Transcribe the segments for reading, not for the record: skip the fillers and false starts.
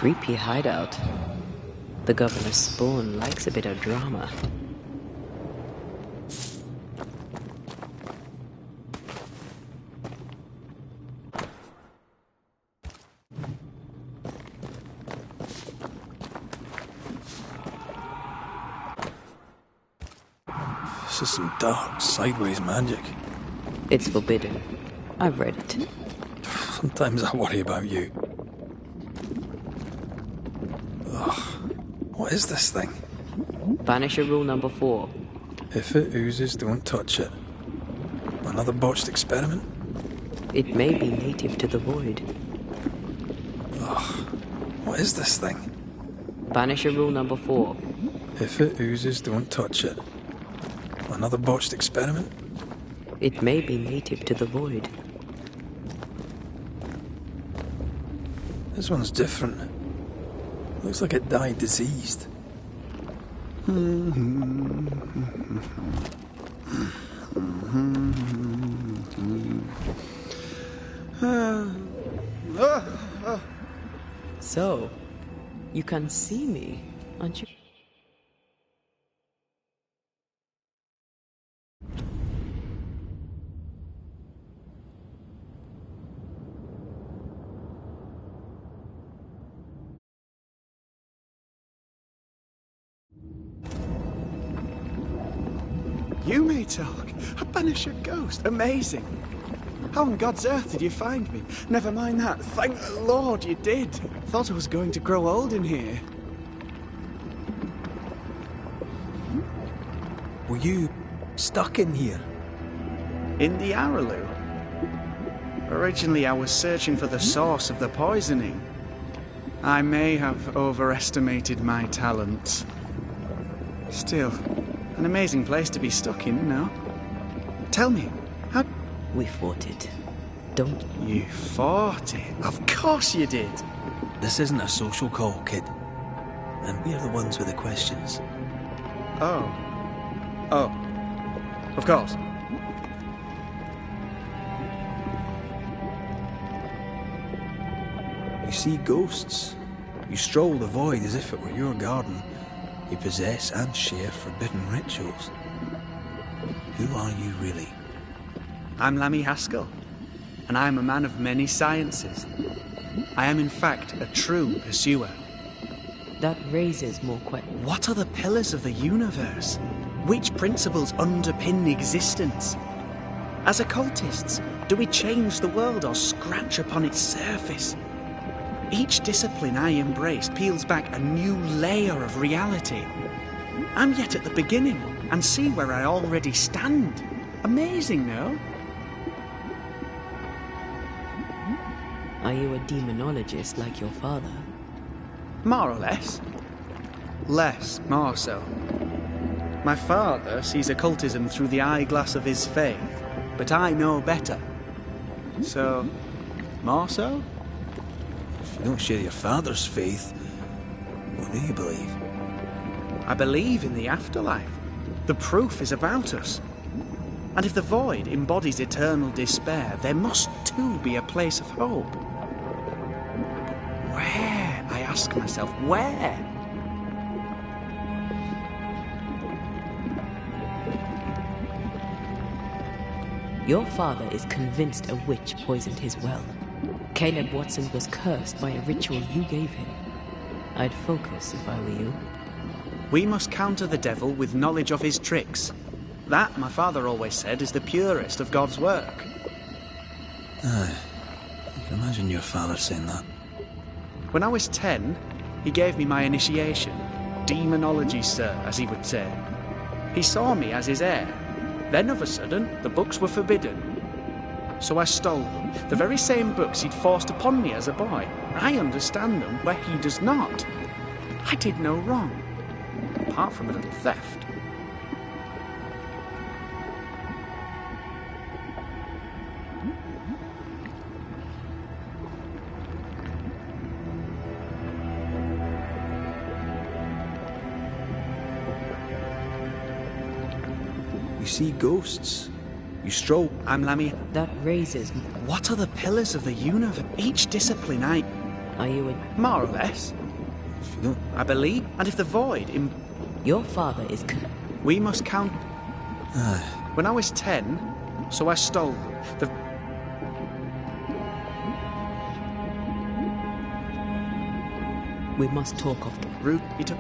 creepy hideout. The governor's spawn likes a bit of drama. This is some dark, sideways magic. It's forbidden. I've read it. Sometimes I worry about you. Ugh. What is this thing? Banisher rule number 4. If it oozes, don't touch it. Another botched experiment? It may be native to the void. Ugh. What is this thing? Banisher rule number 4. If it oozes, don't touch it. Another botched experiment? It may be native to the void. This one's different. Looks like it died diseased. So, you can see me, aren't you? You may talk. A Banisher ghost. Amazing. How on God's earth did you find me? Never mind that. Thank the Lord you did. Thought I was going to grow old in here. Were you stuck in here? In the Araloo? Originally I was searching for the source of the poisoning. I may have overestimated my talents. Still, an amazing place to be stuck in, no? Tell me, how... We fought it. Don't... You fought it? Of course you did. This isn't a social call, kid. And we're the ones with the questions. Oh. Oh. Of course. You see ghosts. You stroll the void as if it were your garden. You possess and share forbidden rituals. Who are you really? I'm Lammy Haskell, and I am a man of many sciences. I am in fact a true pursuer. That raises more questions. What are the pillars of the universe? Which principles underpin existence? As occultists, do we change the world or scratch upon its surface? Each discipline I embrace peels back a new layer of reality. I'm yet at the beginning, and see where I already stand. Amazing, no? Are you a demonologist like your father? More or less. Less, more so. My father sees occultism through the eyeglass of his faith, but I know better. So, more so? If you don't share your father's faith, what do you believe? I believe in the afterlife. The proof is about us. And if the void embodies eternal despair, there must too be a place of hope. But where? I ask myself, where? Your father is convinced a witch poisoned his well. Caleb Watson was cursed by a ritual you gave him. I'd focus if I were you. We must counter the devil with knowledge of his tricks. That, my father always said, is the purest of God's work. Aye. You can imagine your father saying that. When I was 10, he gave me my initiation. Demonology, sir, as he would say. He saw me as his heir. Then, of a sudden, the books were forbidden. So I stole them, the very same books he'd forced upon me as a boy. I understand them where he does not. I did no wrong, apart from a little theft. You see ghosts. You stroll. I'm Lammy. That raises... What are the pillars of the universe? Each discipline Are you in? More or less. If you don't... I believe. And if the void in... Your father is We must count... Aye. When I was 10, so I stole the... We must talk of the route he took...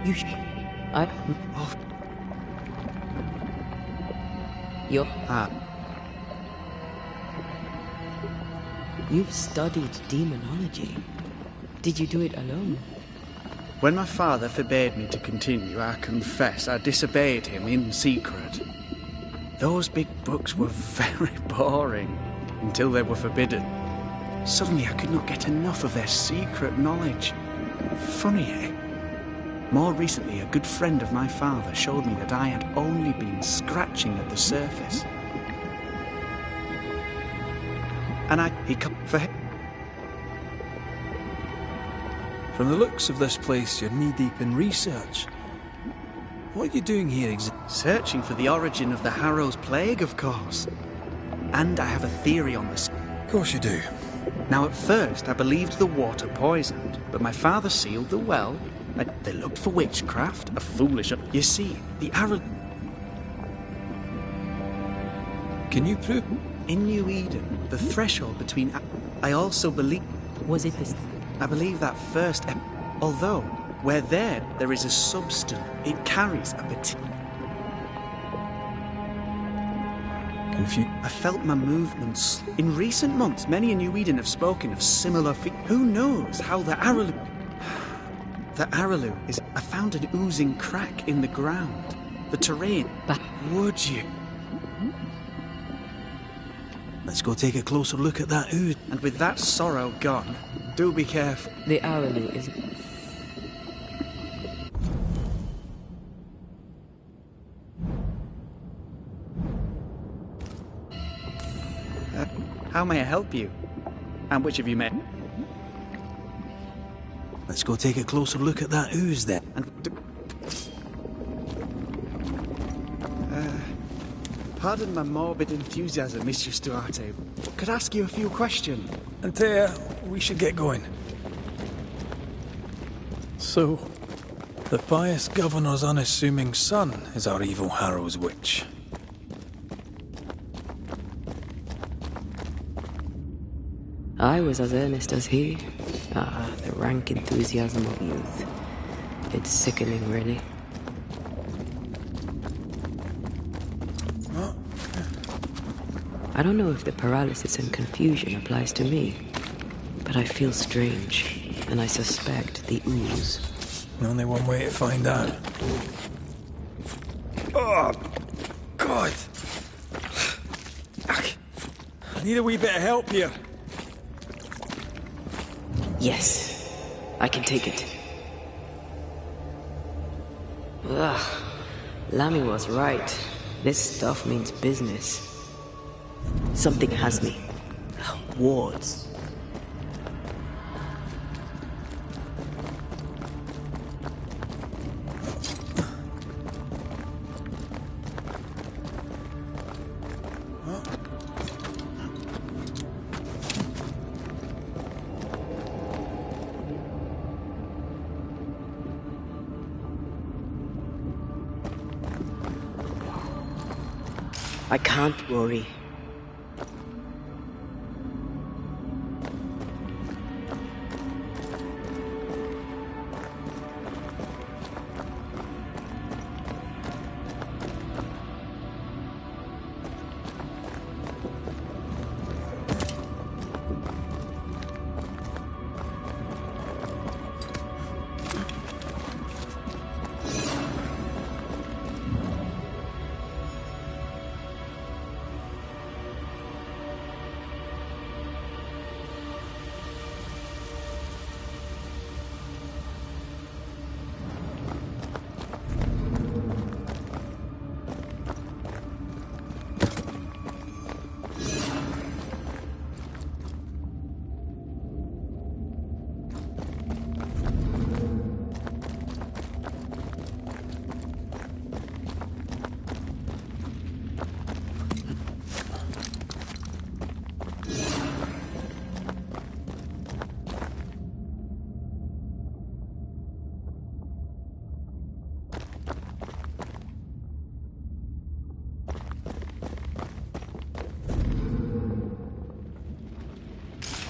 You I... Oh, Your... ah. You've studied demonology. Did you do it alone? When my father forbade me to continue, I confess I disobeyed him in secret. Those big books were very boring until they were forbidden. Suddenly I could not get enough of their secret knowledge. Funny, eh? More recently, a good friend of my father showed me that I had only been scratching at the surface. And he come for him. From the looks of this place, you're knee-deep in research. What are you doing here Searching for the origin of the Harrow's plague, of course. And I have a theory on this. Of course you do. Now, at first, I believed the water poisoned, but my father sealed the well. They looked for witchcraft, a foolish... You see, the Harrow... Can you prove... In New Eden, the threshold between... I also believe... Was it this? I believe that first... Although, where there is a substance, it carries a particular... I felt my movements. In recent months, many in New Eden have spoken of similar Who knows how the Araloo... The Araloo is... I found an oozing crack in the ground. The terrain... But... Would you? Let's go take a closer look at that ooze. And with that sorrow gone, do be careful. The Araloo is... How may I help you? And which of you met? Let's go take a closer look at that ooze then. And pardon my morbid enthusiasm, Monsieur Stuarte. Could I ask you a few questions? Antea, we should get going. So, the pious governor's unassuming son is our evil Harrow's witch. I was as earnest as he. Ah, the rank enthusiasm of youth. It's sickening, really. I don't know if the paralysis and confusion applies to me, but I feel strange, and I suspect the ooze. Only one way to find out. Oh, God! I need a wee bit of help here. Yes, I can take it. Ugh, Lammy was right. This stuff means business. Something has me. Wards. I can't worry.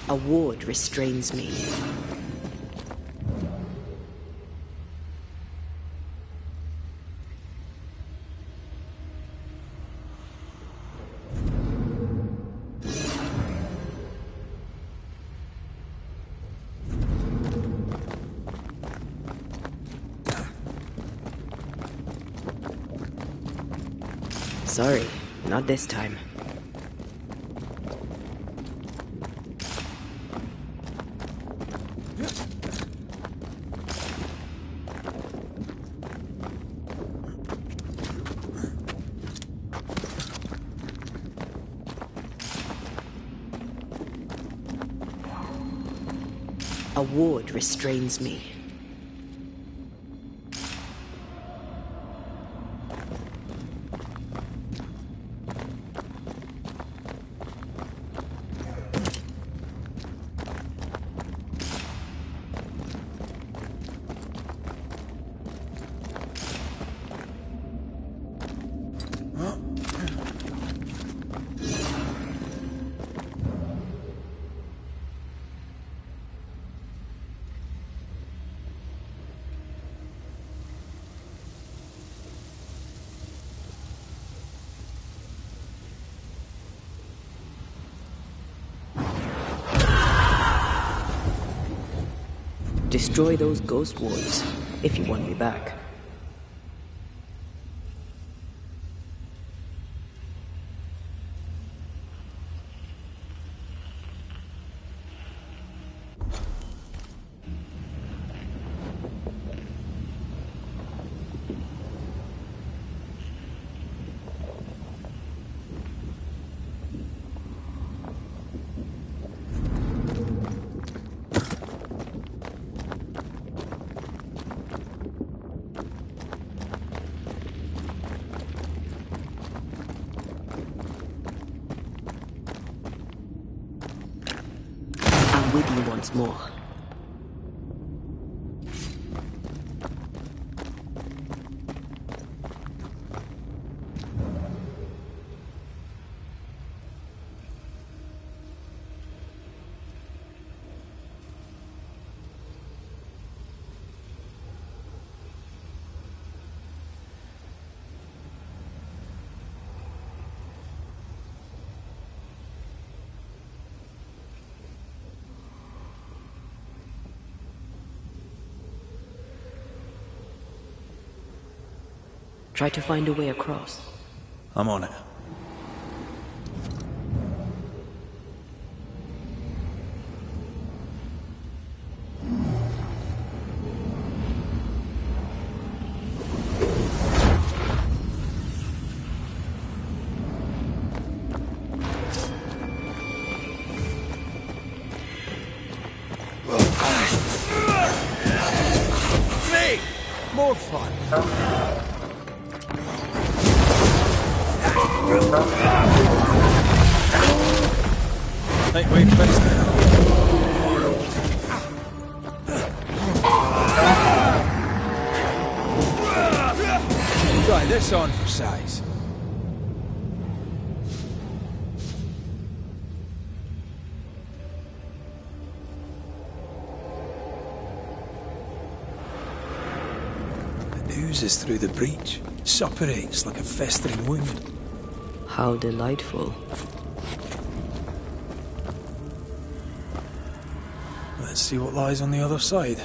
A ward restrains me. Sorry, not this time. A ward restrains me. Destroy those ghost wards, if you want me back. With you once more. Try to find a way across. I'm on it. Me! More fun. Lightweight fist. Try this on for size. It oozes through the breach, suppurates like a festering wound. How delightful. Let's see what lies on the other side.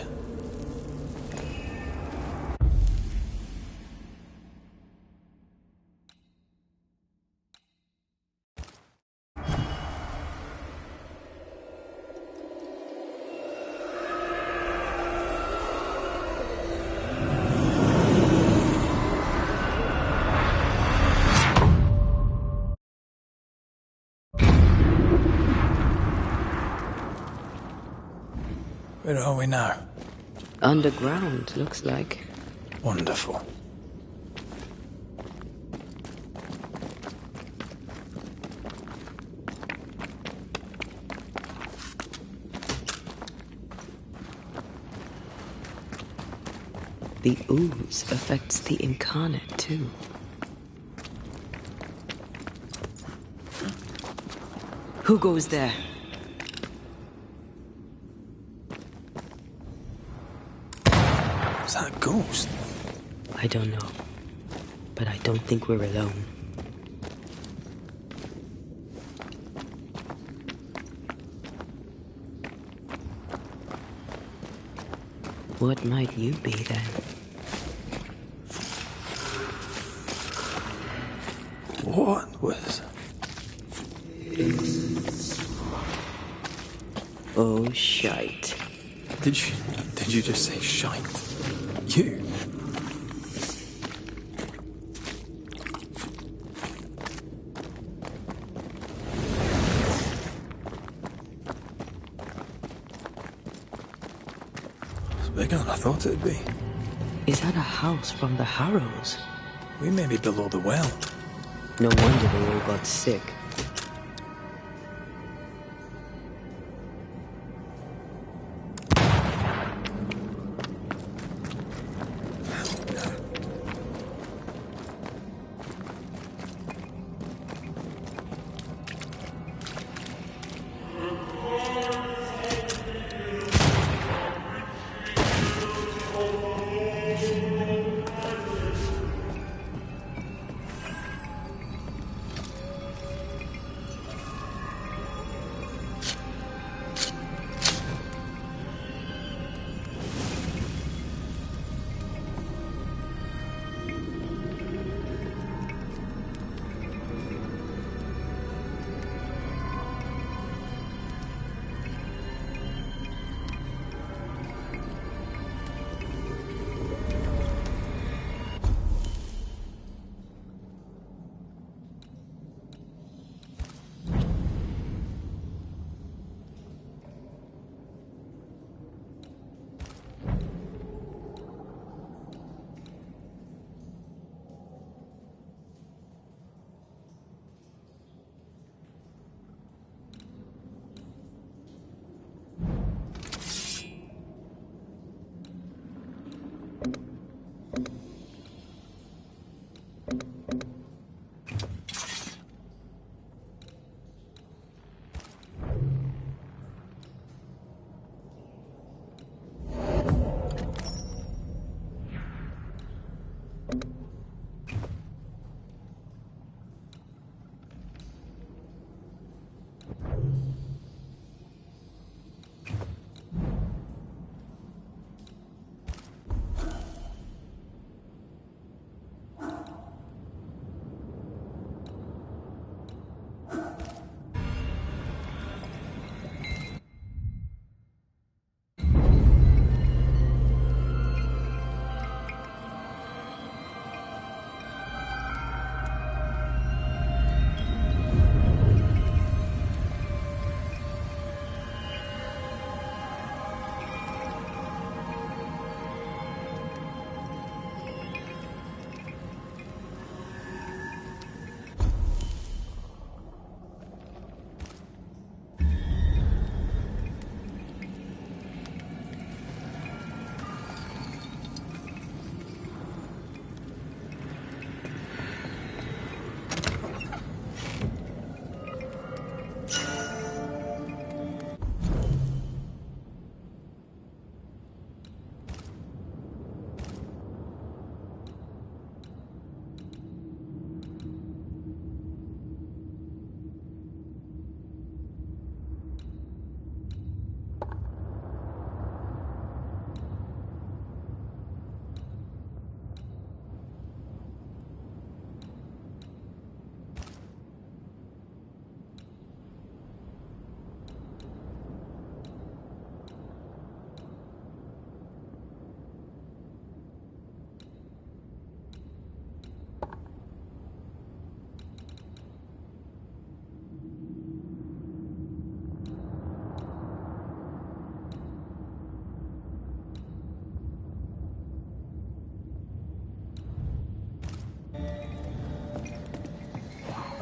Where are we now? Underground, looks like. Wonderful. The ooze affects the incarnate, too. Who goes there? ghost? I don't know. But I don't think we're alone. What might you be then? What was... Oh, shite. Did you just say shite? You? It's bigger than I thought it'd be. Is that a house from the Harrows? We may be below the well. No wonder they all got sick.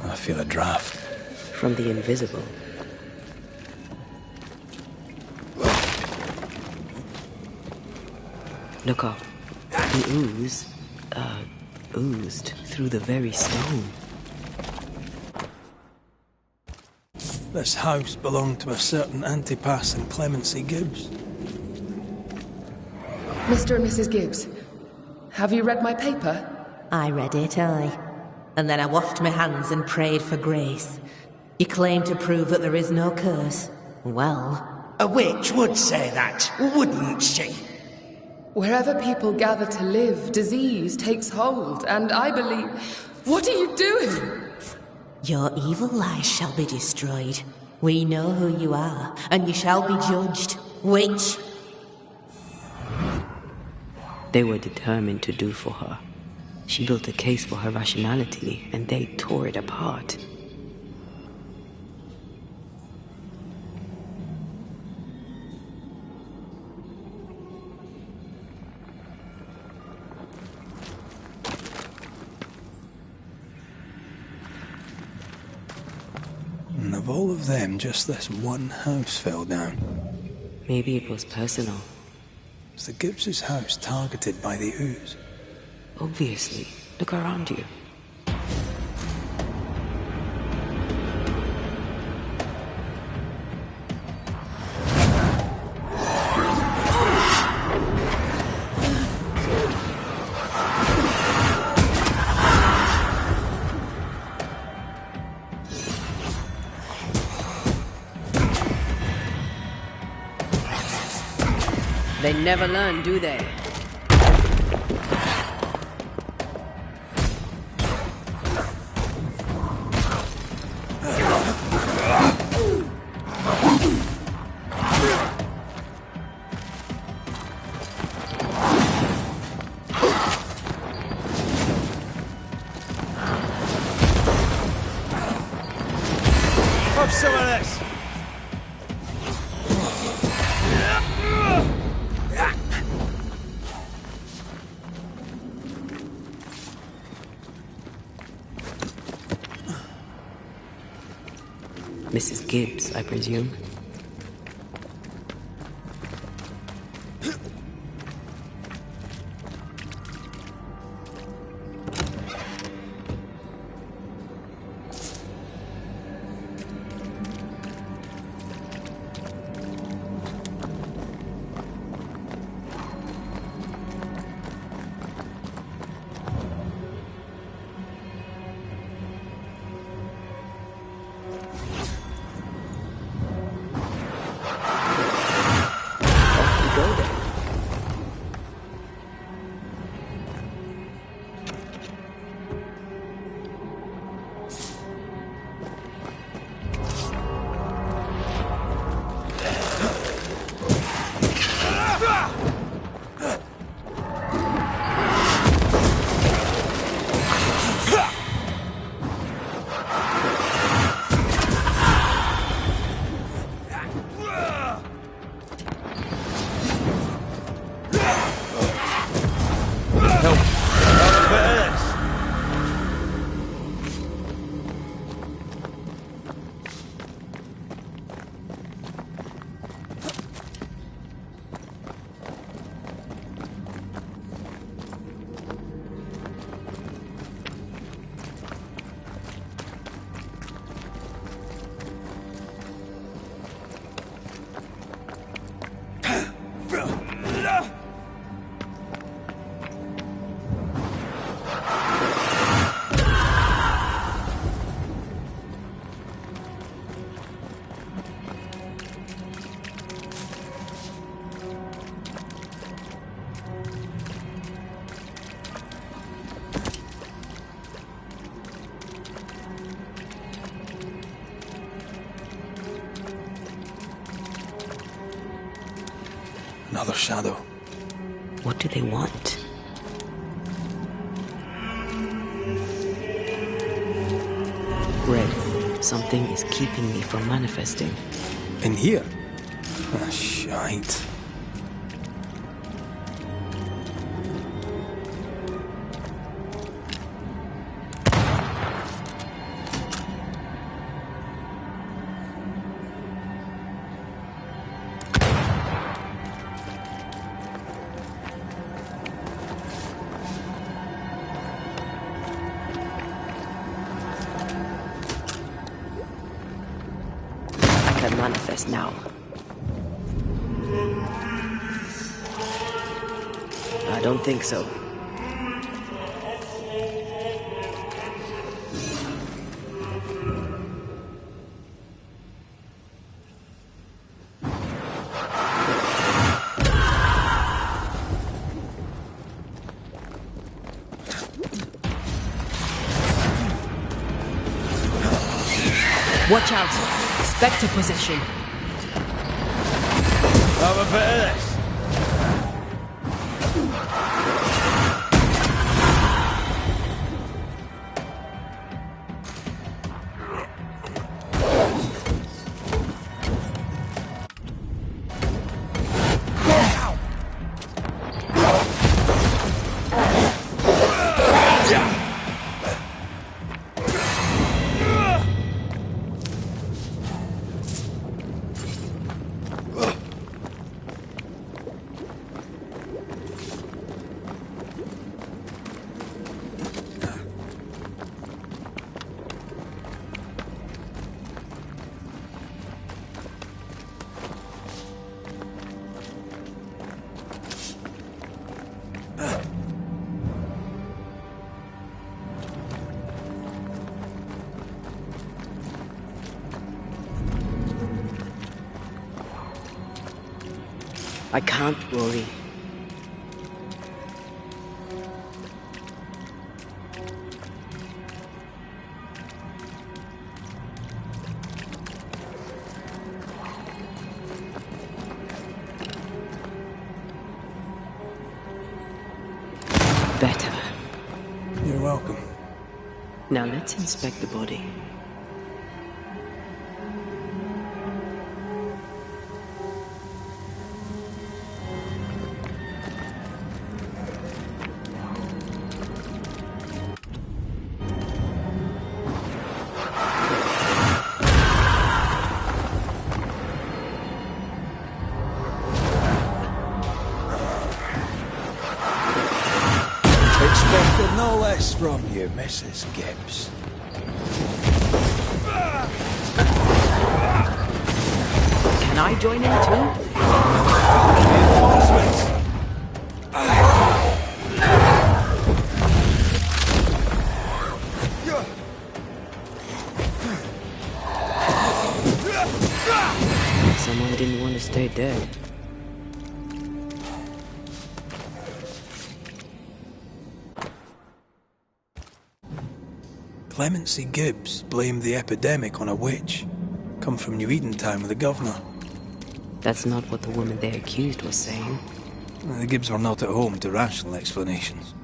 I feel a draft. From the invisible. Look up. The ooze, oozed through the very stone. This house belonged to a certain Antipas and Clemency Gibbs. Mr. and Mrs. Gibbs, Have you read my paper? I read it, aye. And then I washed my hands and prayed for grace. You claim to prove that there is no curse. Well... A witch would say that, wouldn't she? Wherever people gather to live, disease takes hold, and I believe... What are you doing? Your evil lies shall be destroyed. We know who you are, and you shall be judged. Witch! They were determined to do for her. She built a case for her rationality, and they tore it apart. And of all of them, just this one house fell down. Maybe it was personal. Was the Gibbs' house targeted by the ooze? Obviously. Look around you. They never learn, do they? Have some of this! Mrs. Gibbs, I presume. Another shadow. What do they want? Red, something is keeping me from manifesting. In here? Ah, shite. Manifest now. I don't think so. Watch out! Spectre possession. Have a bit of this. I can't, Rory. Better. You're welcome. Now let's inspect the body. Expected no less from you, Mrs. Gibbs. Can I join in too? Someone didn't want to stay dead. Clemency Gibbs blamed the epidemic on a witch. Come from New Edentown with the governor. That's not what the woman they accused was saying. The Gibbs were not at home to rational explanations.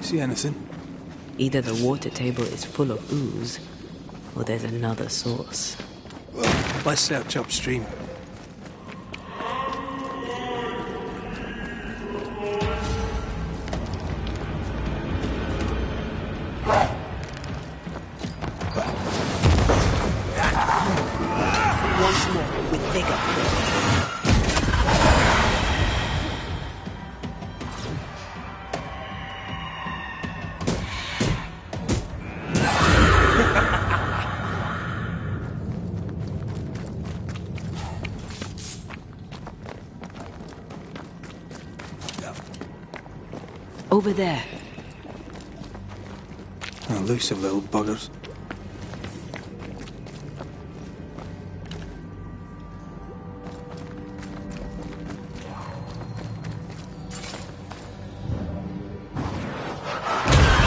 See anything? Either the water table is full of ooze, or there's another source. Let's search upstream. Once more, with vigor. Over there. Elusive little buggers.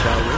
Shall we?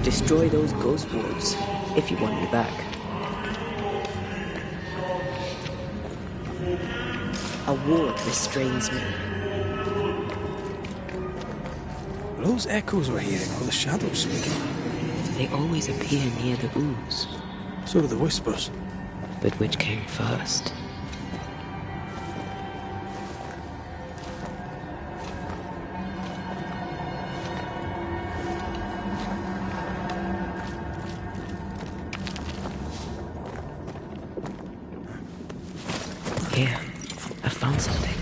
Destroy those ghost wards, if you want me back. A ward restrains me. Are those echoes we're hearing, or the shadows speaking? They always appear near the ooze. So do the whispers. But which came first? Here, I found something.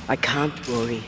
I can't worry.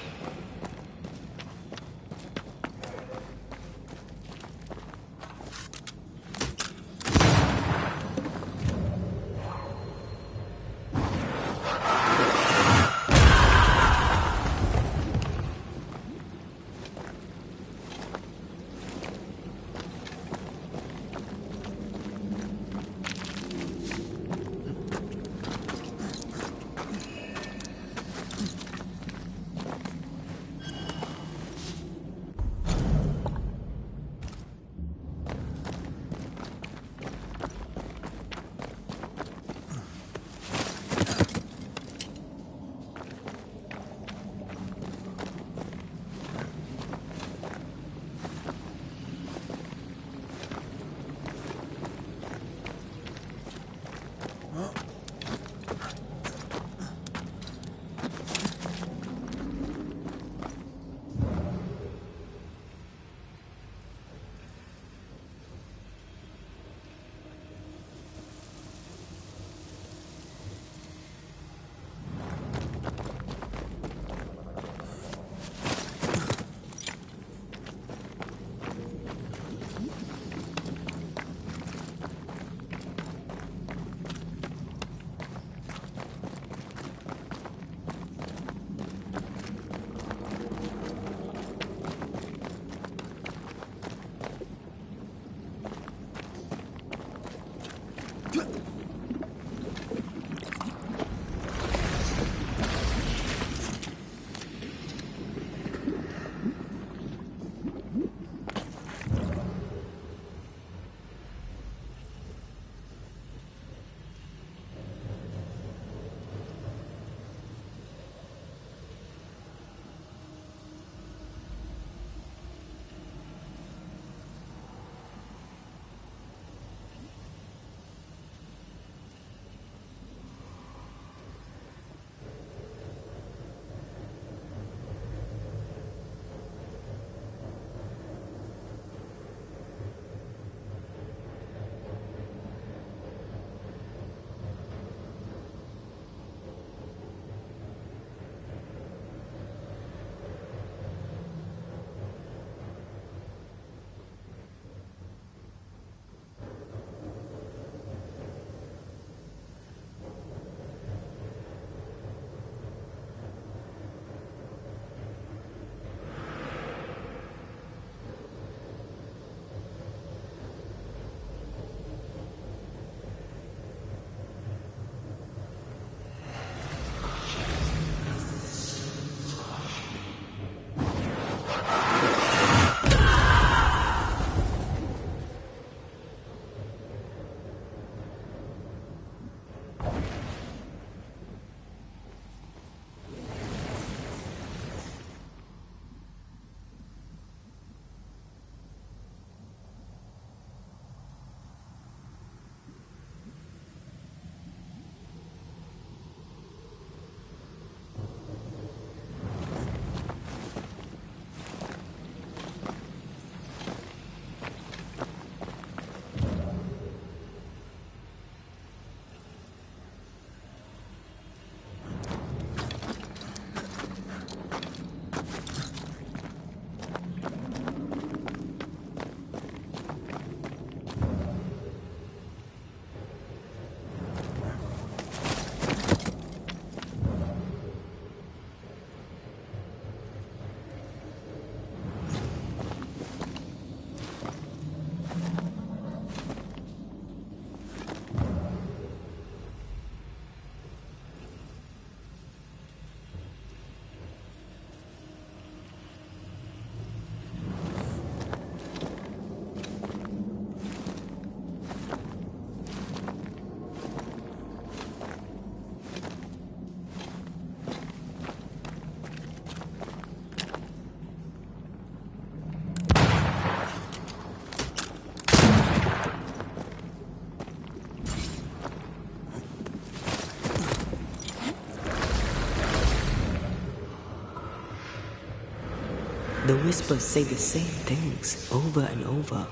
The Whispers say the same things over and over.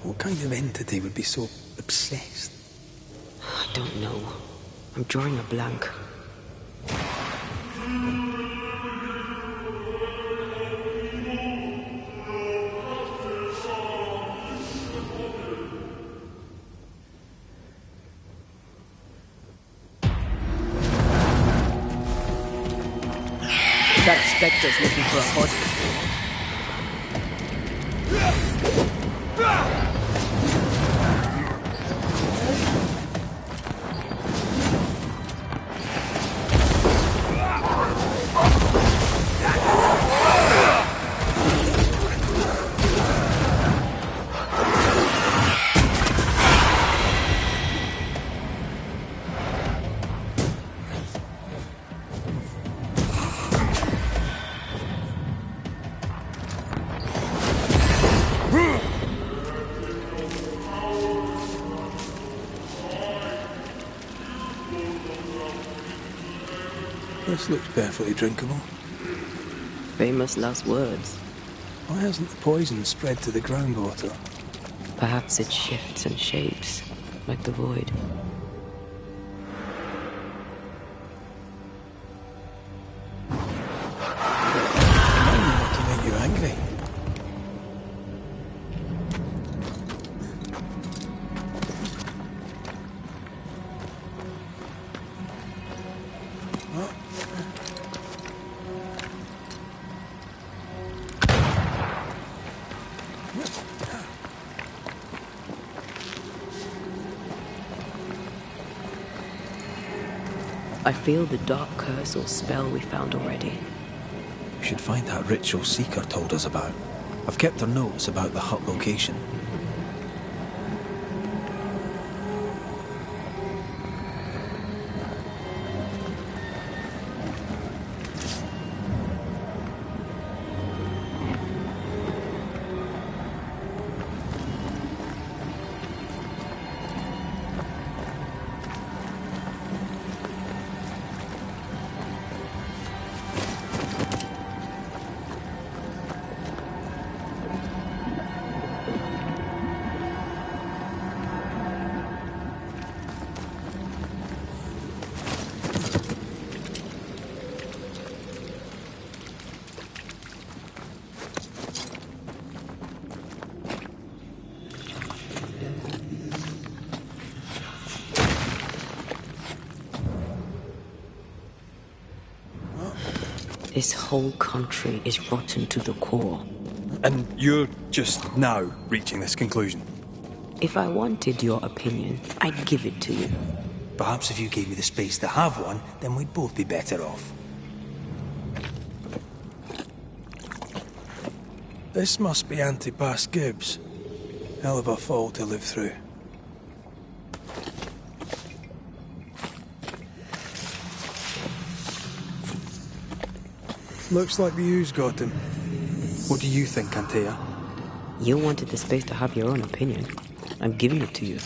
What kind of entity would be so obsessed? I don't know. I'm drawing a blank. That spectre's looking for a body. This looks perfectly drinkable. Famous last words. Why hasn't the poison spread to the groundwater? Perhaps it shifts and shapes, like the void. I know what to make you angry. I feel the dark curse or spell we found already. We should find that ritual Seeker told us about. I've kept her notes about the hut location. This whole country is rotten to the core. And you're just now reaching this conclusion? If I wanted your opinion, I'd give it to you. Perhaps if you gave me the space to have one, then we'd both be better off. This must be Antipas Gibbs. Hell of a fall to live through. Looks like the ooze got him. What do you think, Antea? You wanted the space to have your own opinion. I'm giving it to you.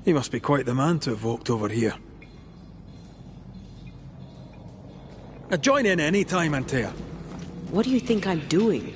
He must be quite the man to have walked over here. Join in any time, Antea. What do you think I'm doing?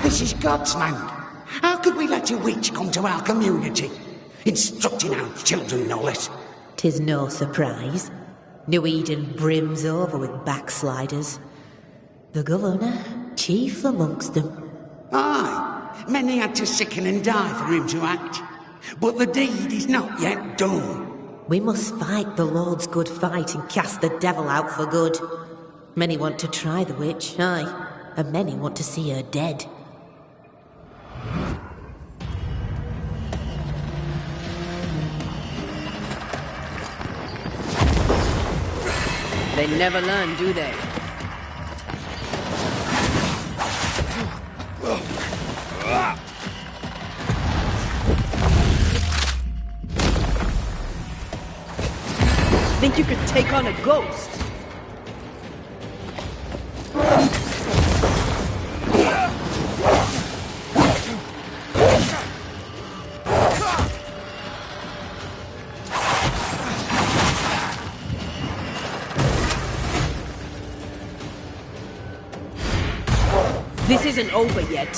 This is God's land. How could we let a witch come to our community? Instructing our children, no less. 'Tis no surprise. New Eden brims over with backsliders. The governor, chief amongst them. Aye, many had to sicken and die for him to act. But the deed is not yet done. We must fight the Lord's good fight and cast the devil out for good. Many want to try the witch, aye, and many want to see her dead. They never learn, do they? Think you could take on a ghost? This isn't over yet.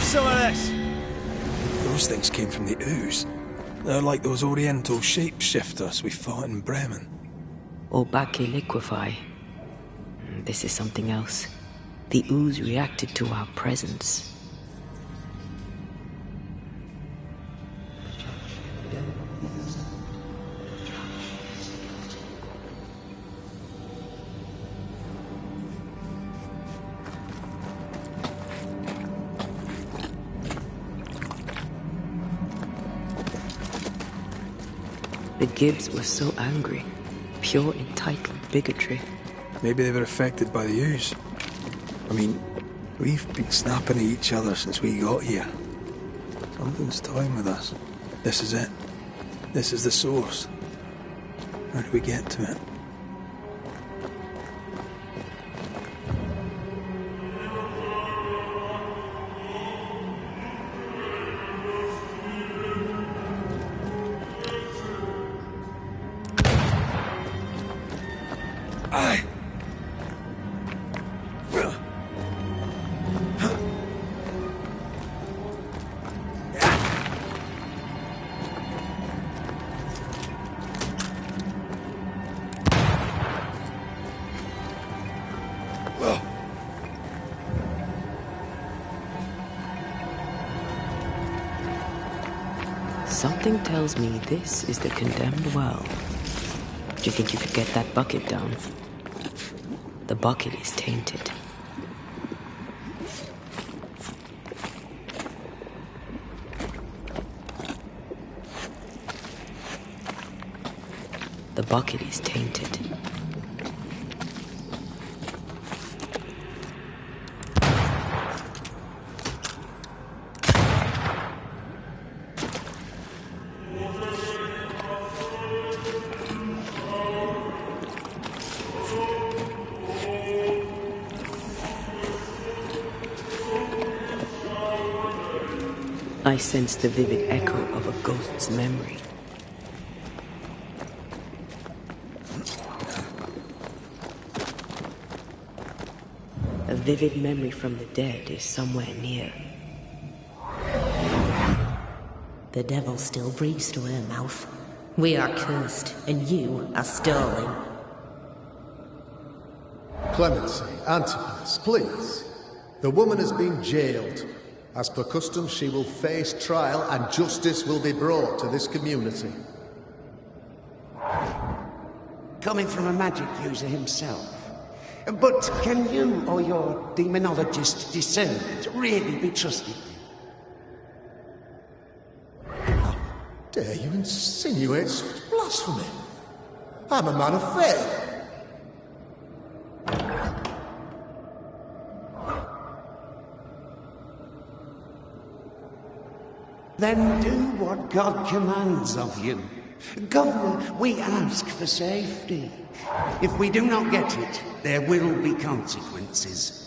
Some of this. Those things came from the ooze. They're like those oriental shapeshifters we fought in Bremen. Obake liquefy. This is something else. The ooze reacted to our presence. The Gibbs were so angry. Pure entitled bigotry. Maybe they were affected by the ooze. I mean, we've been snapping at each other since we got here. Something's toying with us. This is it. This is the source. How do we get to it? Something tells me this is the condemned well. Do you think you could get that bucket down? The bucket is tainted. The bucket is tainted. I sense the vivid echo of a ghost's memory. A vivid memory from the dead is somewhere near. The devil still breathes through her mouth. We are cursed, and you are stolen. Clemency, Antipas, please. The woman has been jailed. As per custom, she will face trial and justice will be brought to this community. Coming from a magic user himself. But can you or your demonologist discernment really be trusted? How dare you insinuate such blasphemy? I'm a man of faith. Then do what God commands of you. Governor, we ask for safety. If we do not get it, there will be consequences.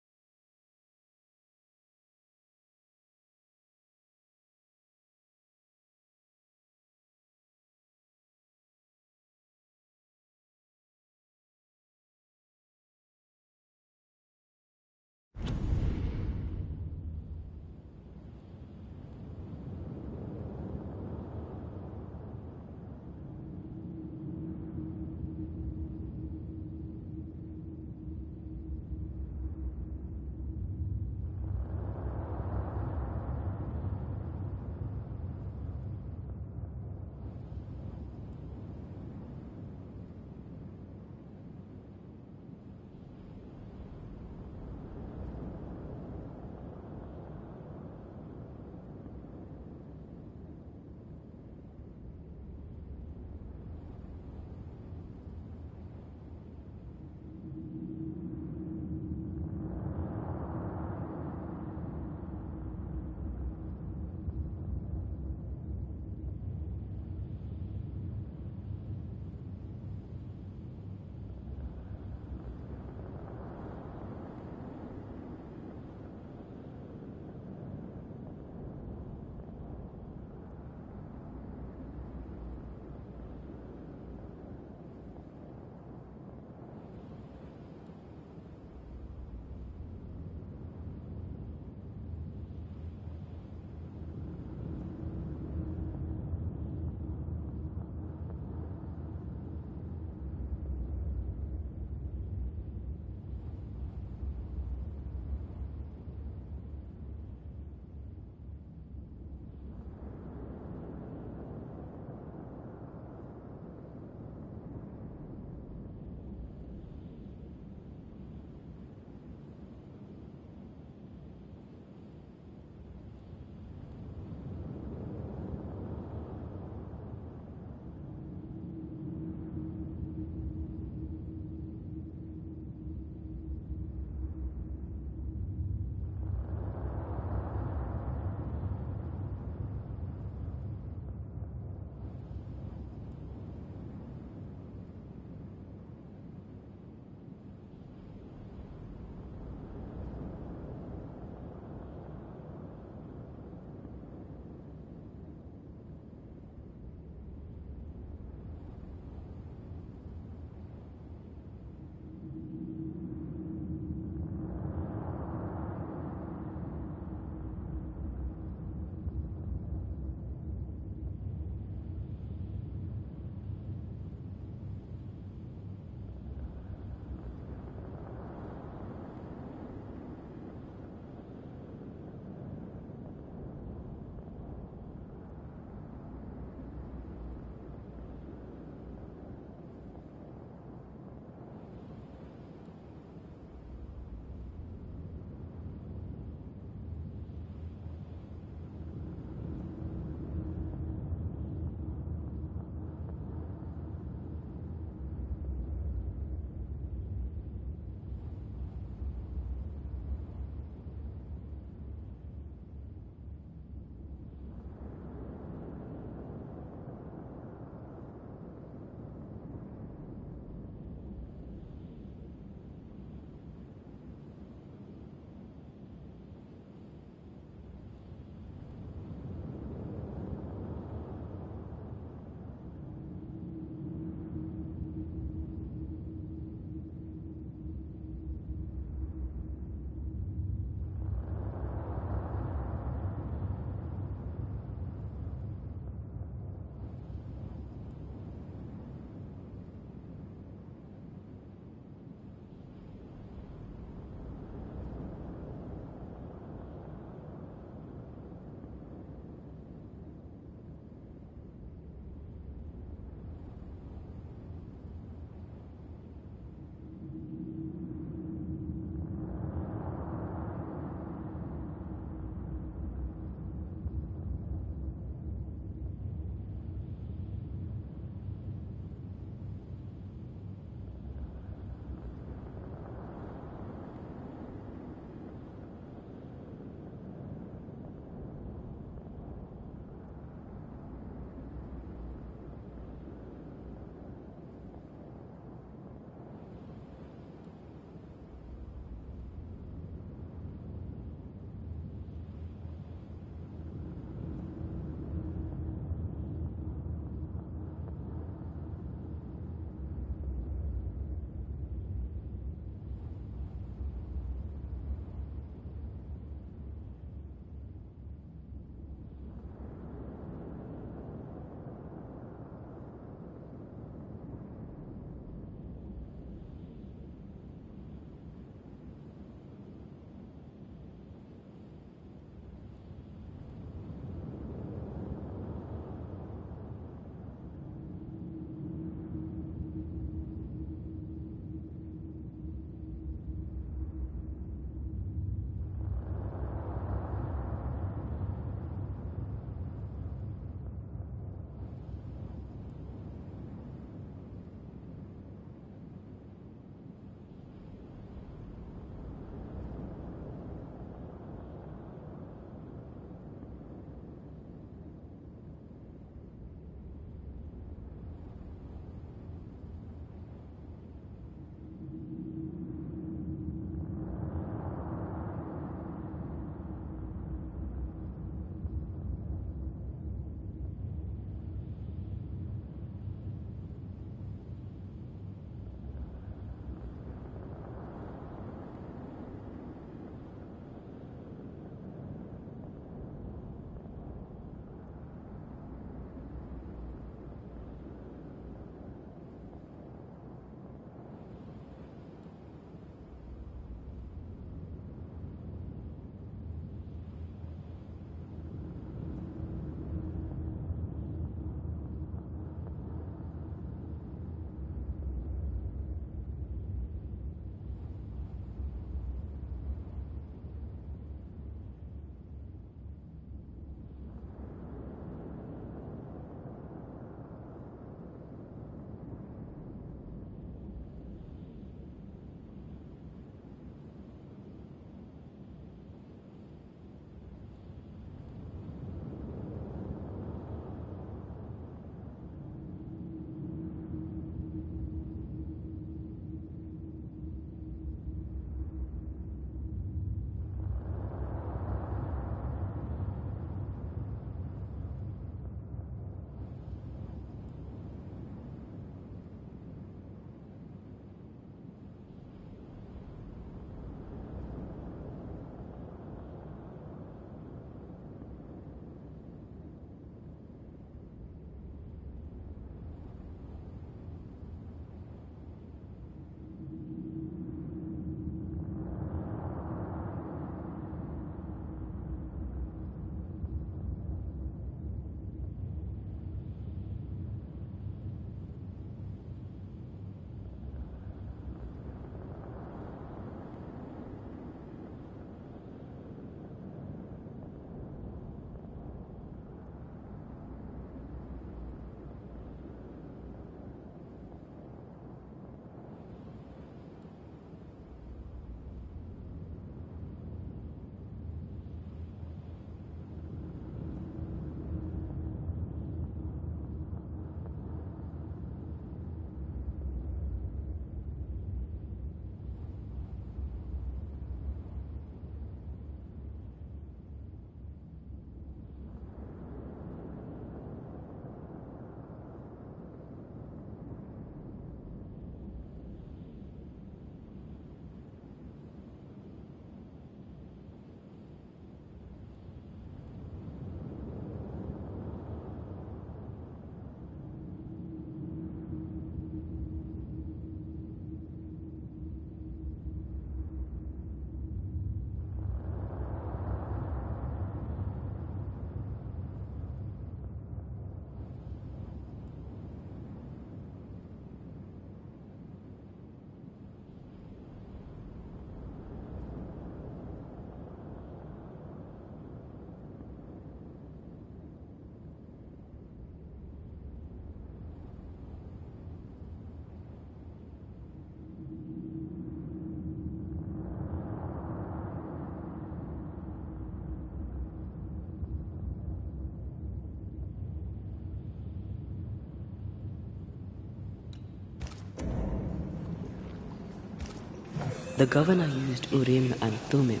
The governor used Urim and Thummim.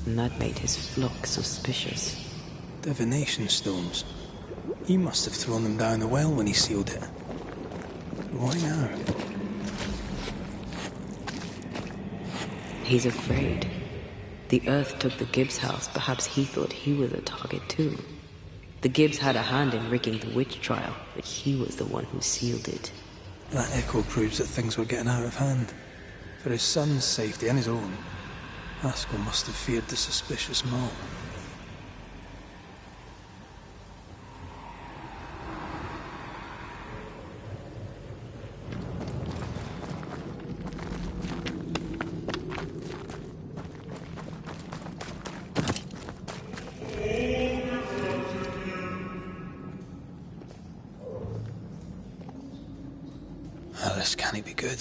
And that made his flock suspicious. Divination stones. He must have thrown them down the well when he sealed it. Why now? He's afraid. The Earth took the Gibbs house. Perhaps he thought he was a target too. The Gibbs had a hand in rigging the witch trial, but he was the one who sealed it. That echo proves that things were getting out of hand. For his son's safety and his own, Haskell must have feared the suspicious mob. This can't be good.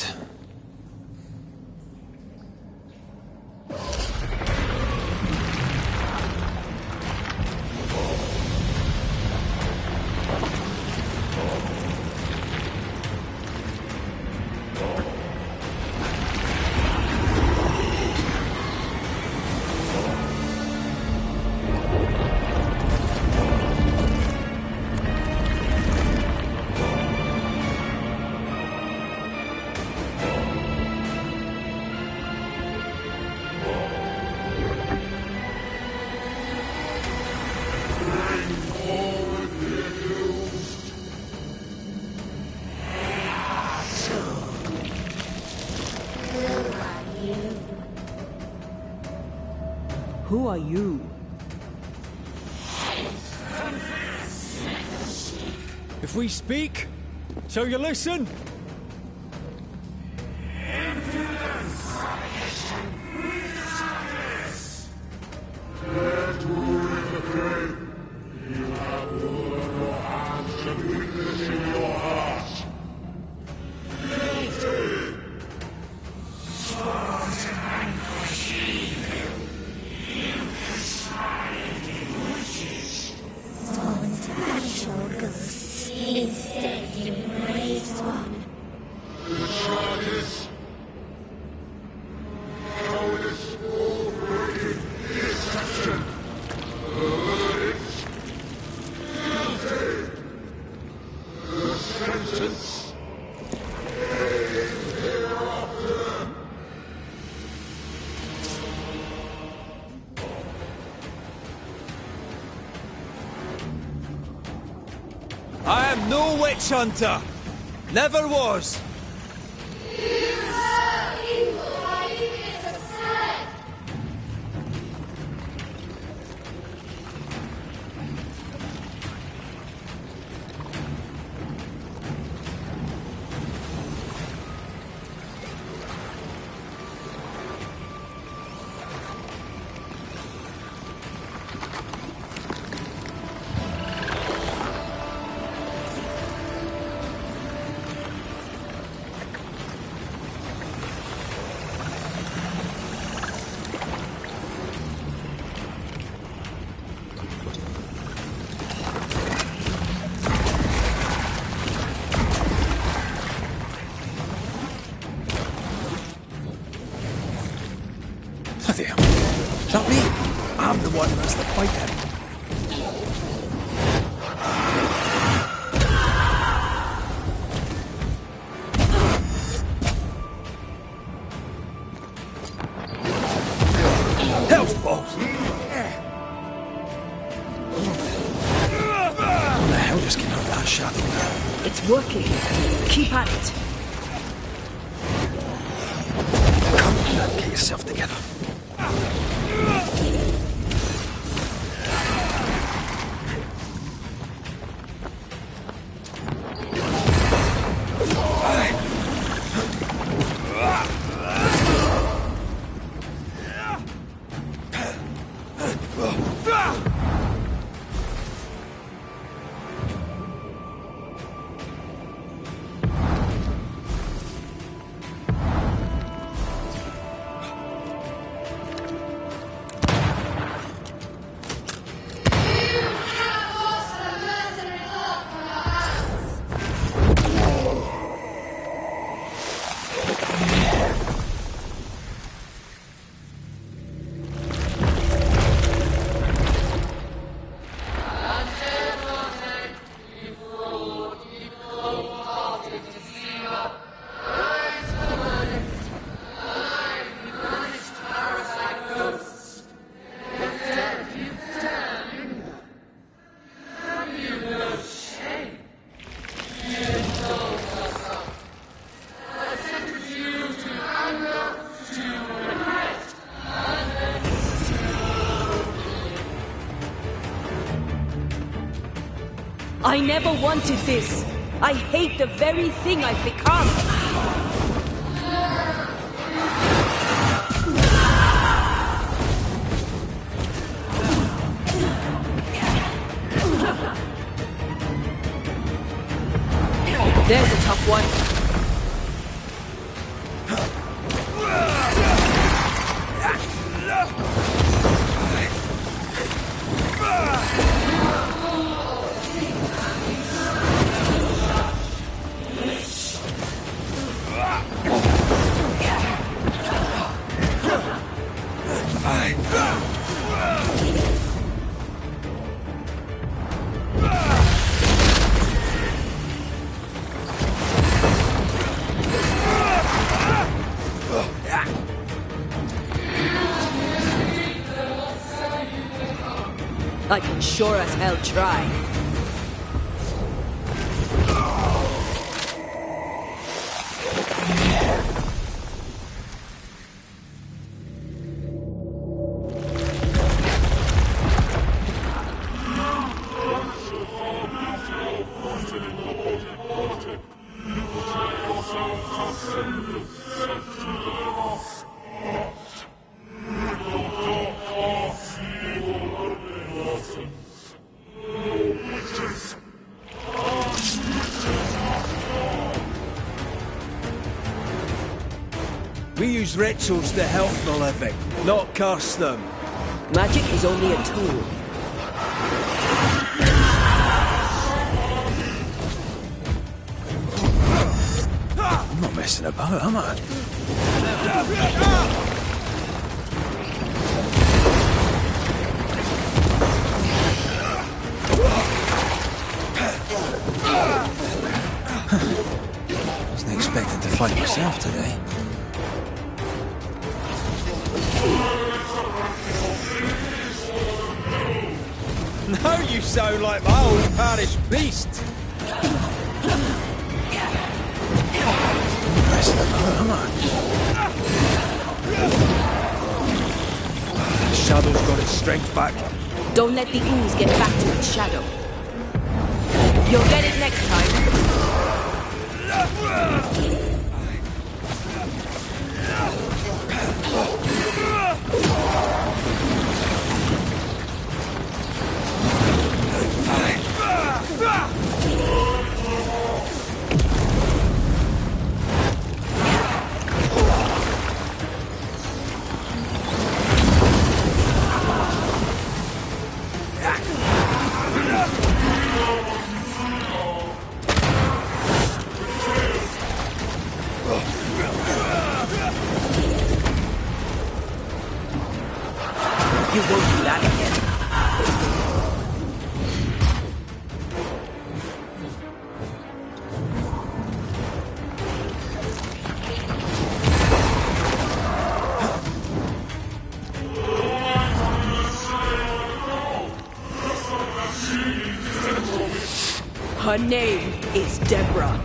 Who are you? If we speak, so you listen? I am no witch hunter. Never was. There. Is that me? I'm the one that's the fighter. Help, boss! What the hell just came out of that shadow? It's working. Keep at it. Come on, get yourself together. I never wanted this. I hate the very thing I've become. There's a tough one. I can sure as hell try. We use rituals to help the living, not curse them. Magic is only a tool. I'm not messing about, am I? Wasn't expecting to fight myself today. Now you sound like my old parish beast. Messing about, am I? The shadow's got its strength back. Don't let the ooze get back to its shadow. You'll get it next time. You won't do that again. Her name is Deborah.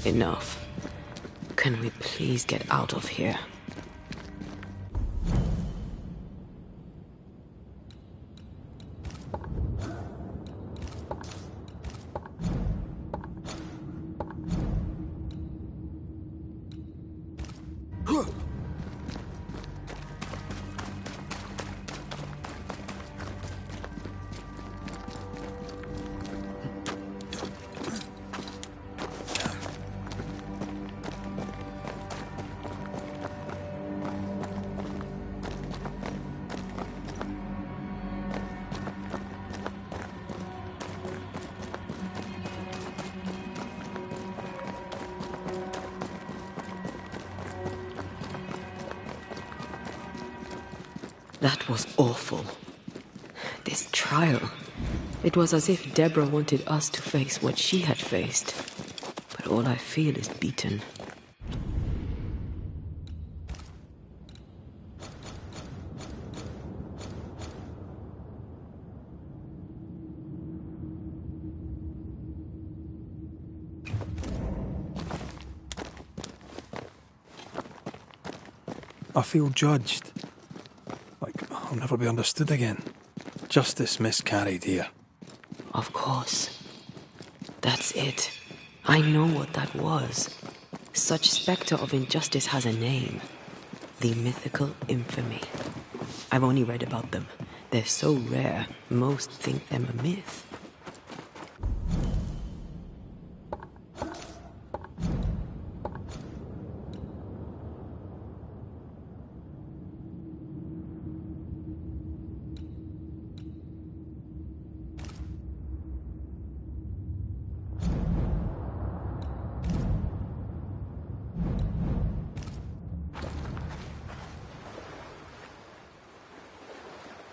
Enough. Can we please get out of here? That was awful. This trial. It was as if Deborah wanted us to face what she had faced. But all I feel is beaten. I feel judged. Like I'll never be understood again. Justice miscarried here. Of course. That's it. I know what that was. Such spectre of injustice has a name. The mythical infamy. I've only read about them. They're so rare, most think them a myth.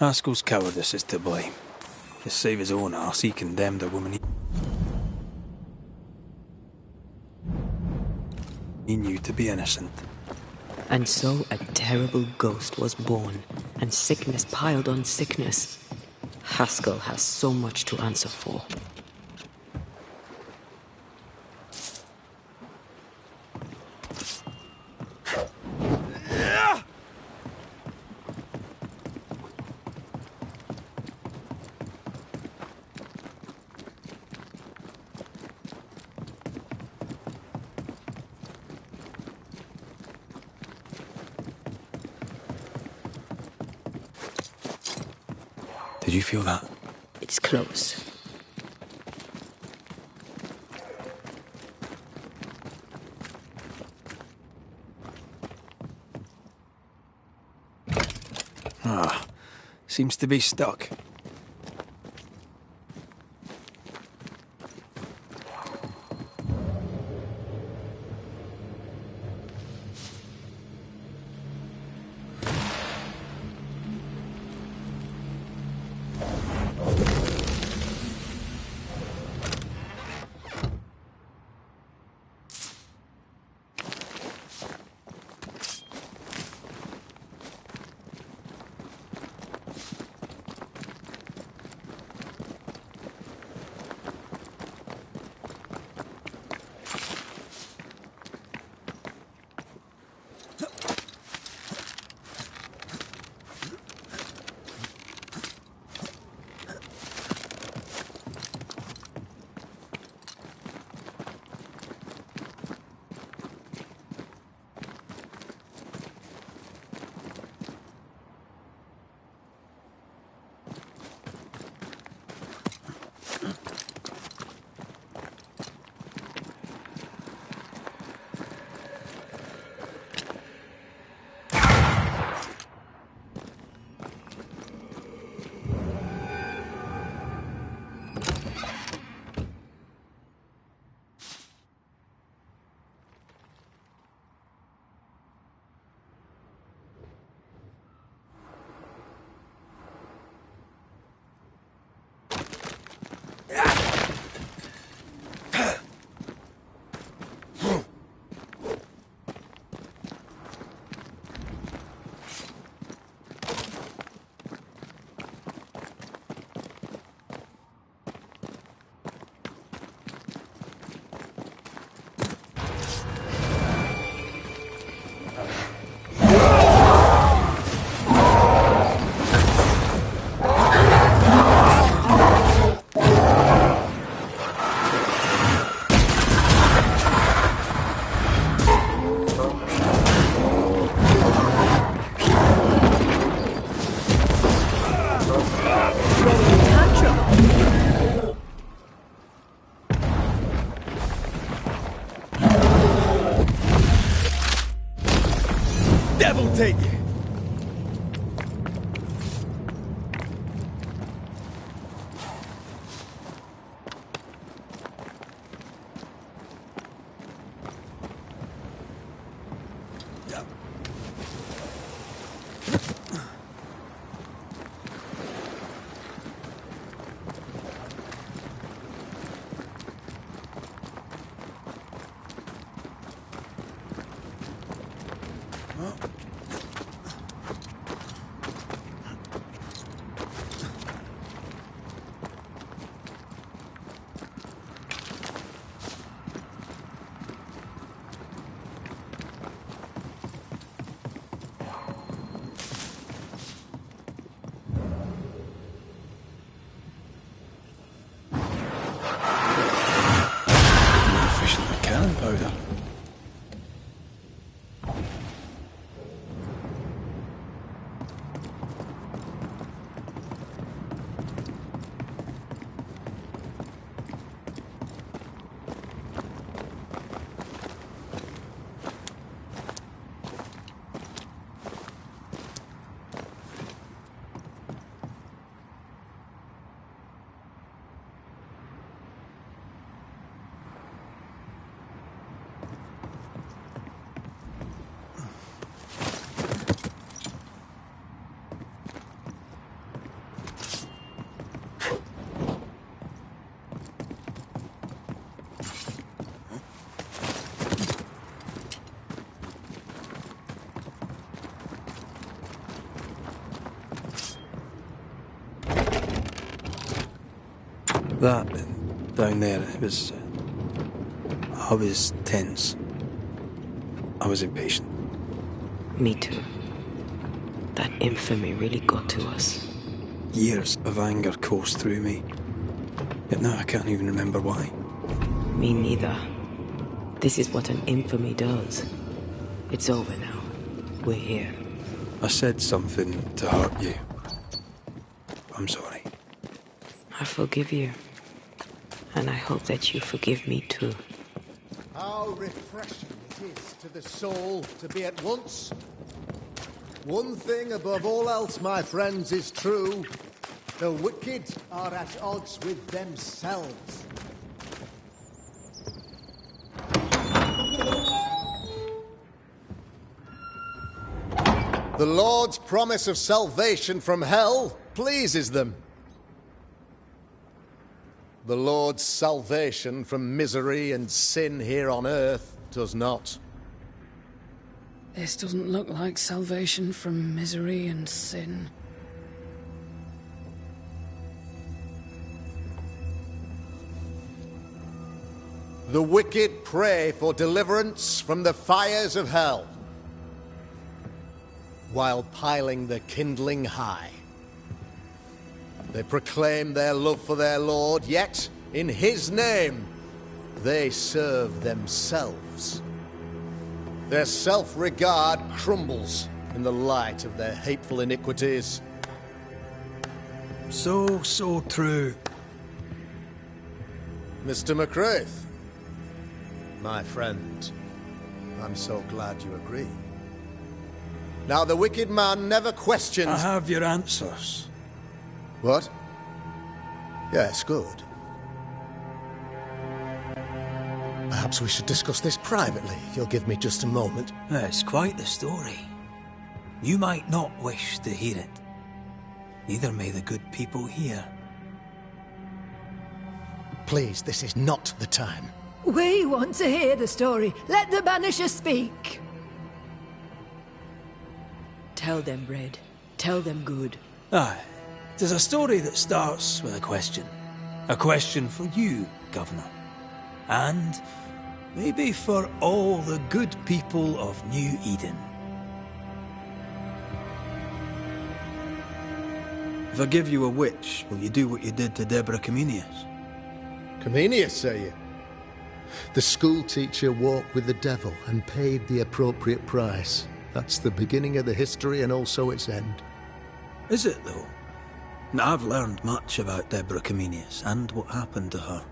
Haskell's cowardice is to blame. To save his own arse, he condemned a woman he knew to be innocent. And so a terrible ghost was born, and sickness piled on sickness. Haskell has so much to answer for. Did you feel that? It's close. Seems to be stuck. Devil take you! Powder. That down there, it was... I was tense. I was impatient. Me too. That infamy really got to us. Years of anger coursed through me. Yet now I can't even remember why. Me neither. This is what an infamy does. It's over now. We're here. I said something to hurt you. I'm sorry. I forgive you. And I hope that you forgive me too. How refreshing it is to the soul to be at once. One thing above all else, my friends, is true. The wicked are at odds with themselves. The Lord's promise of salvation from hell pleases them. The Lord's salvation from misery and sin here on earth does not. This doesn't look like salvation from misery and sin. The wicked pray for deliverance from the fires of hell, while piling the kindling high. They proclaim their love for their Lord, yet, in His name, they serve themselves. Their self-regard crumbles in the light of their hateful iniquities. So true. Mr. McCraith, my friend, I'm so glad you agree. Now, the wicked man never questions... I have your answers. What? Yes, good. Perhaps we should discuss this privately, if you'll give me just a moment. It's quite the story. You might not wish to hear it. Neither may the good people here. Please, this is not the time. We want to hear the story. Let the Banishers speak. Tell them, Red. Tell them good. Aye. It is a story that starts with a question. A question for you, Governor. And maybe for all the good people of New Eden. If I give you a witch, will you do what you did to Deborah Comenius? Comenius, say you? The school teacher walked with the devil and paid the appropriate price. That's the beginning of the history and also its end. Is it, though? I've learned much about Deborah Comenius and what happened to her,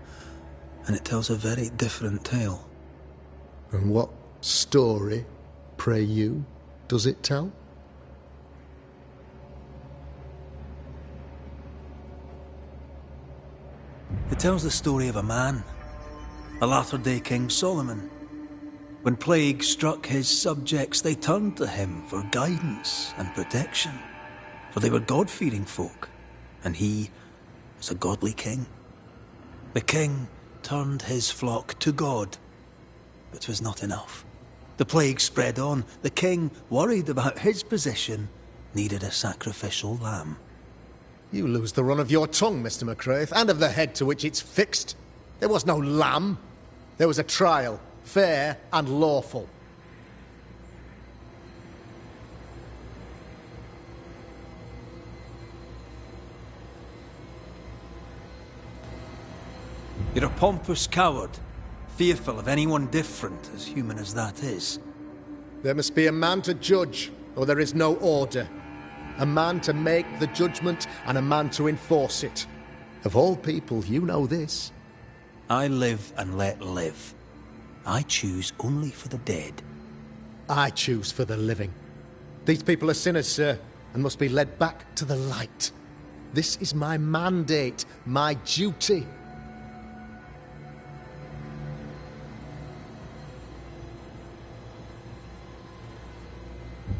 and it tells a very different tale. And what story, pray you, does it tell? It tells the story of a man, a latter-day King Solomon. When plague struck his subjects, they turned to him for guidance and protection, for they were God-fearing folk, and he was a godly king. The king turned his flock to God, but 'twas not enough. The plague spread on. The king, worried about his position, needed a sacrificial lamb. You lose the run of your tongue, Mr. McCraith, and of the head to which it's fixed. There was no lamb. There was a trial, fair and lawful. You're a pompous coward, fearful of anyone different, as human as that is. There must be a man to judge, or there is no order. A man to make the judgment, and a man to enforce it. Of all people, you know this. I live and let live. I choose only for the dead. I choose for the living. These people are sinners, sir, and must be led back to the light. This is my mandate, my duty.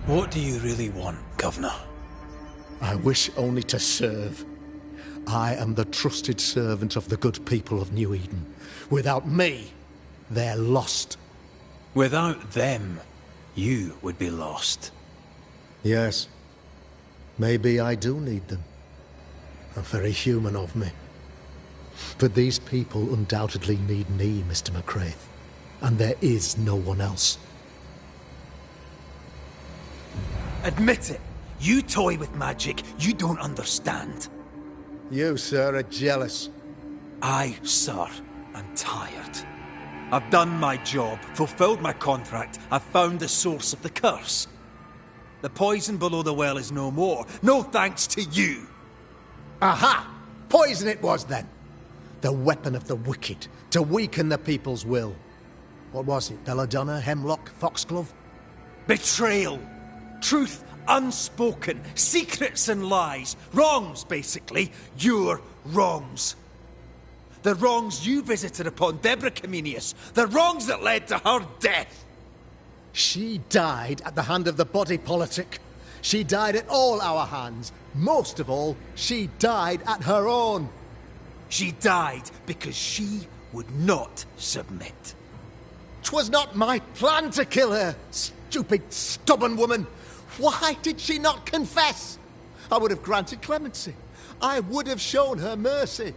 What do you really want, Governor? I wish only to serve. I am the trusted servant of the good people of New Eden. Without me, they're lost. Without them, you would be lost. Yes. Maybe I do need them. How very human of me. But these people undoubtedly need me, Mr. McCraith. And there is no one else. Admit it. You toy with magic you don't understand. You, sir, are jealous. I, sir, am tired. I've done my job, fulfilled my contract, I've found the source of the curse. The poison below the well is no more, no thanks to you. Aha! Poison it was then. The weapon of the wicked, to weaken the people's will. What was it, belladonna, hemlock, foxglove? Betrayal. Truth unspoken, secrets and lies, wrongs basically, your wrongs. The wrongs you visited upon Deborah Comenius, the wrongs that led to her death. She died at the hand of the body politic. She died at all our hands. Most of all, she died at her own. She died because she would not submit. 'Twas not my plan to kill her, stupid, stubborn woman. Why did she not confess? I would have granted clemency. I would have shown her mercy.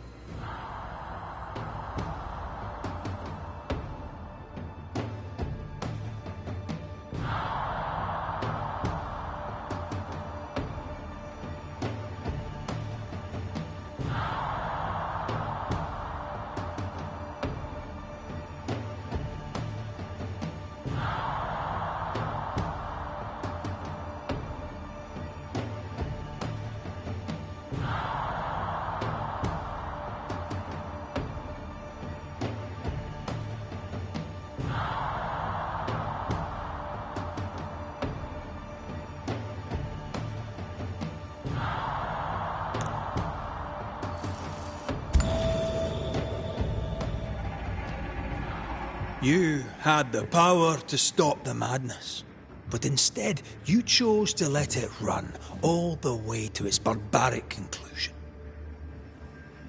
You had the power to stop the madness, but instead you chose to let it run all the way to its barbaric conclusion.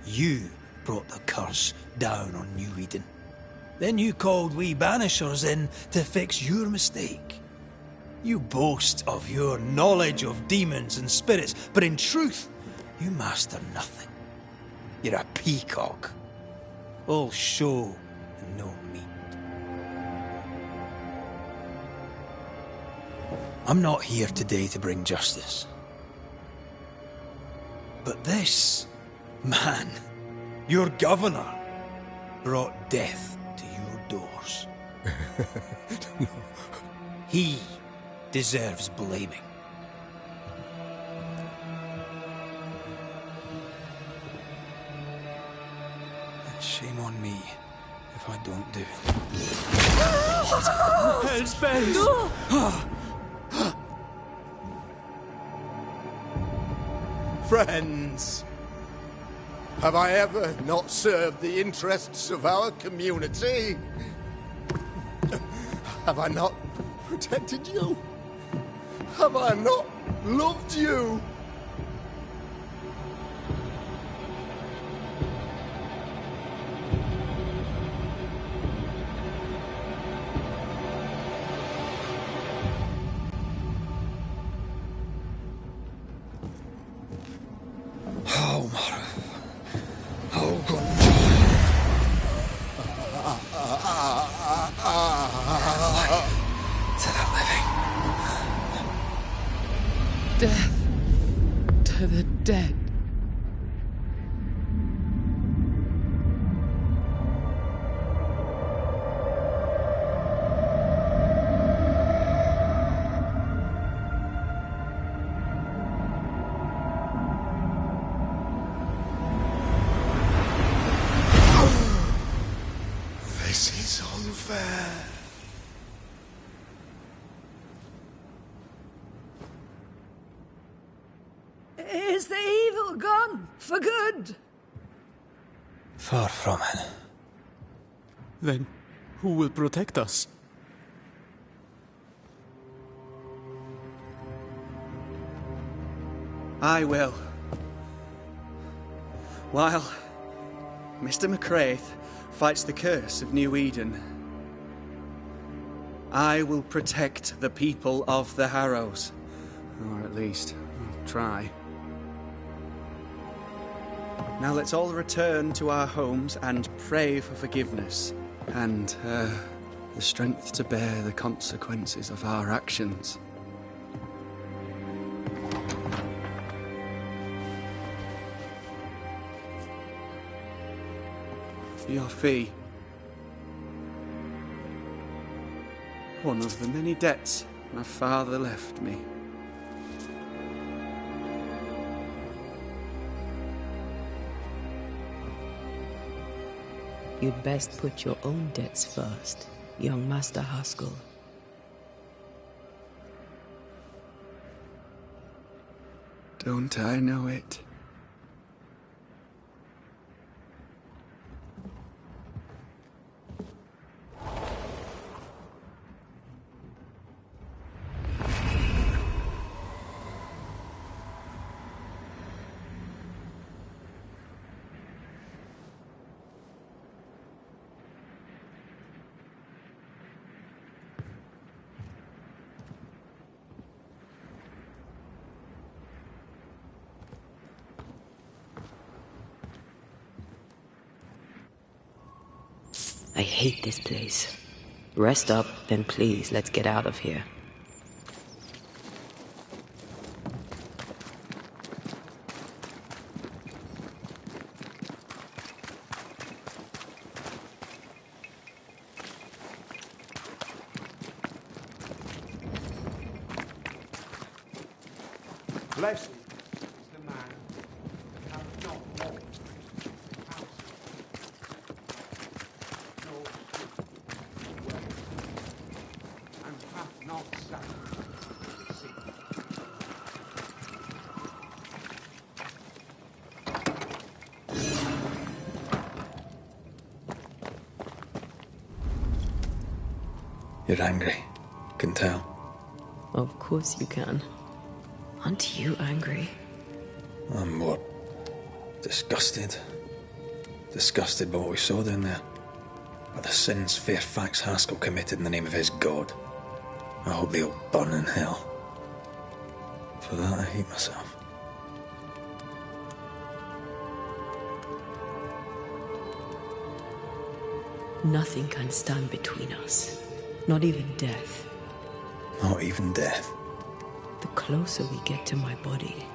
You brought the curse down on New Eden. Then you called we Banishers in to fix your mistake. You boast of your knowledge of demons and spirits, but in truth, you master nothing. You're a peacock. All show and no meat. I'm not here today to bring justice. But this man, your governor, brought death to your doors. He deserves blaming. Shame on me if I don't do it. Headspace! Friends, have I ever not served the interests of our community? Have I not protected you? Have I not loved you? Oh, Mara. Oh, God. To the living. Death to the dead. This is unfair. Is the evil gone for good? Far from it. Then who will protect us? I will. While Mr. McCraith fights the curse of New Eden, I will protect the people of the Harrows. Or at least, I'll try. Now let's all return to our homes and pray for forgiveness and the strength to bear the consequences of our actions. Your fee. One of the many debts my father left me. You'd best put your own debts first, young Master Haskell. Don't I know it? I hate this place. Rest up, then please, let's get out of here. Blessed is the man who hath not walked in counsel, nor stood in the way, and hath not sat in the seat. You're angry. Can tell. Of course you can. Aren't you angry? I'm more disgusted. Disgusted by what we saw down there. By the sins Fairfax Haskell committed in the name of his god. I hope they all burn in hell. For that I hate myself. Nothing can stand between us. Not even death. Not even death. The closer we get to my body,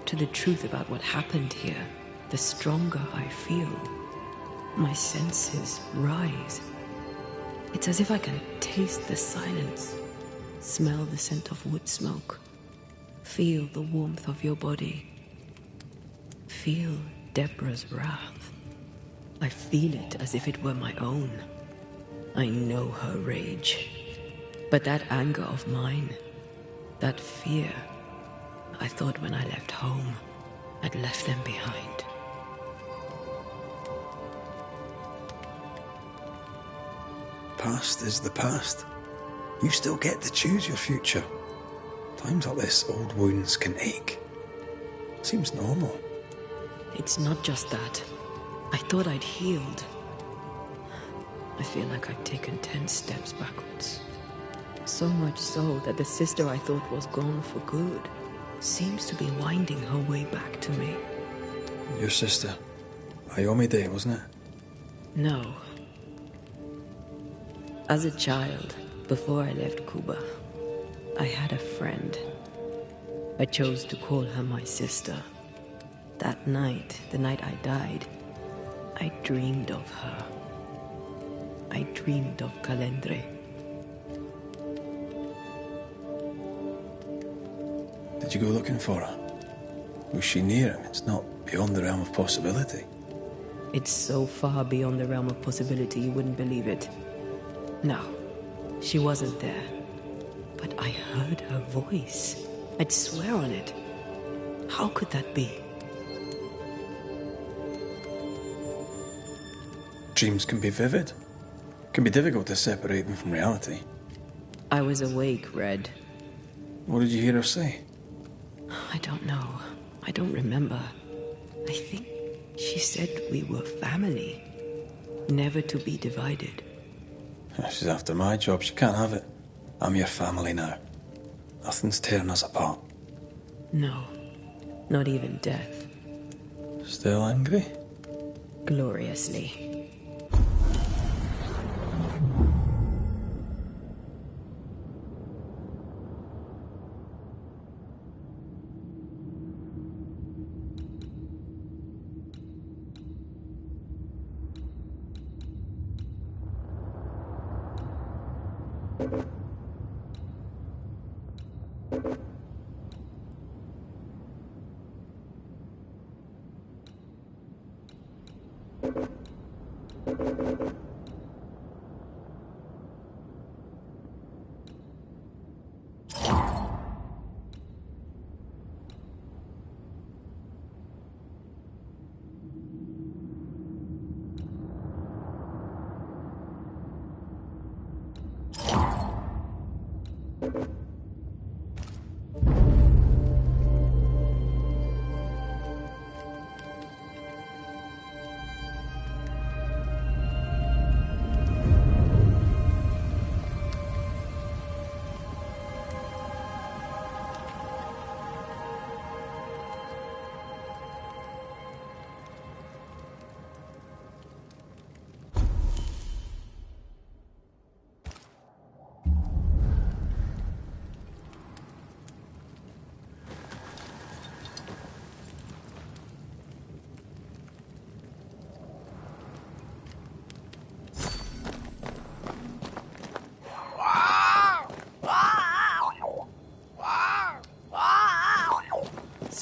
to the truth about what happened here, the stronger I feel. My senses rise. It's as if I can taste the silence, smell the scent of wood smoke, feel the warmth of your body, feel Deborah's wrath. I feel it as if it were my own. I know her rage. But that anger of mine, that fear, I thought when I left home, I'd left them behind. Past is the past. You still get to choose your future. Times like this, old wounds can ache. Seems normal. It's not just that. I thought I'd healed. I feel like I've taken 10 steps backwards. So much so that the sister I thought was gone for good seems to be winding her way back to me. Your sister. Ayomide, wasn't it? No. As a child, before I left Cuba, I had a friend. I chose to call her my sister. That night, the night I died, I dreamed of her. I dreamed of Calendre. Did you go looking for her? Was she near him? It's not beyond the realm of possibility. It's so far beyond the realm of possibility you wouldn't believe it. No, she wasn't there. But I heard her voice. I'd swear on it. How could that be? Dreams can be vivid. Can be difficult to separate them from reality. I was awake, Red. What did you hear her say? I don't know. I don't remember. I think she said we were family. Never to be divided. She's after my job. She can't have it. I'm your family now. Nothing's tearing us apart. No. Not even death. Still angry? Gloriously.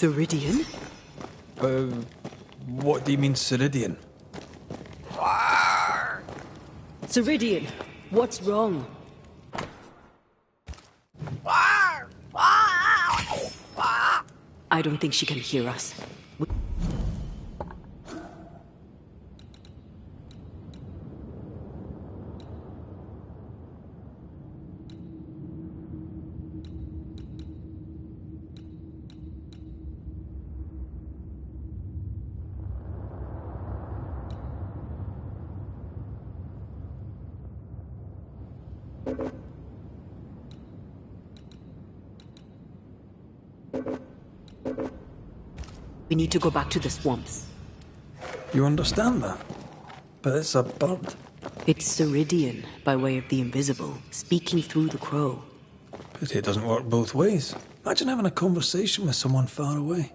Ceridian? What do you mean, Ceridian? Ceridian, what's wrong? I don't think she can hear us. We need to go back to the swamps. You understand that? But it's a bird. It's Ceridian, by way of the invisible, speaking through the crow. Pity it doesn't work both ways. Imagine having a conversation with someone far away.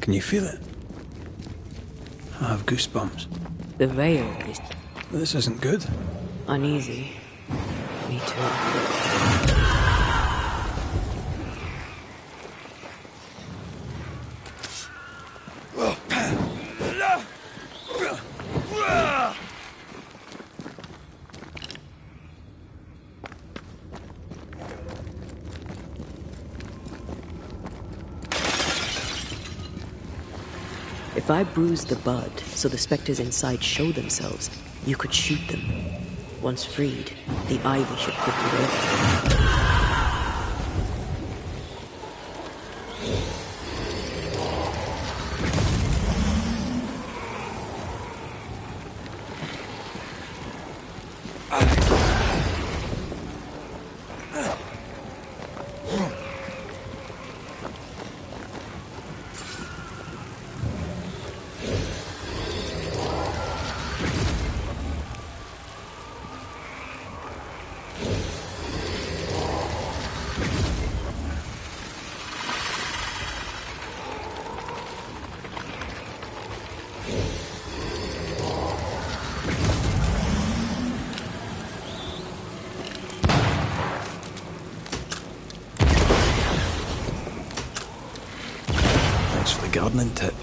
Can you feel it? I have goosebumps. The veil is This isn't good. uneasy. Me too. If I bruise the bud so the specters inside show themselves, you could shoot them. Once freed, the ivy should quickly live. Thanks for the gardening tip.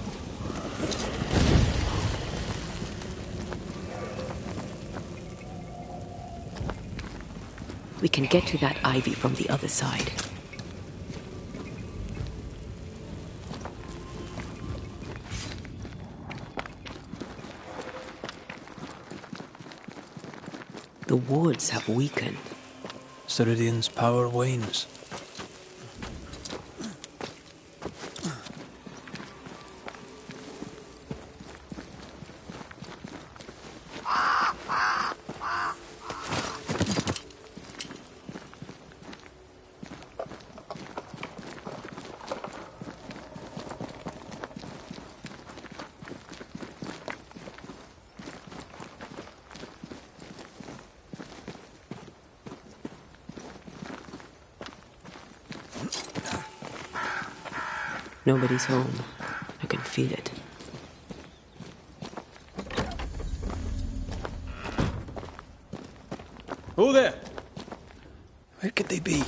We can get to that ivy from the other side. The wards have weakened. Ceridian's power wanes. Nobody's home. I can feel it. Oh there! Where could they be?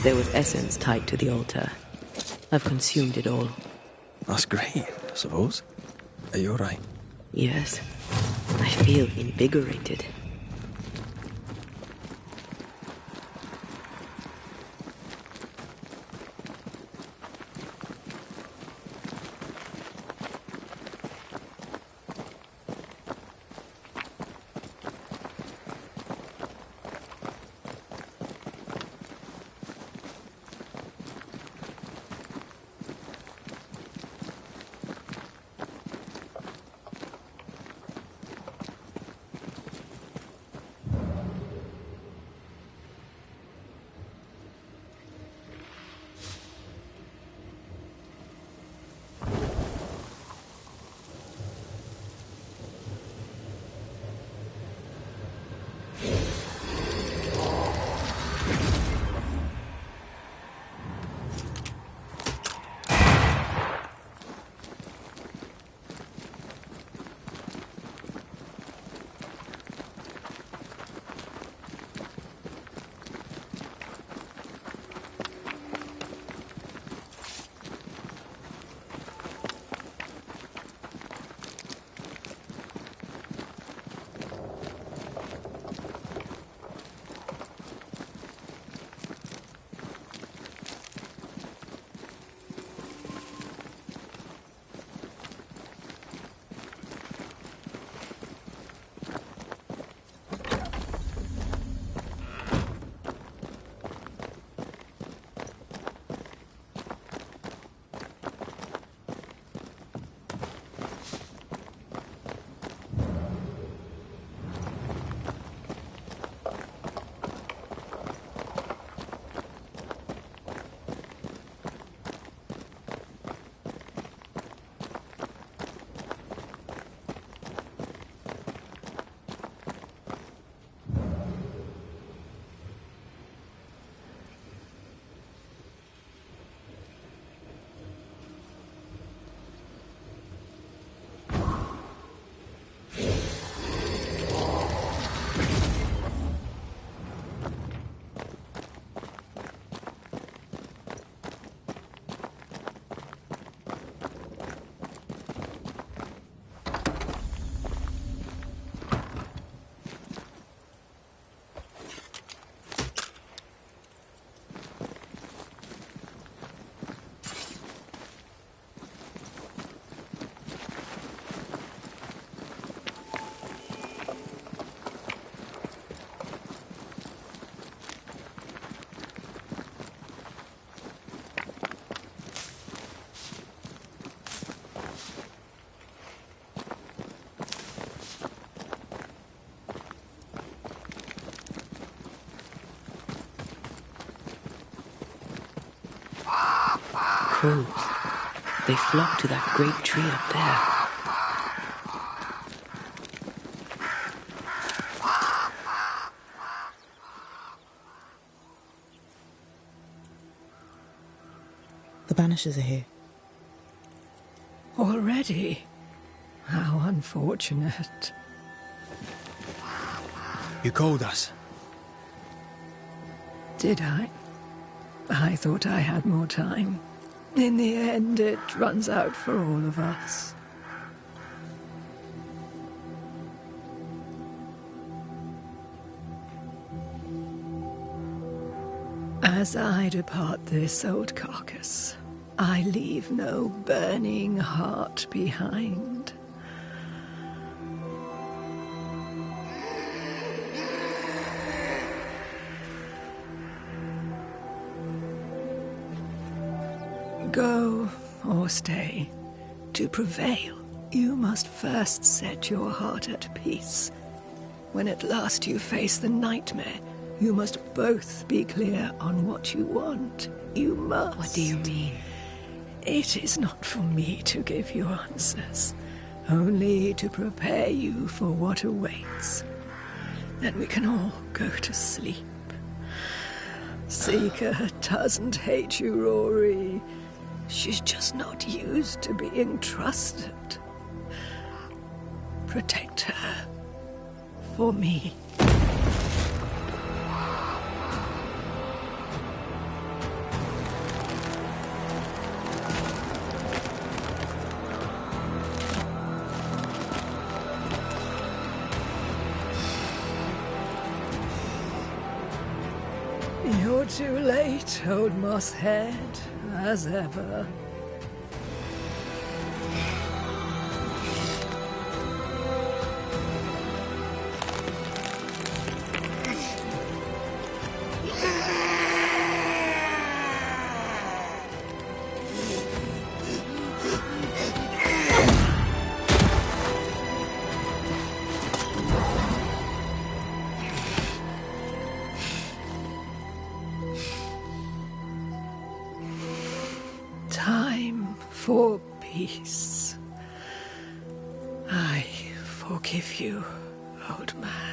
There was essence tied to the altar. I've consumed it all. That's great, I suppose. Are you alright? Yes. I feel invigorated. Crows. They flock to that great tree up there. The Banishers are here. Already? How unfortunate. You called us. Did I? I thought I had more time. In the end, it runs out for all of us. As I depart this old carcass, I leave no burning heart behind. Go or stay. To prevail, you must first set your heart at peace. When at last you face the nightmare, you must both be clear on what you want. You must. What do you mean? It is not for me to give you answers, only to prepare you for what awaits. Then we can all go to sleep. Seeker doesn't hate you, Rory. She's just not used to being trusted. Protect her. For me. You're too late, old mosshead, as ever. Time for peace. I forgive you, old man.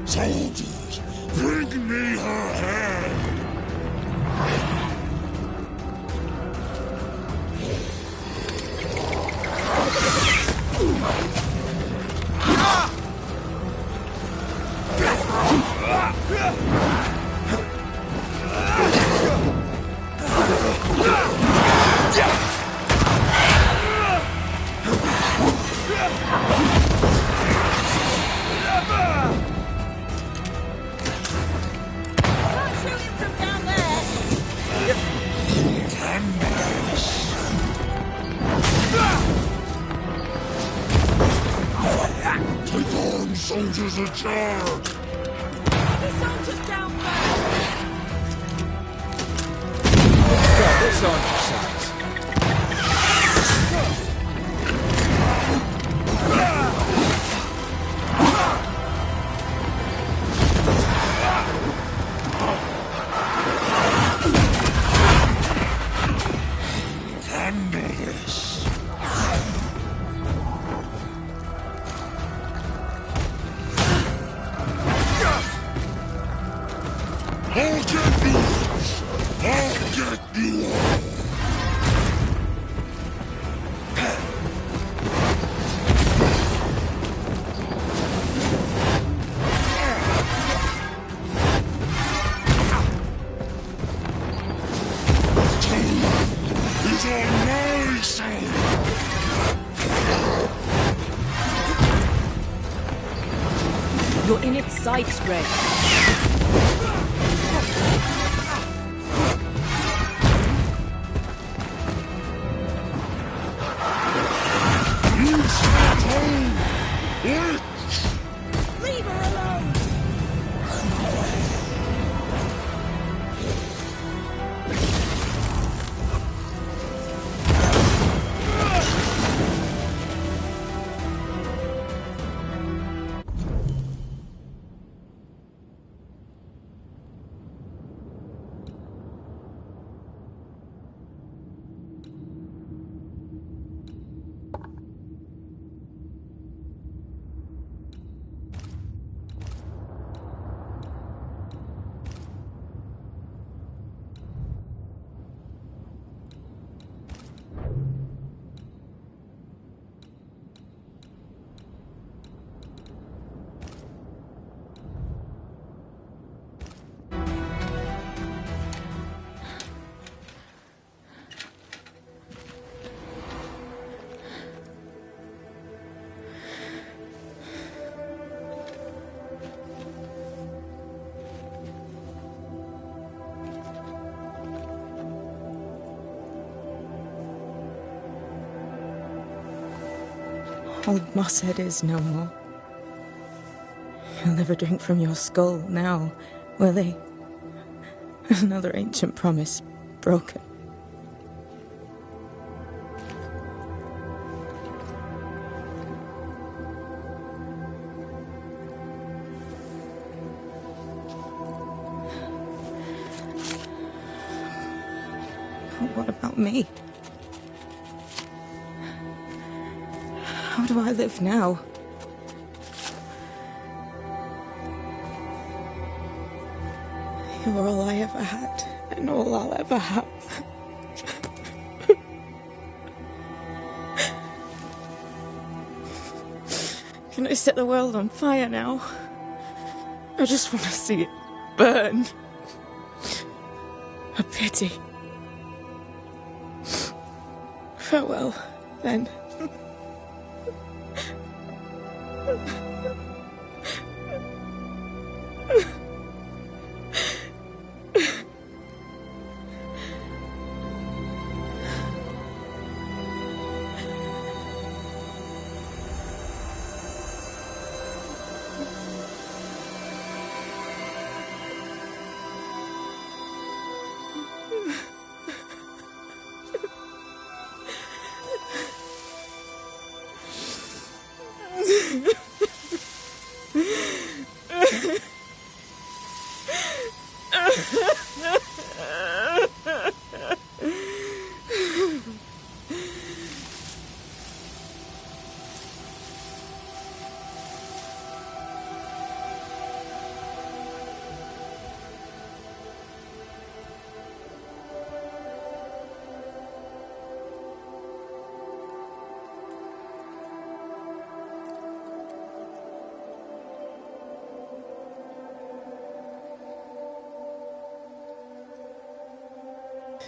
Soldiers, bring me her head! Take on, soldiers in charge! The soldiers down first! Got this on your sides. Handle this! I'll get yours! I'll get you all! He's on my side! You're in its sights, Red. You stay home! Wait! Leave her alone! Old Mosshead is no more. He'll never drink from your skull now, will he? Another ancient promise broken. what about me? How do I live now? You're all I ever had, and all I'll ever have. Can I set the world on fire now? I just want to see it burn. A pity. Farewell, then.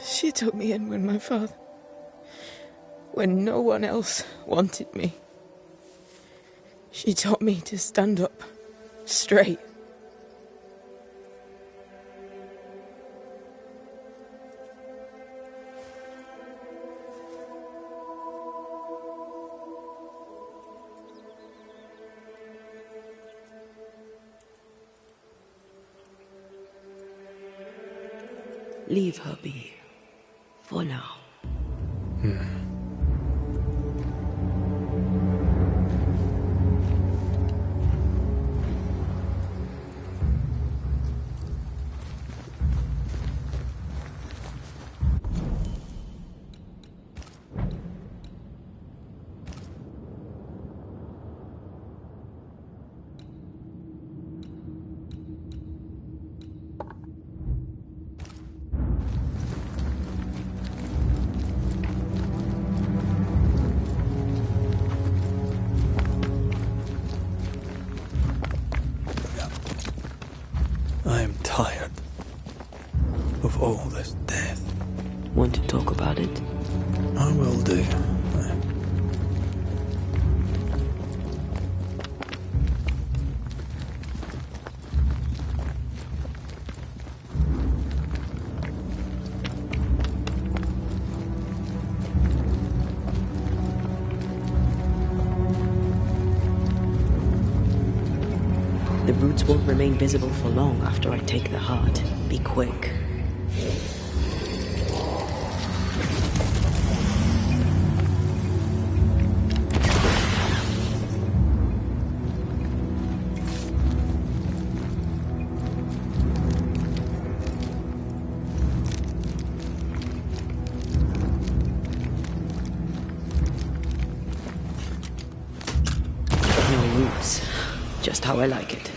She took me in when no one else wanted me. She taught me to stand up straight. Leave her be. For now. I am tired of all this death. Want to talk about it? I will do. The roots won't remain visible for long after I take the heart. Be quick. No roots. Just how I like it.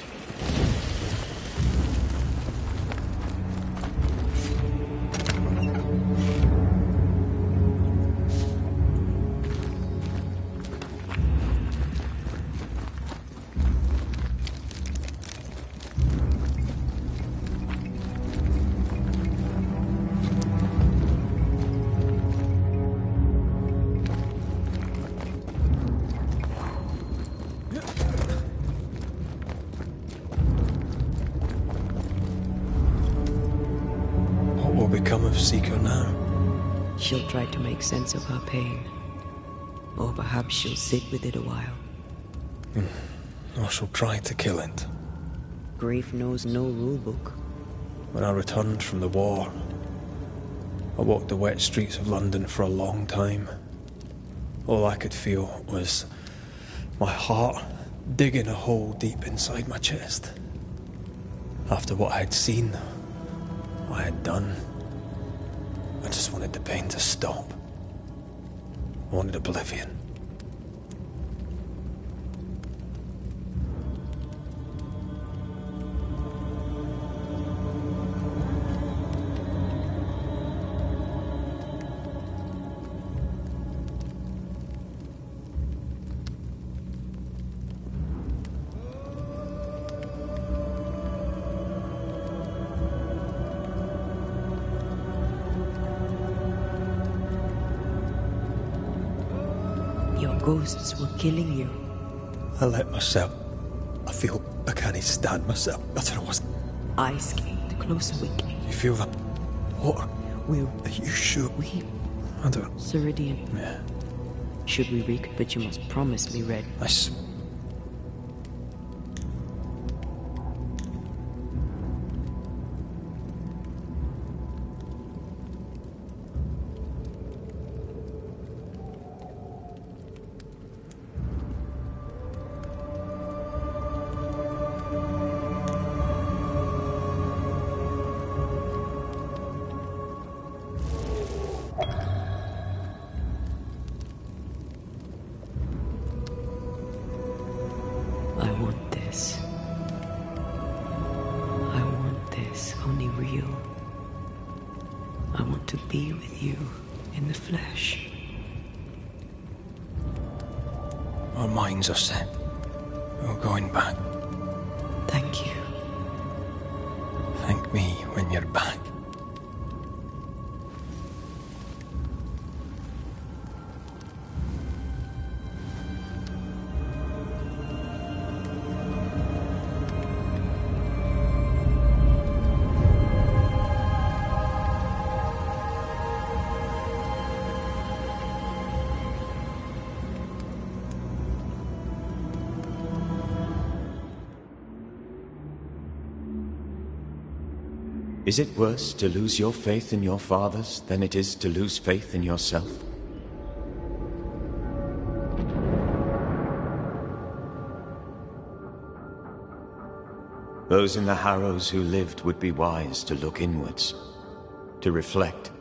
What will become of Seeker now? She'll try to make sense of her pain. Or perhaps she'll sit with it a while. Or she'll try to kill it. Grief knows no rule book. When I returned from the war, I walked the wet streets of London for a long time. All I could feel was my heart digging a hole deep inside my chest. After what I had seen, what I had done, I just wanted the pain to stop. I wanted oblivion. Your ghosts were killing you. I let myself. I feel I can't stand myself. That's what it was. I skated closer with me. You feel that water? Are you sure? I don't. Ceridian. Yeah. Should we recommit, you must promise me, Red. I want this. I want this, only real. I want to be with you in the flesh. Our minds are set. We're going back. Thank you. Thank me when you're back. Is it worse to lose your faith in your fathers than it is to lose faith in yourself? Those in the Harrows who lived would be wise to look inwards, to reflect,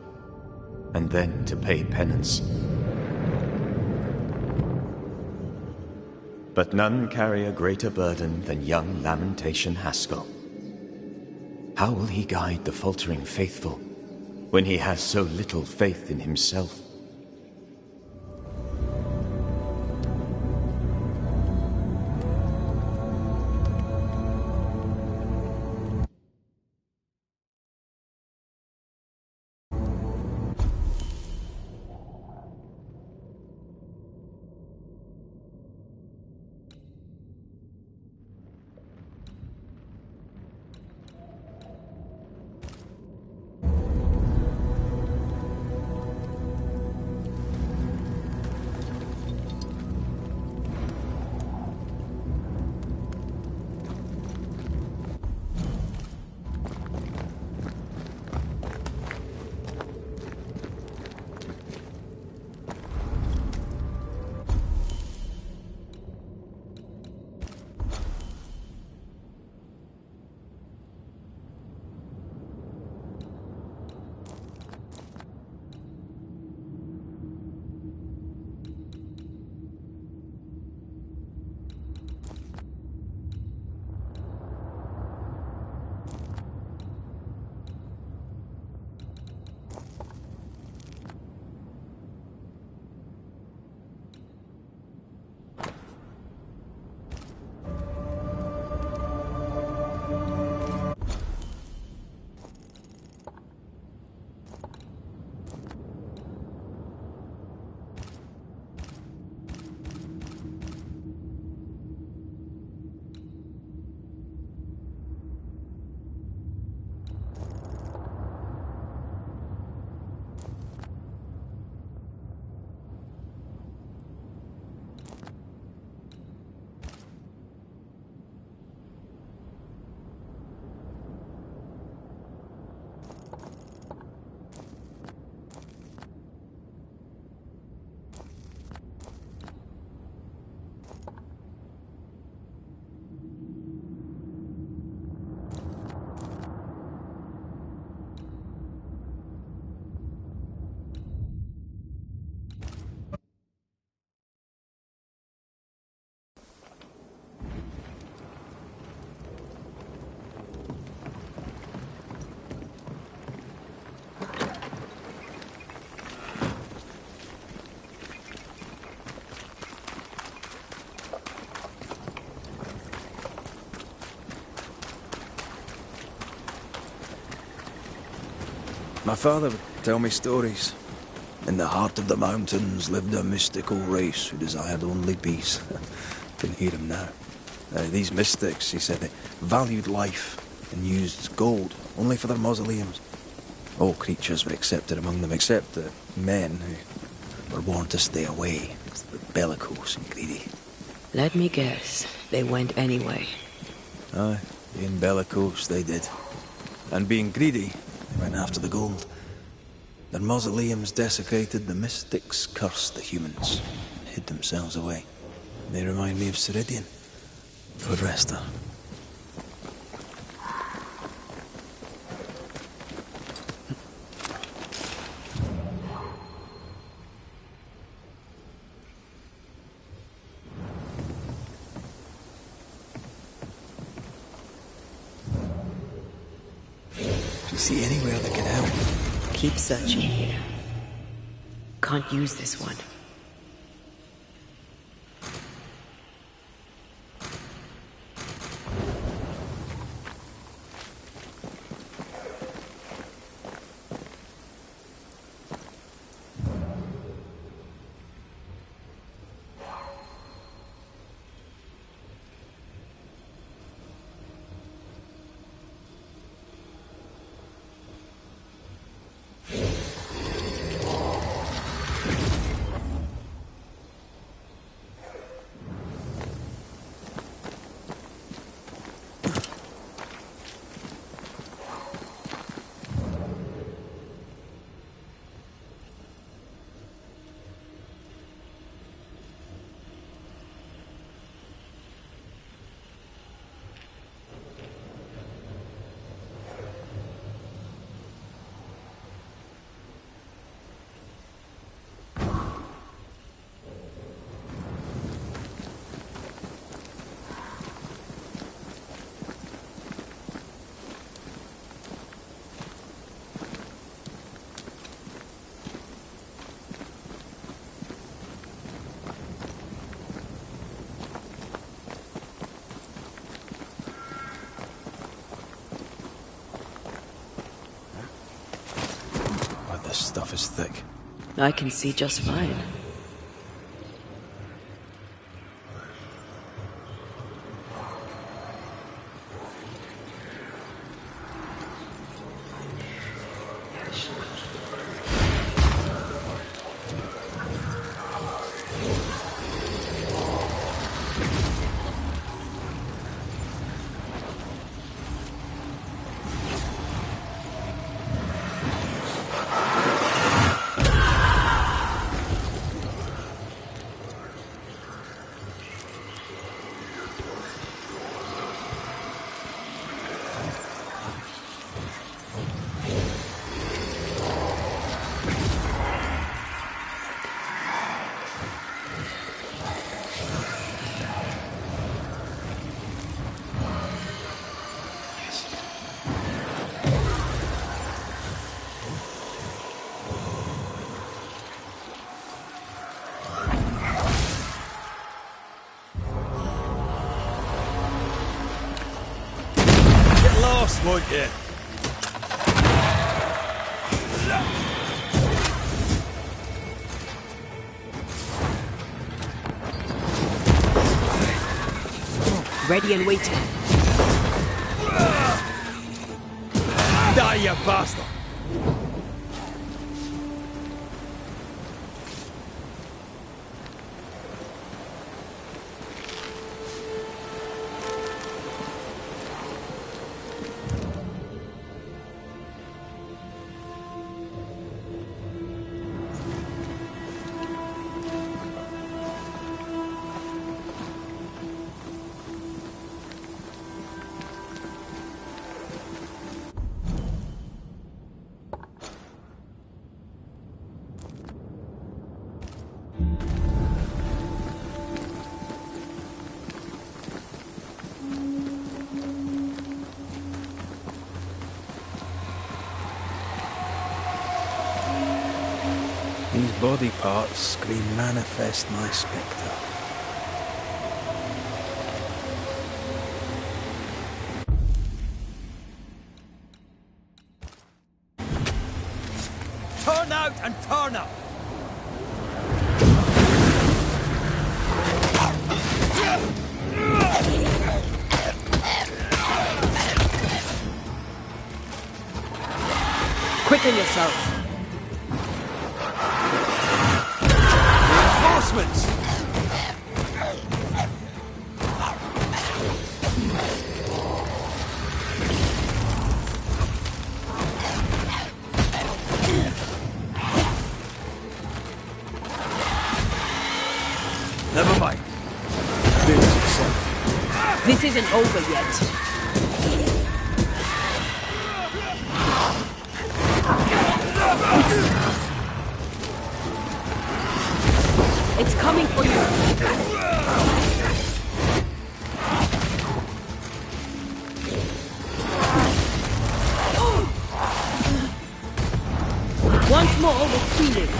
and then to pay penance. But none carry a greater burden than young Lamentation Haskell. How will he guide the faltering faithful when he has so little faith in himself? My father would tell me stories. In the heart of the mountains lived a mystical race who desired only peace. Can hear him now. These mystics, he said, they valued life and used gold only for their mausoleums. All creatures were accepted among them, except the men who were warned to stay away, bellicose and greedy. Let me guess, they went anyway. Aye, being bellicose, they did. And being greedy, they went after the gold. Their mausoleums desecrated, the mystics cursed the humans, and hid themselves away. They remind me of Ceridian, Fodresta. See anywhere that could help? Keep searching here. Can't use this one. This stuff is thick. I can see just fine. Won't you? Ready and waiting. Die, you bastard! These body parts scream manifest my spectre. Turn out and turn up! Quicken yourself. Reinforcements! Never mind. This isn't over yet. It's coming for you. Once more with feeling.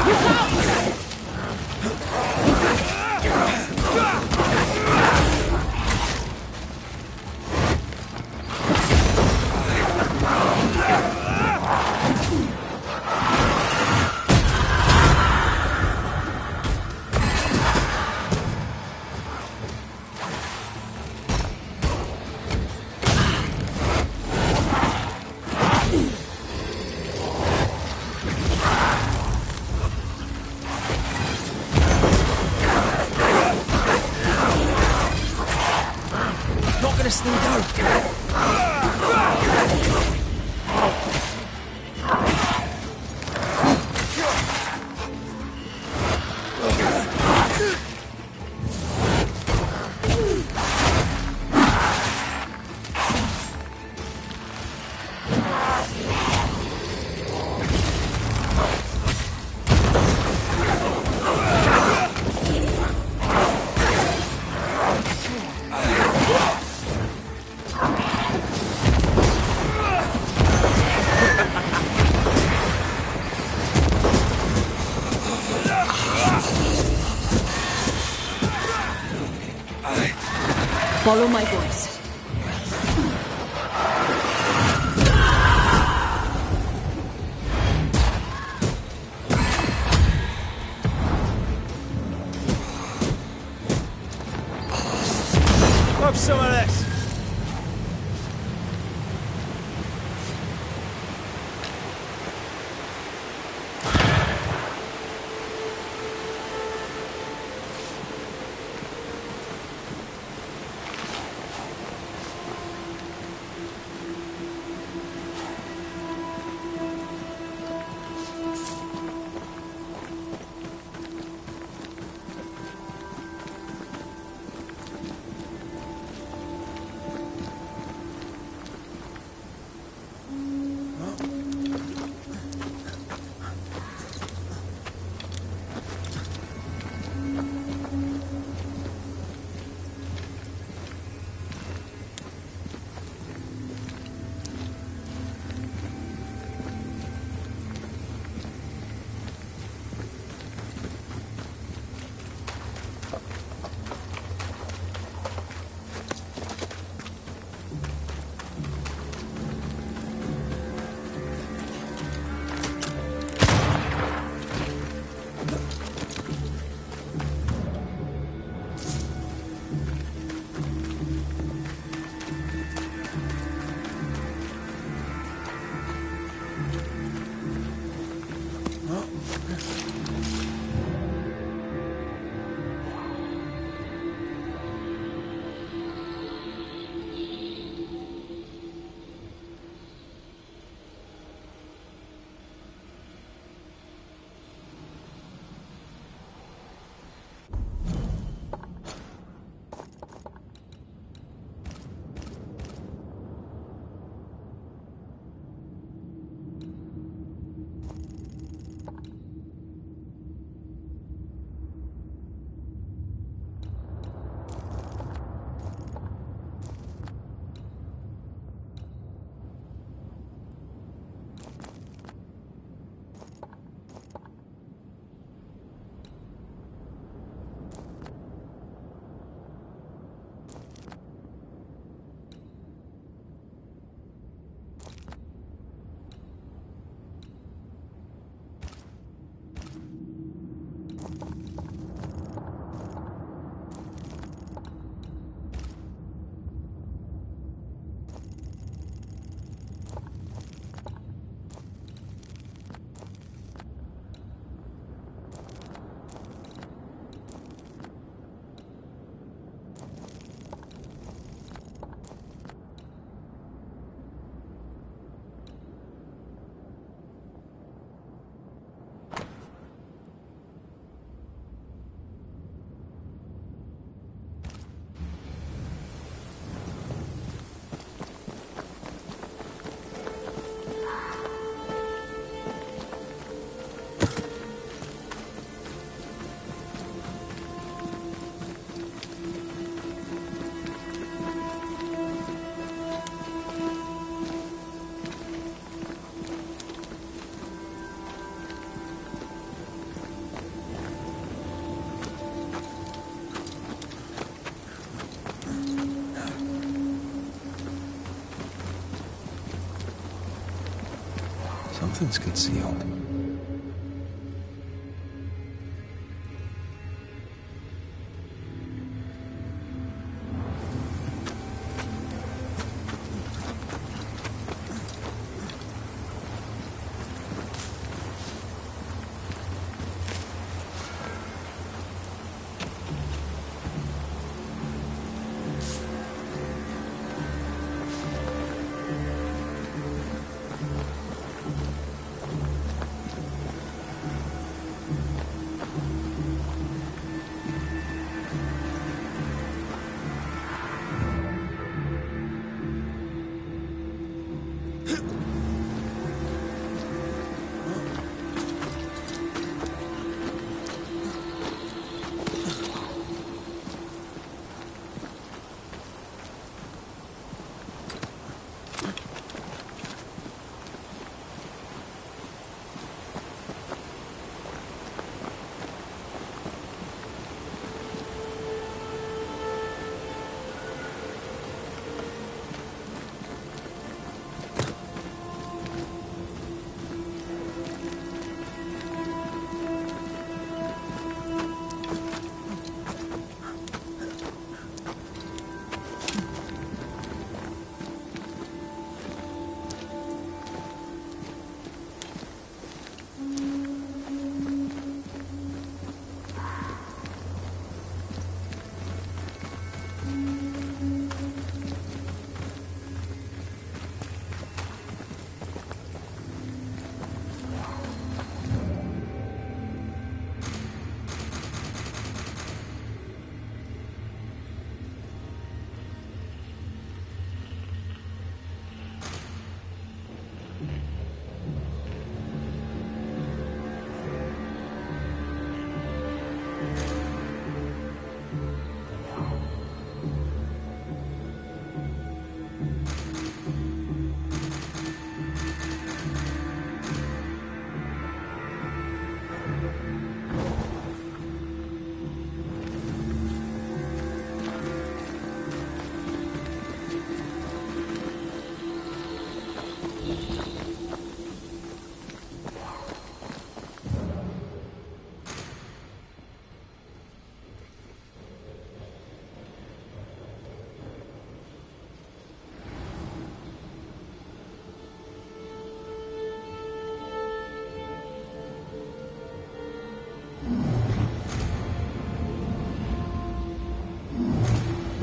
Look out! Follow my voice. Have some of this. Something's concealed.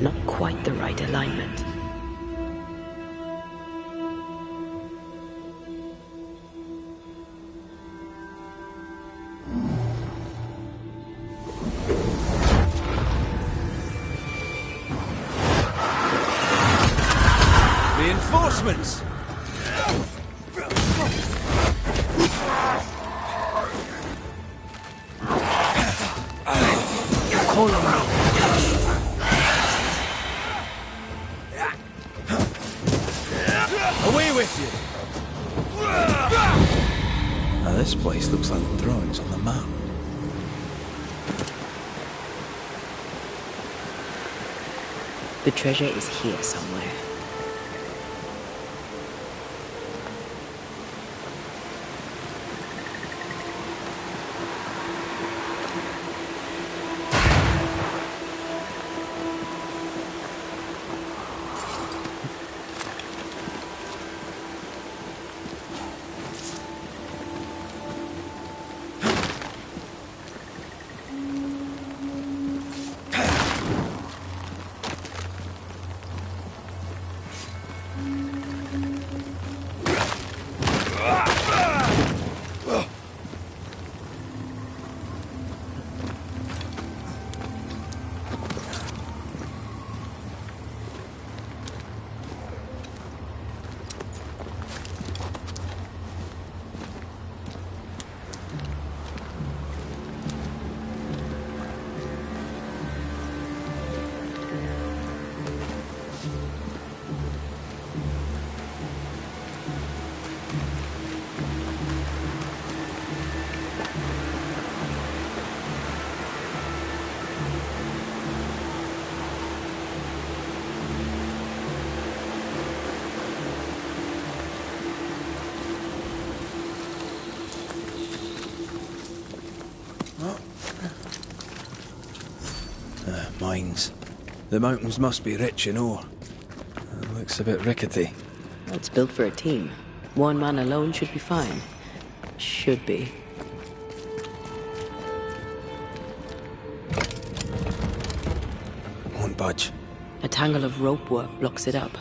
Not quite the right alignment. Reinforcements! Call on me. Away with you! Now this place looks like the drawings on the map. The treasure is here somewhere. mines. The mountains must be rich in ore. It looks a bit rickety. It's built for a team. One man alone should be fine. Should be. Won't budge. A tangle of rope work blocks it up.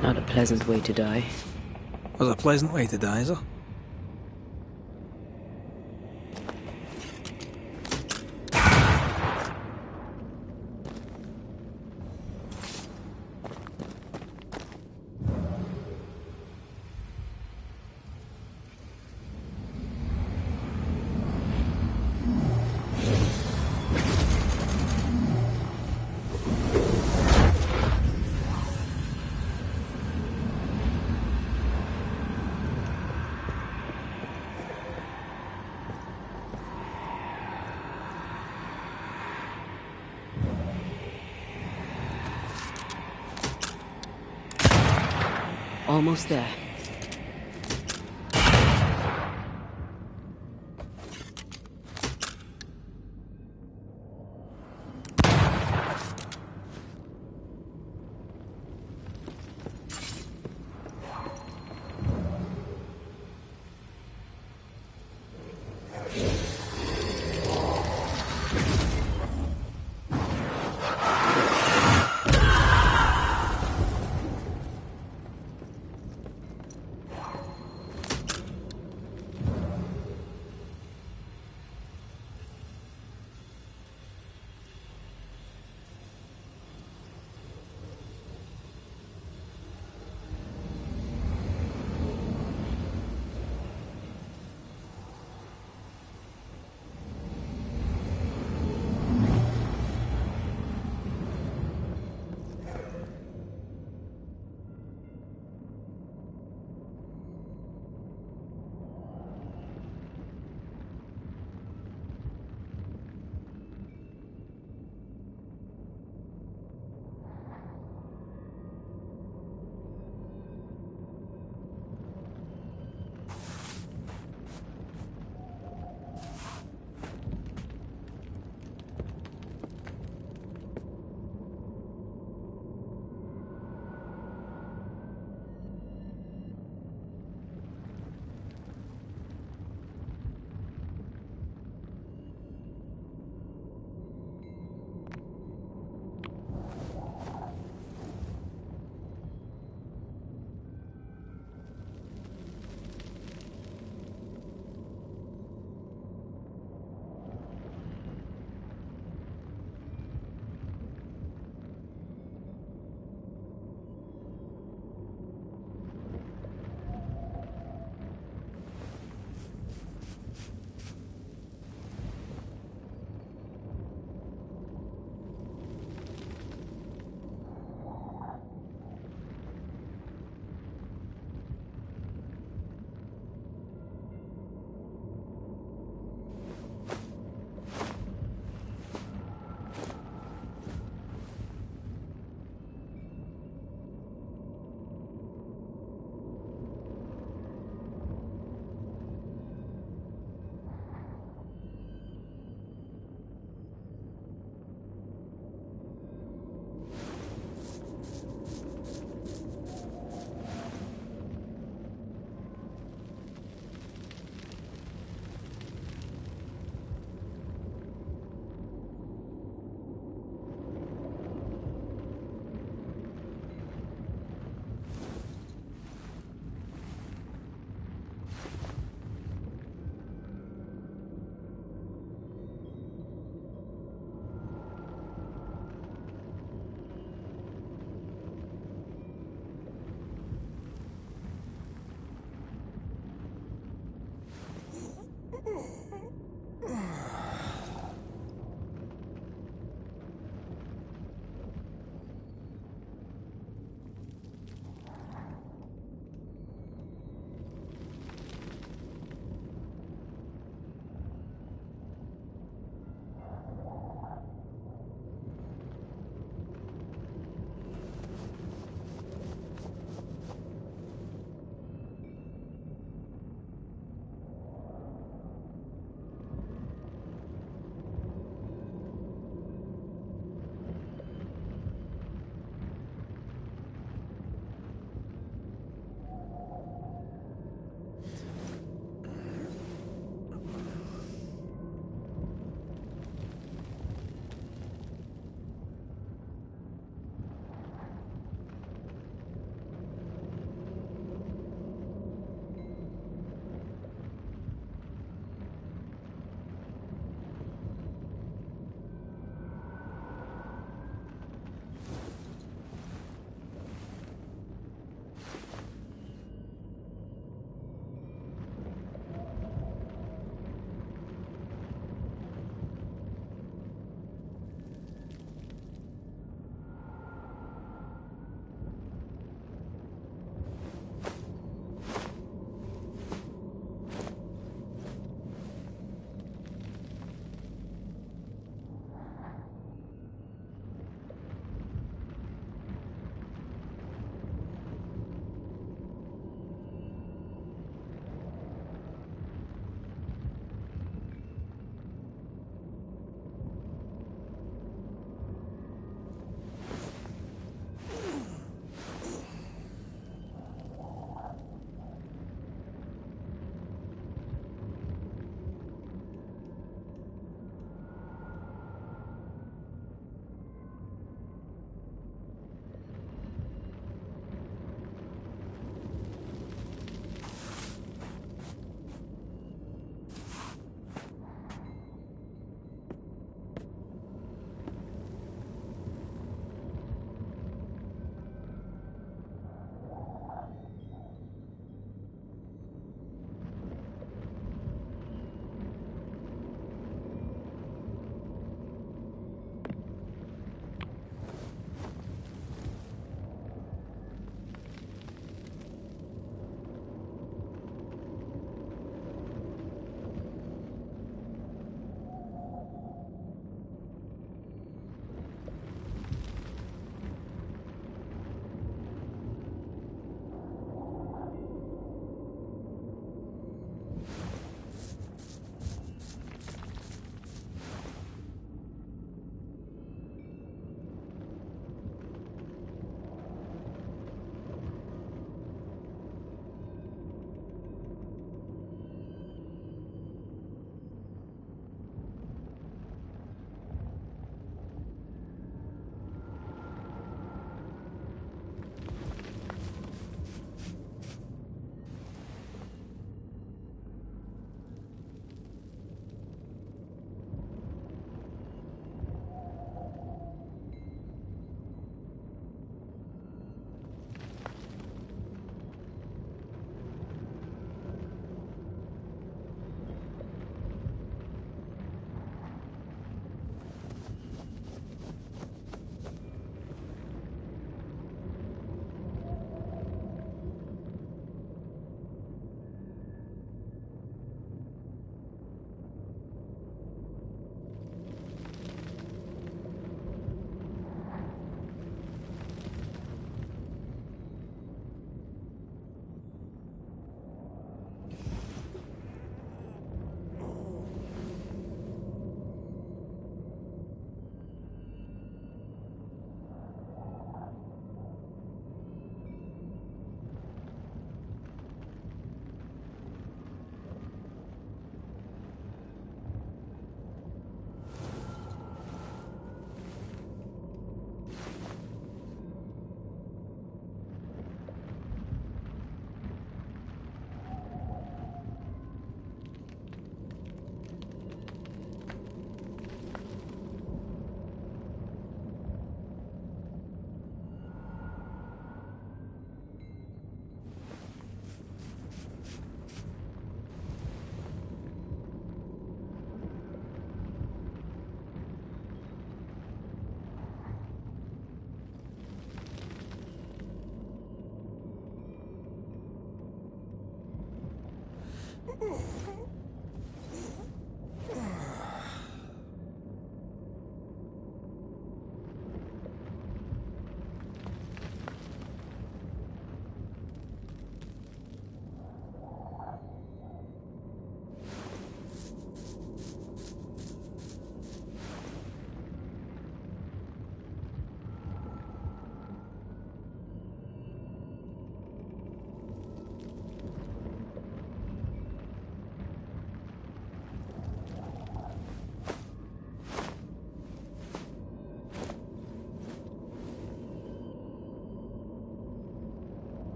Not a pleasant way to die. Was a pleasant way to die, is it? Almost there.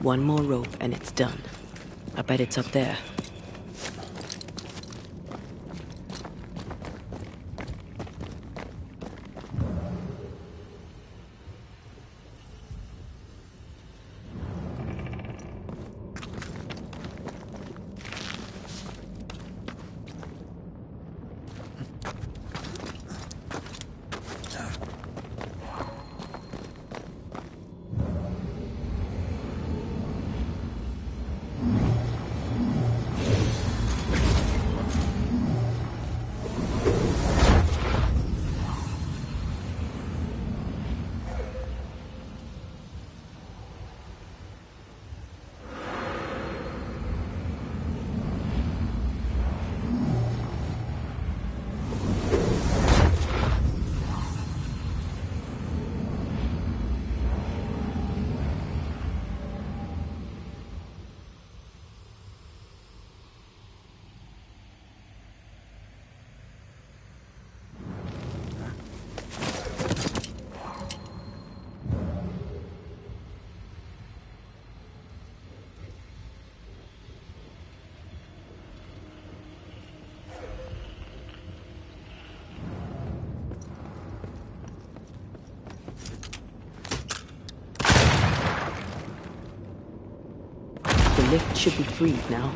One more rope and it's done. I bet it's up there. The lift should be freed now.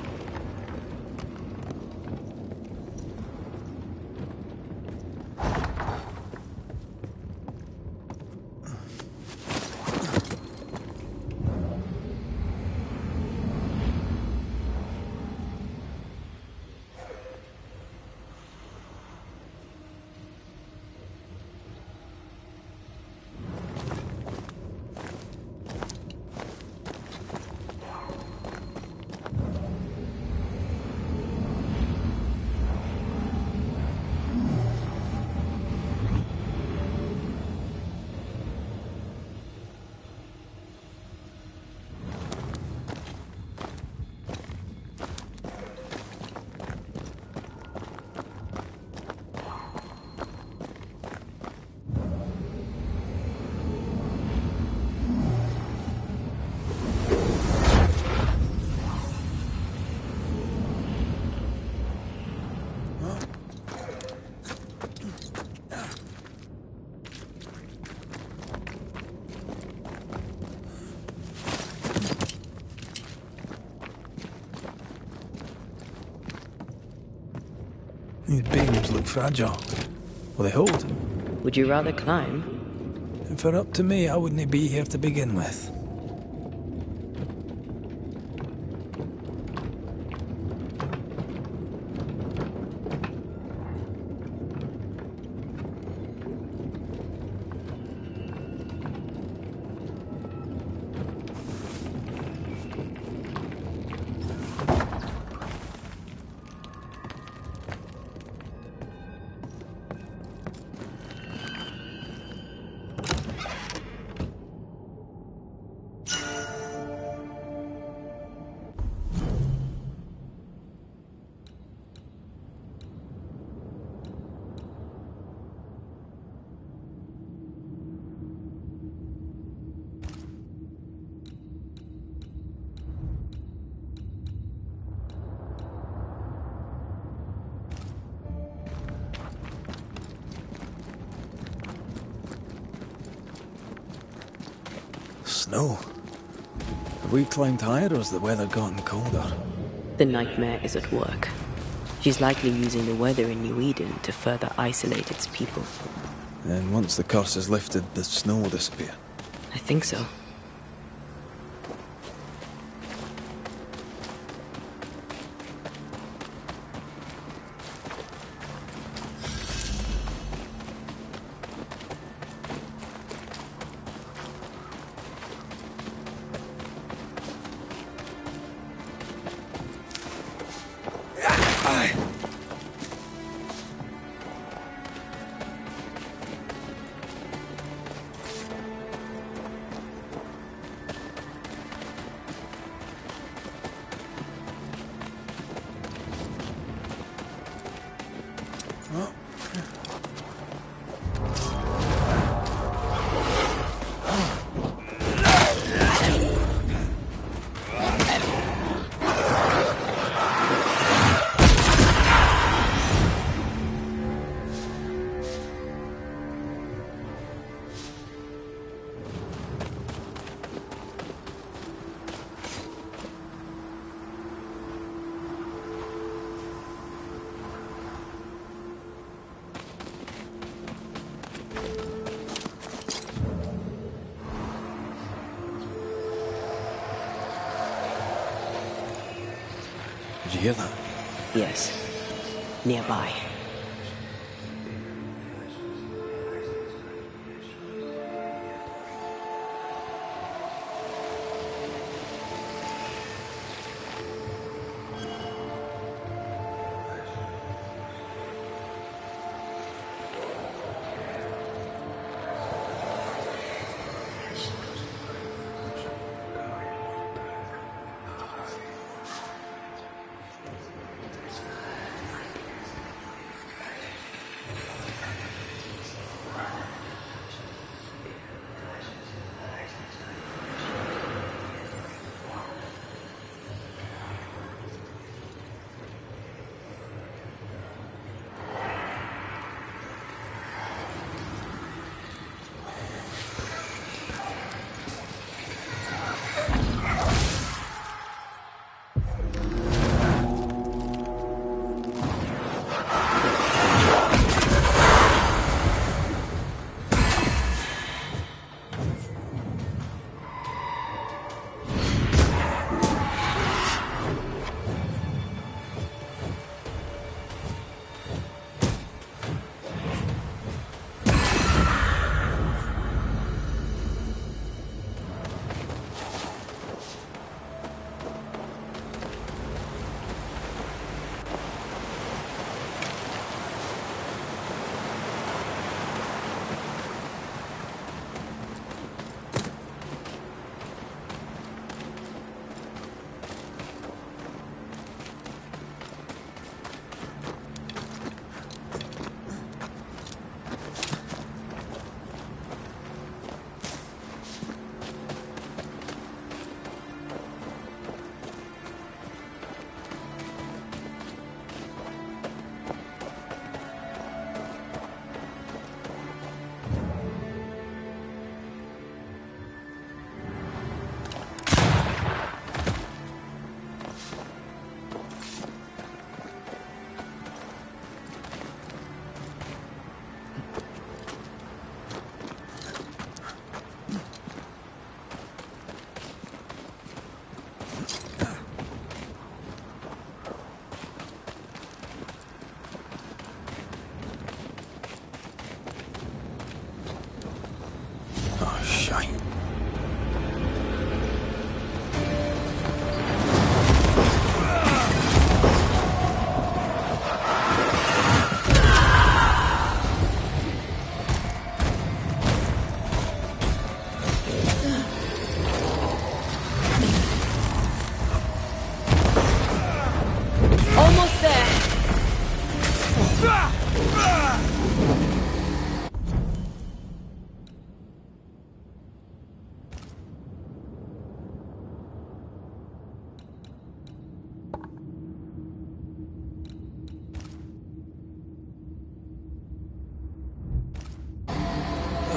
These beams look fragile. Will they hold? Would you rather climb? If it were up to me, I wouldn't be here to begin with. Snow. Have we climbed higher or has the weather gotten colder? The nightmare is at work. She's likely using the weather in New Eden to further isolate its people. And once the curse is lifted, the snow will disappear. I think so. you hear that? Yes. Nearby.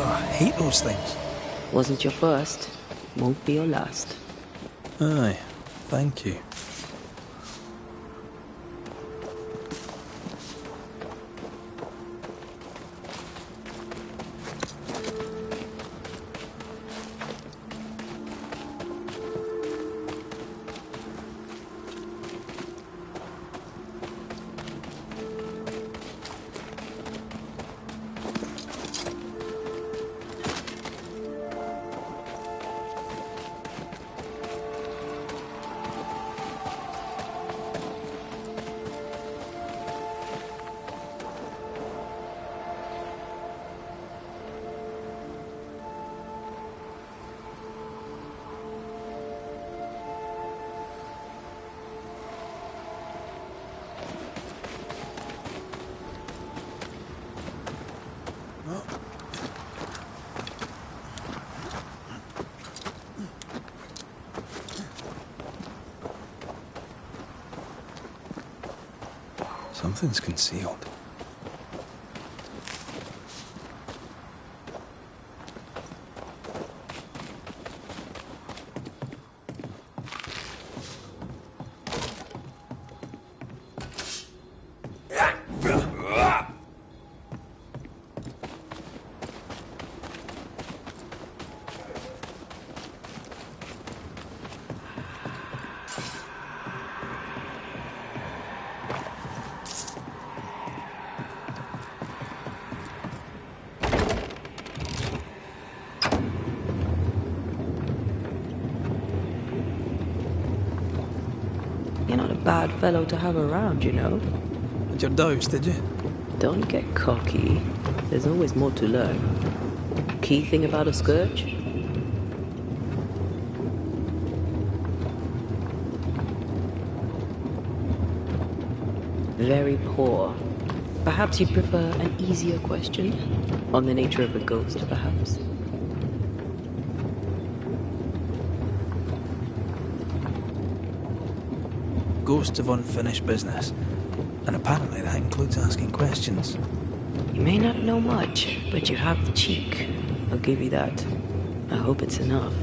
I hate those things. Wasn't your first, won't be your last. Aye, thank you. Something's concealed. bad fellow to have around, you know. Had your doubts, did you? Don't get cocky. There's always more to learn. Key thing about a scourge? Very poor. Perhaps you'd prefer an easier question? On the nature of a ghost, perhaps? Ghosts of unfinished business. And apparently that includes asking questions. You may not know much, but you have the cheek. I'll give you that. I hope it's enough.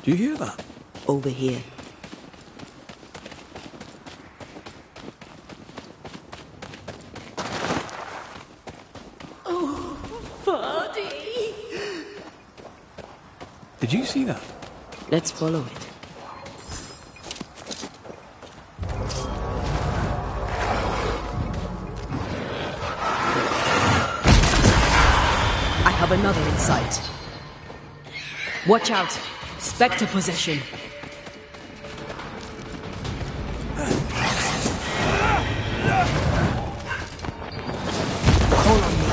Do you hear that? Over here. Oh, Vardy! Did you see that? Let's follow it. I have another in sight. Watch out! Spectre possession. Call on me.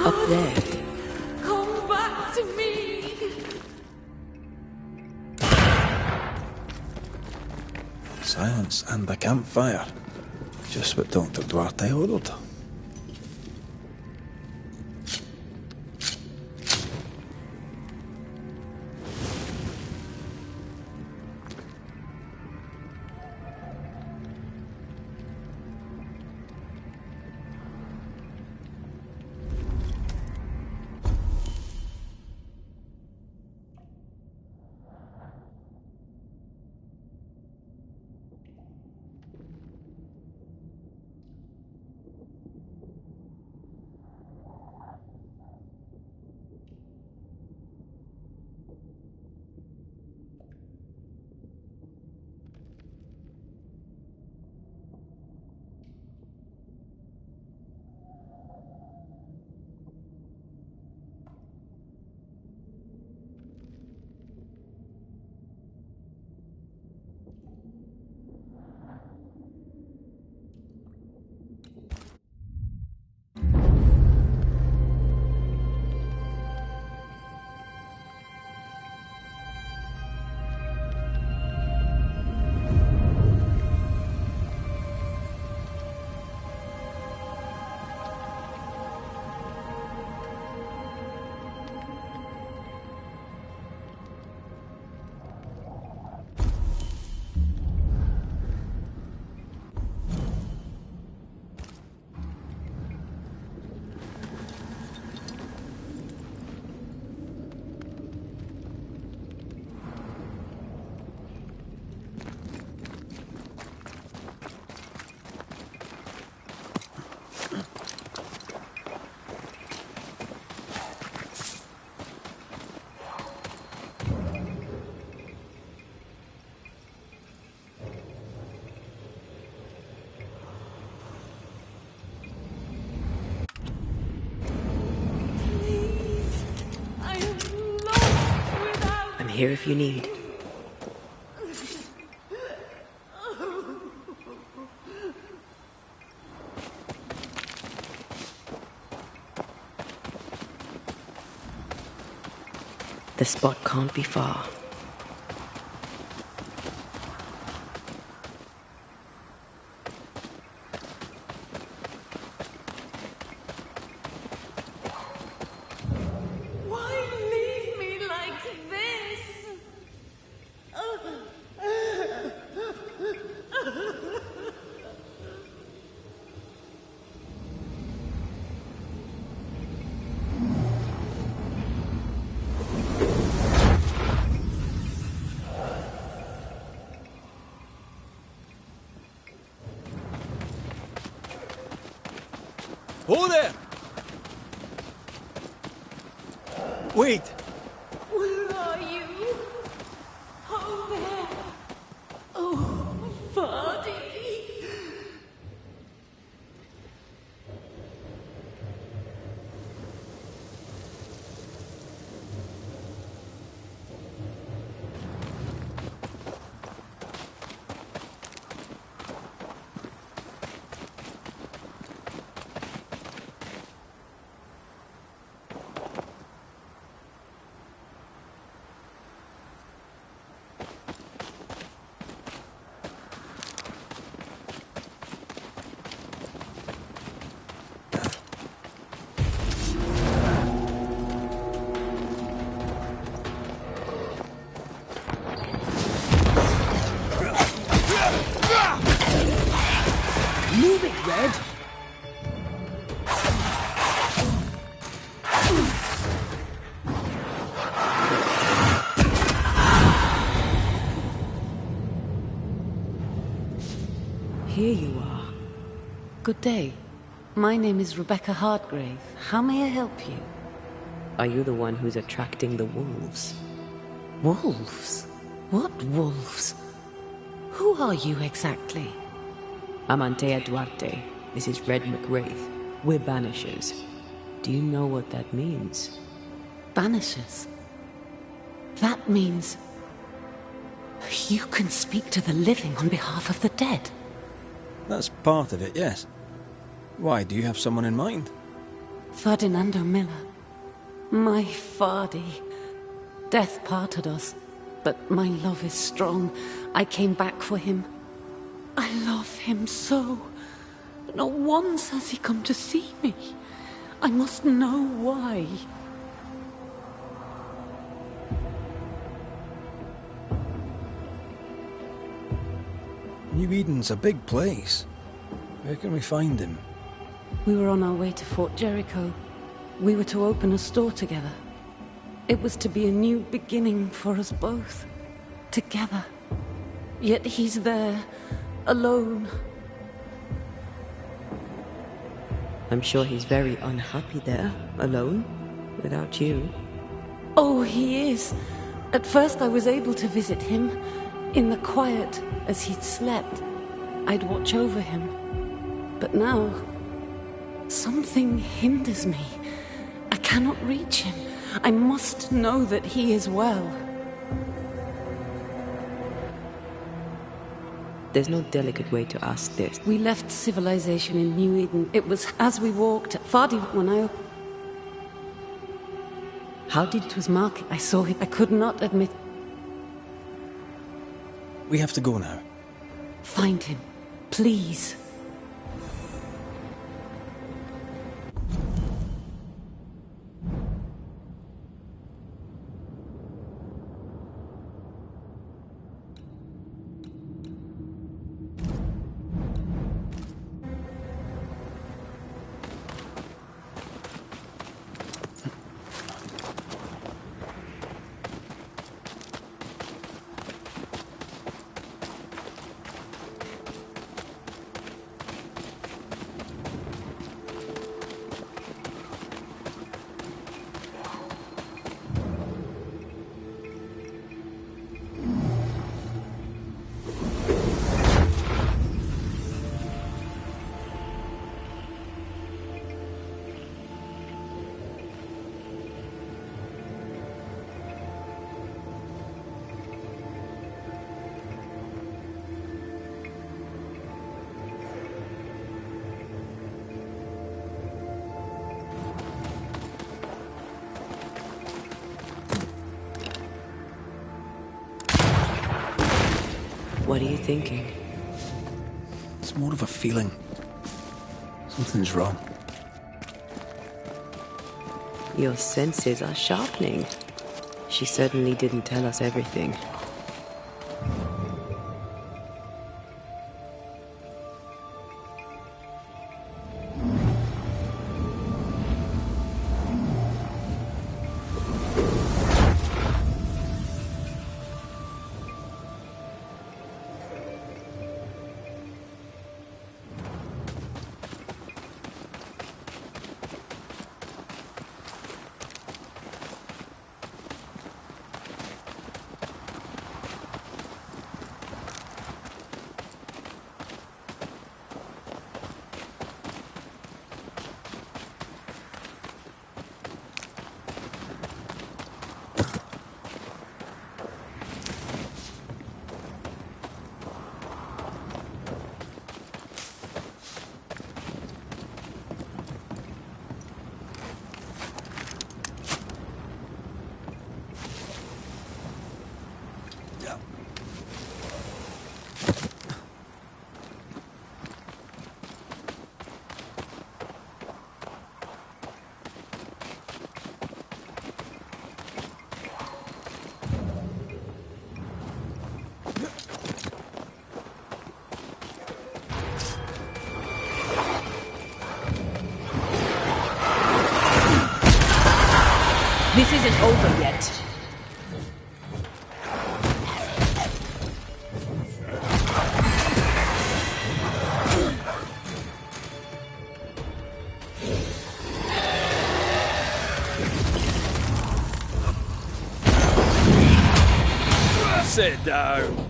Up there. Come back to me! Silence and the campfire. Just what Dr. Duarte ordered. Here if you need. This spot can't be far. Why leave me like this? Who there? Wait! Where are you? Oh, there. Oh, Vardy. Move it, Red! Here you are. Good day. My name is Rebecca Hardgrave. How may I help you? Are you the one who's attracting the wolves? Wolves? What wolves? Who are you exactly? I'm Antea Duarte. This is Red McWraith. We're Banishers. Do you know what that means? Banishers? That means... you can speak to the living on behalf of the dead. That's part of it, yes. Why, do you have someone in mind? Ferdinando Miller. My Fardy. Death parted us, but my love is strong. I came back for him. I love him so. Not once has he come to see me. I must know why. New Eden's a big place. Where can we find him? We were on our way to Fort Jericho. We were to open a store together. It was to be a new beginning for us both. Together. Yet he's there, alone. I'm sure he's very unhappy there, alone, without you. Oh, he is. At first I was able to visit him, in the quiet, as he'd slept. I'd watch over him. But now, something hinders me. I cannot reach him. I must know that he is well. There's no delicate way to ask this. We left civilization in New Eden. It was as we walked, Fardy, when I... How did it was Mark? I saw him. I could not admit... We have to go now. Find him, please. What are you thinking? It's more of a feeling. Something's wrong. Your senses are sharpening. She certainly didn't tell us everything. This isn't over yet. Sit down.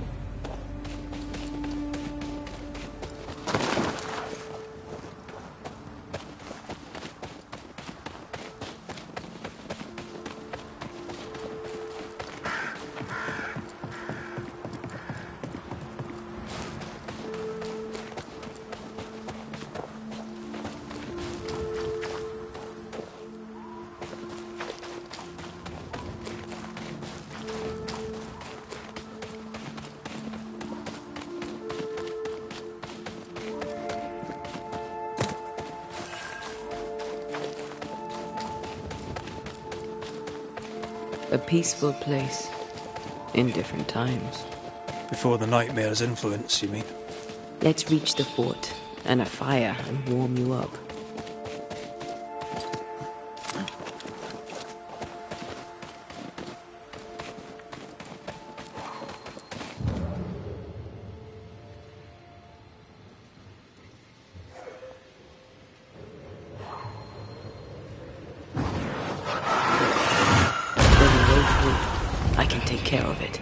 A peaceful place. In different times. Before the nightmare's influence, you mean? Let's reach the fort and a fire and warm you up. I can take care of it.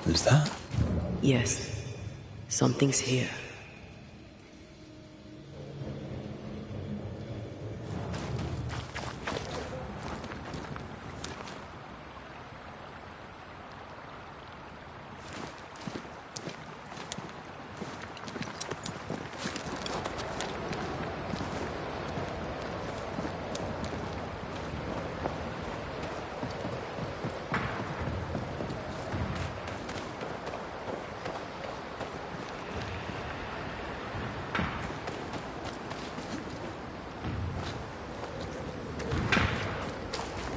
Is that? Yes. Something's here.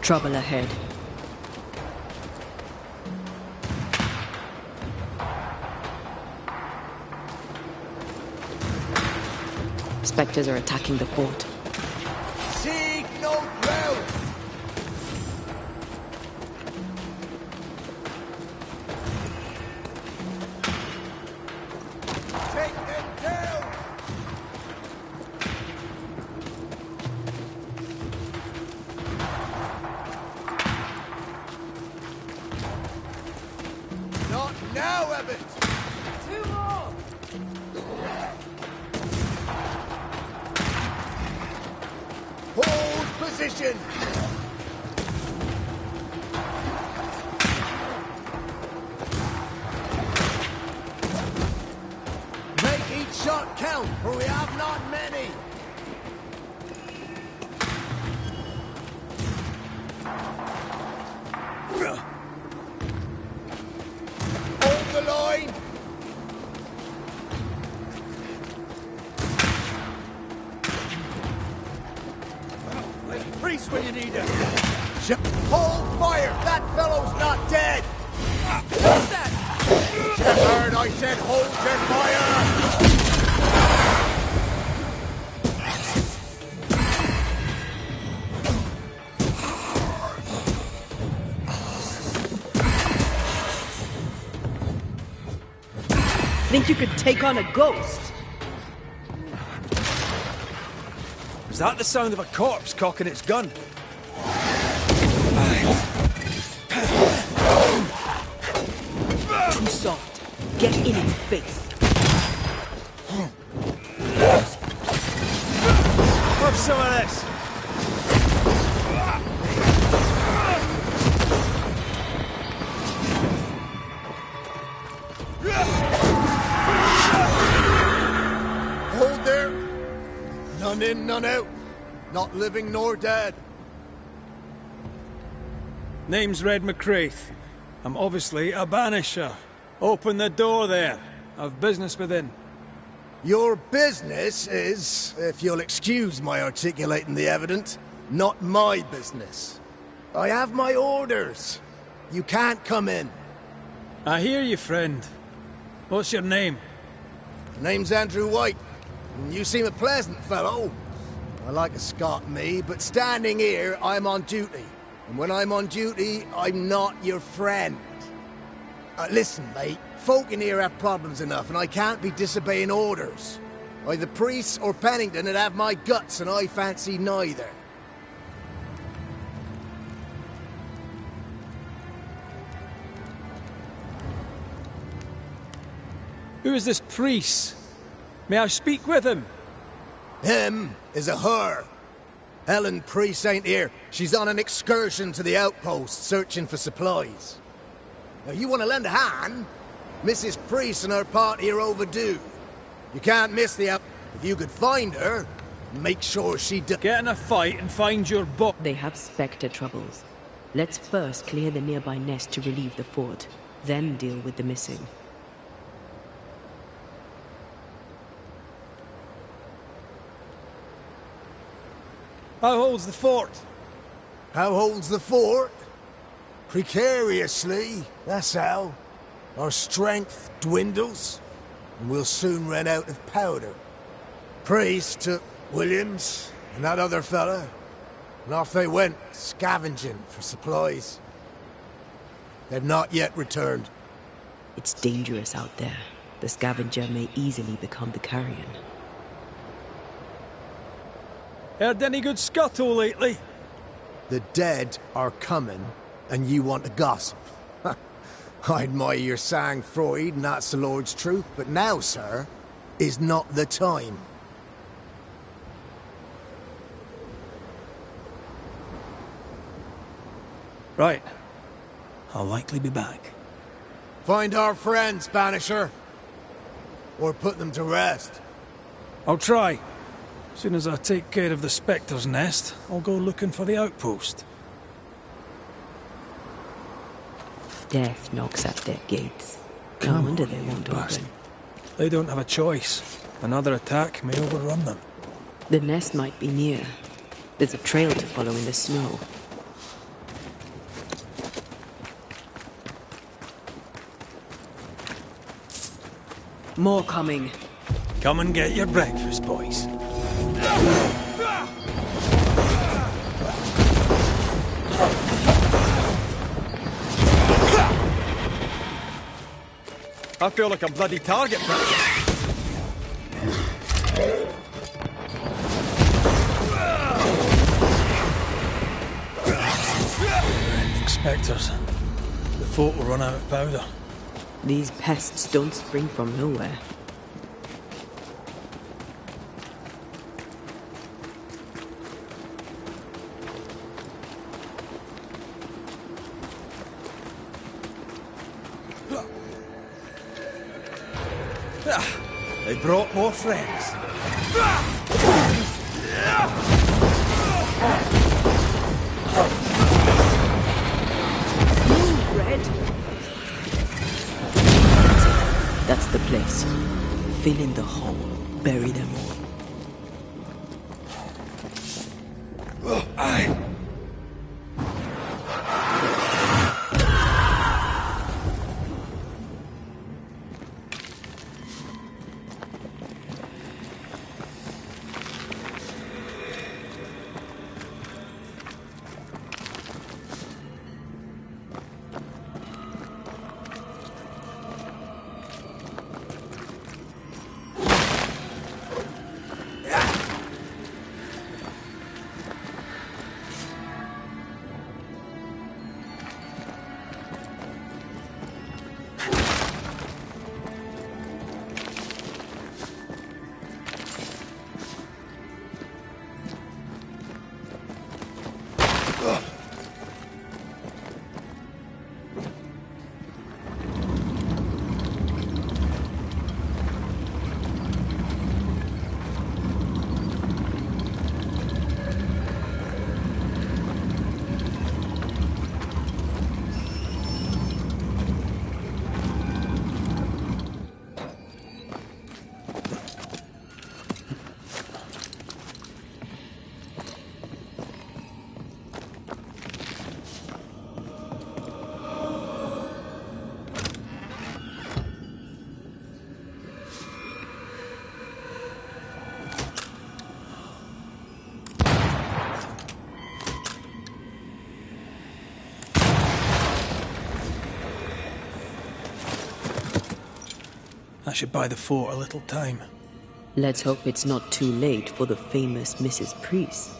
Trouble ahead. Spectres are attacking the fort. Seek no ground! Take them down! Not now, Evans! 2 more! Hold position! Make each shot count, for we have not many! Hold the line! Priest when you need him! Hold fire! That fellow's not dead! What's that? You heard I said hold your fire! Think you could take on a ghost? Is that the sound of a corpse cocking its gun? Too soft. Get in its face. Have some of this! Hold there! None in, none out. Not living nor dead. Name's Red McCraith. I'm obviously a banisher. Open the door there. I've business within. Your business is, if you'll excuse my articulating the evident, not my business. I have my orders. You can't come in. I hear you, friend. What's your name? Name's Andrew White. You seem a pleasant fellow. I like a Scot, me, but standing here, I'm on duty. And when I'm on duty, I'm not your friend. Listen, mate, folk in here have problems enough, and I can't be disobeying orders. Either priests or Pennington would have my guts, and I fancy neither. Who is this priest? May I speak with him? Him is a her. Helen Priest ain't here. She's on an excursion to the outpost, searching for supplies. Now, you want to lend a hand? Mrs. Priest and her party are overdue. You can't miss the out. If you could find her, make sure she does. Get in a fight and find your book. They have Spectre troubles. Let's first clear the nearby nest to relieve the fort, then deal with the missing. How holds the fort? How holds the fort? Precariously, that's how. Our strength dwindles, and we'll soon run out of powder. Priest took Williams and that other fella, and off they went, scavenging for supplies. They've not yet returned. It's dangerous out there. The scavenger may easily become the carrion. Heard any good scuttle lately? The dead are coming, and you want to gossip. I admire your sang-froid, and that's the Lord's truth, but now, sir, is not the time. Right. I'll likely be back. Find our friends, Banisher. Or put them to rest. I'll try. As soon as I take care of the Spectre's nest, I'll go looking for the outpost. Death knocks at their gates. No Come wonder on, they you won't bastard. open. They don't have a choice. Another attack may overrun them. The nest might be near. There's a trail to follow in the snow. More coming. Come and get your breakfast, boys. I feel like a bloody target practice. Ending Spectres. The fort will run out of powder. These pests don't spring from nowhere. They brought more friends. Red. That's the place. Fill in the hole. Bury them all. That should buy the fort a little time. Let's hope it's not too late for the famous Mrs. Priest.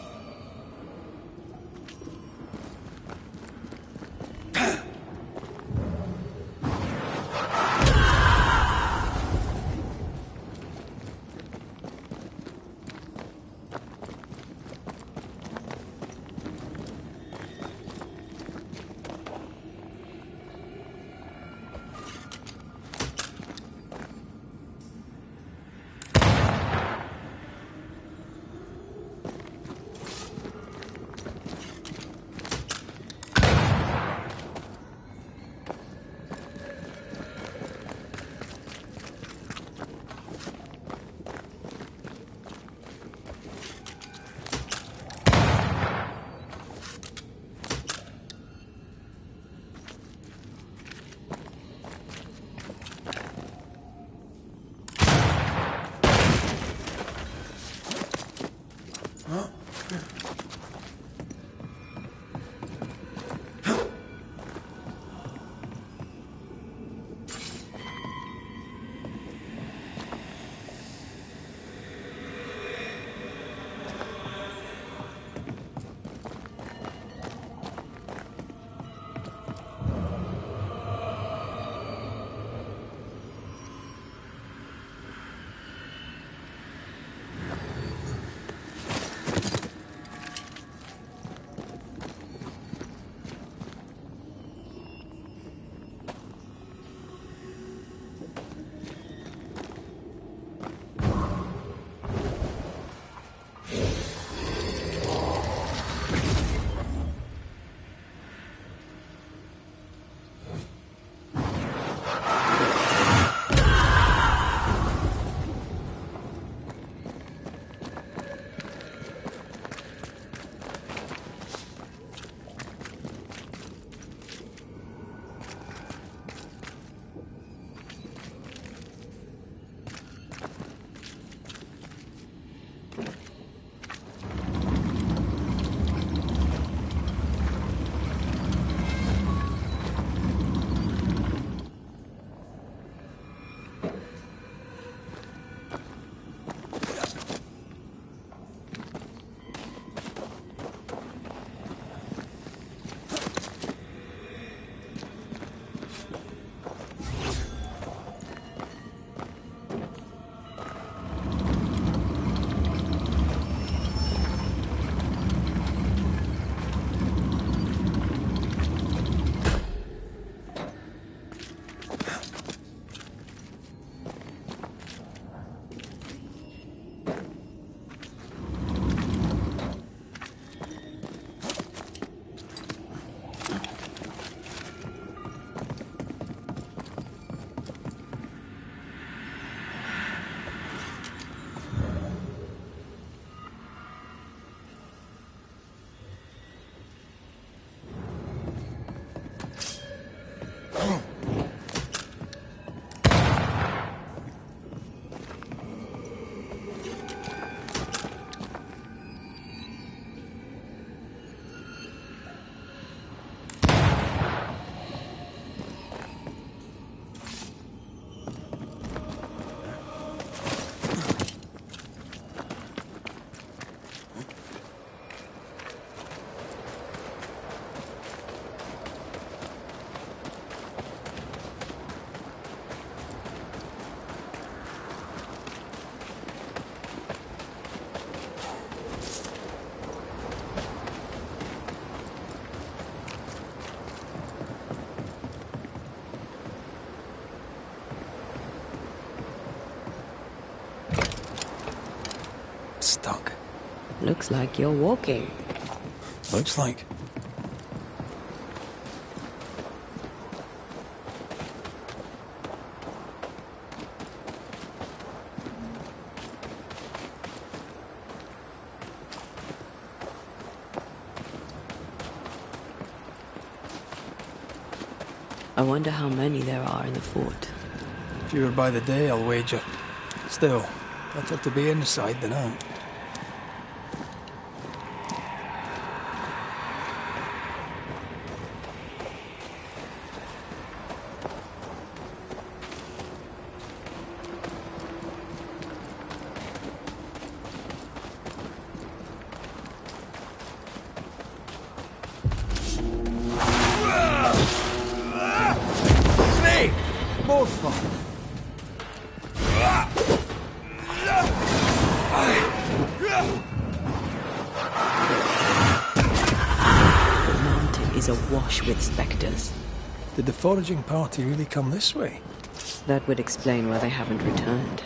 Looks like you're walking. Looks like. I wonder how many there are in the fort. Fewer by the day, I'll wager. Still, better to be inside than out. More fun. The mountain is awash with spectres. Did the foraging party really come this way? That would explain why they haven't returned.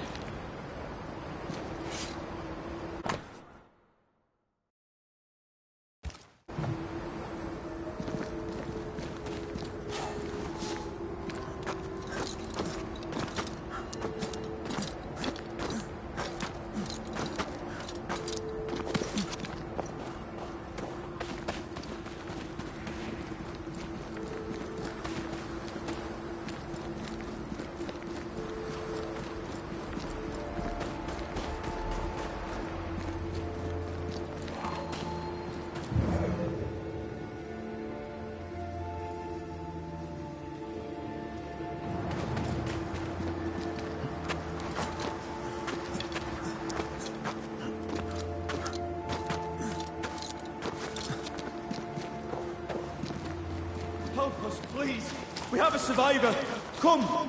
Help us, please. We have a survivor. Come.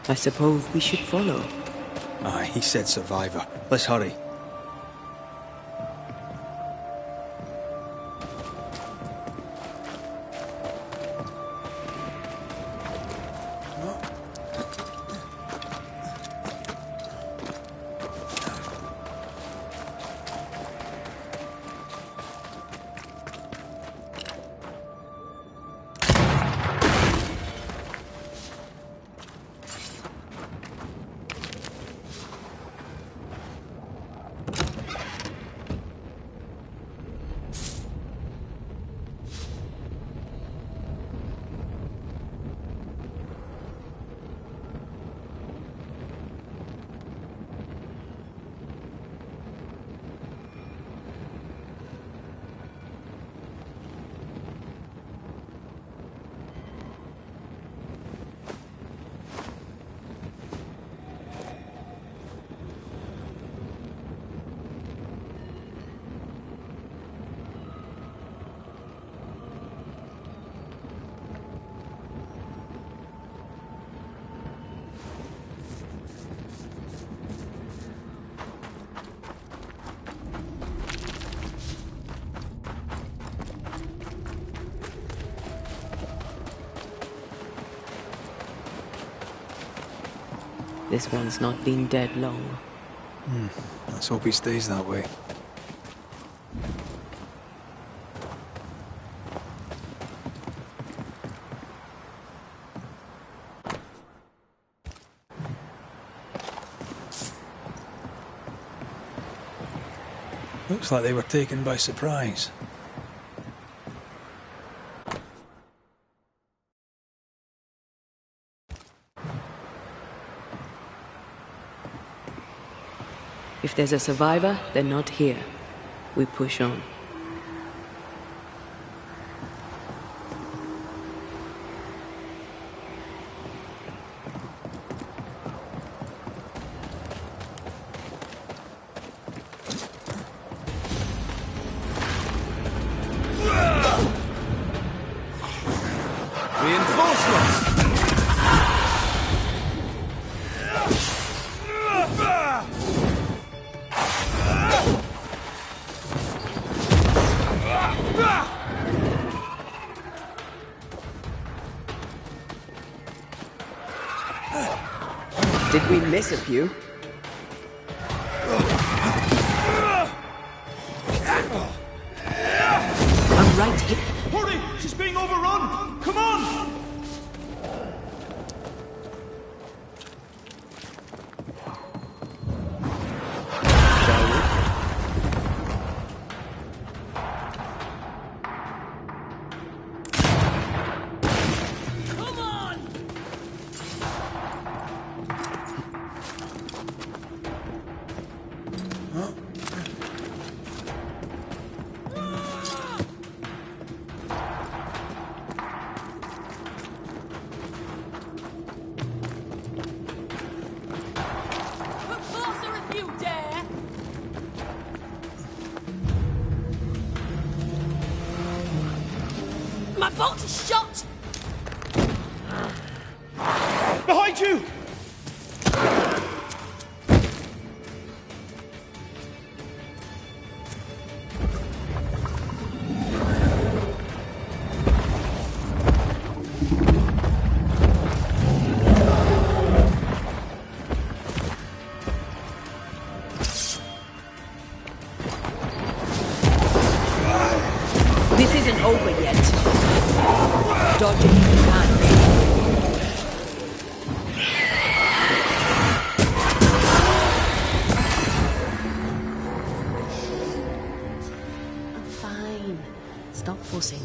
I suppose we should follow. Aye, he said survivor. Let's hurry. This one's not been dead long. Let's hope he stays that way. Looks like they were taken by surprise. If there's a survivor, they're not here. We push on. Reinforcements! Did we miss a few? Hurry! She's being overrun! Come on! My bolt is shot! Behind you! This isn't over yet. Dodge it if you can. I'm fine. Stop fussing.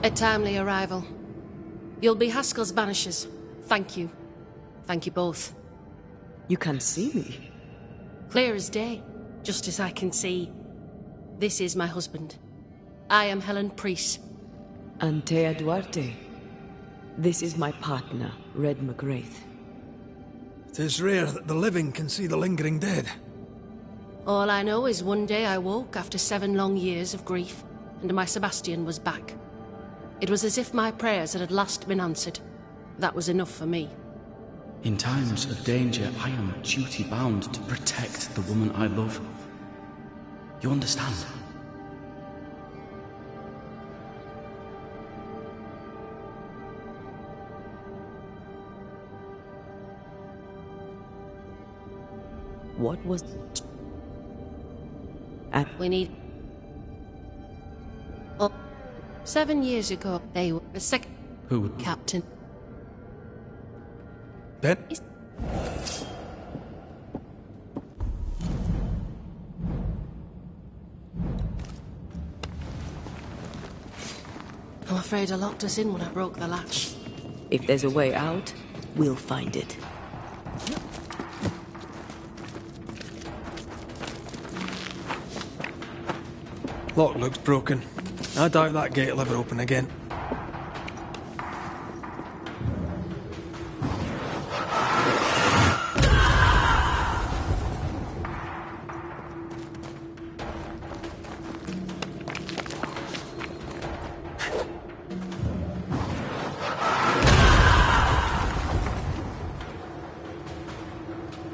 A timely arrival. You'll be Haskell's Banishers. Thank you. Thank you both. You can see me. Clear as day, just as I can see. This is my husband. I am Helen Priest. Antea Duarte. This is my partner, Red McGrath. It is rare that the living can see the lingering dead. All I know is one day I woke after 7 long years of grief, and my Sebastian was back. It was as if my prayers had at last been answered. That was enough for me. In times of danger, I am duty-bound to protect the woman I love. You understand? What was... We need... Oh, 7 years ago, they were the second... Who? Captain. Ben? I'm afraid I locked us in when I broke the latch. If there's a way out, we'll find it. Lock looks broken. I doubt that gate will ever open again.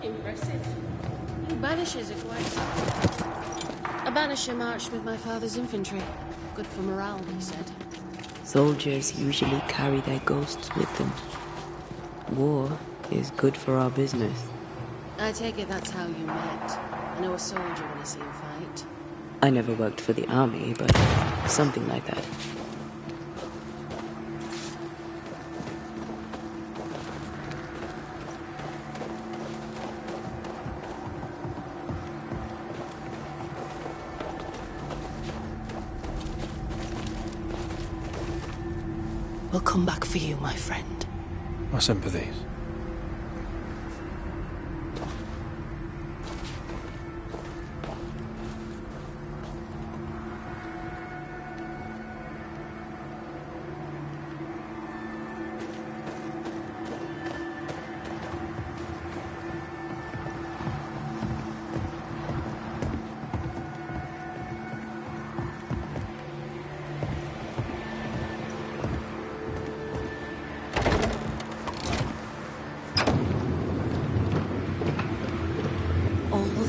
Impressive. You Banishers are quite... A Banisher marched with my father's infantry. Good for morale, he said. Soldiers usually carry their ghosts with them. War is good for our business. I take it that's how you met. I know a soldier when I see him fight. I never worked for the army, but something like that. We'll come back for you, my friend. My sympathies.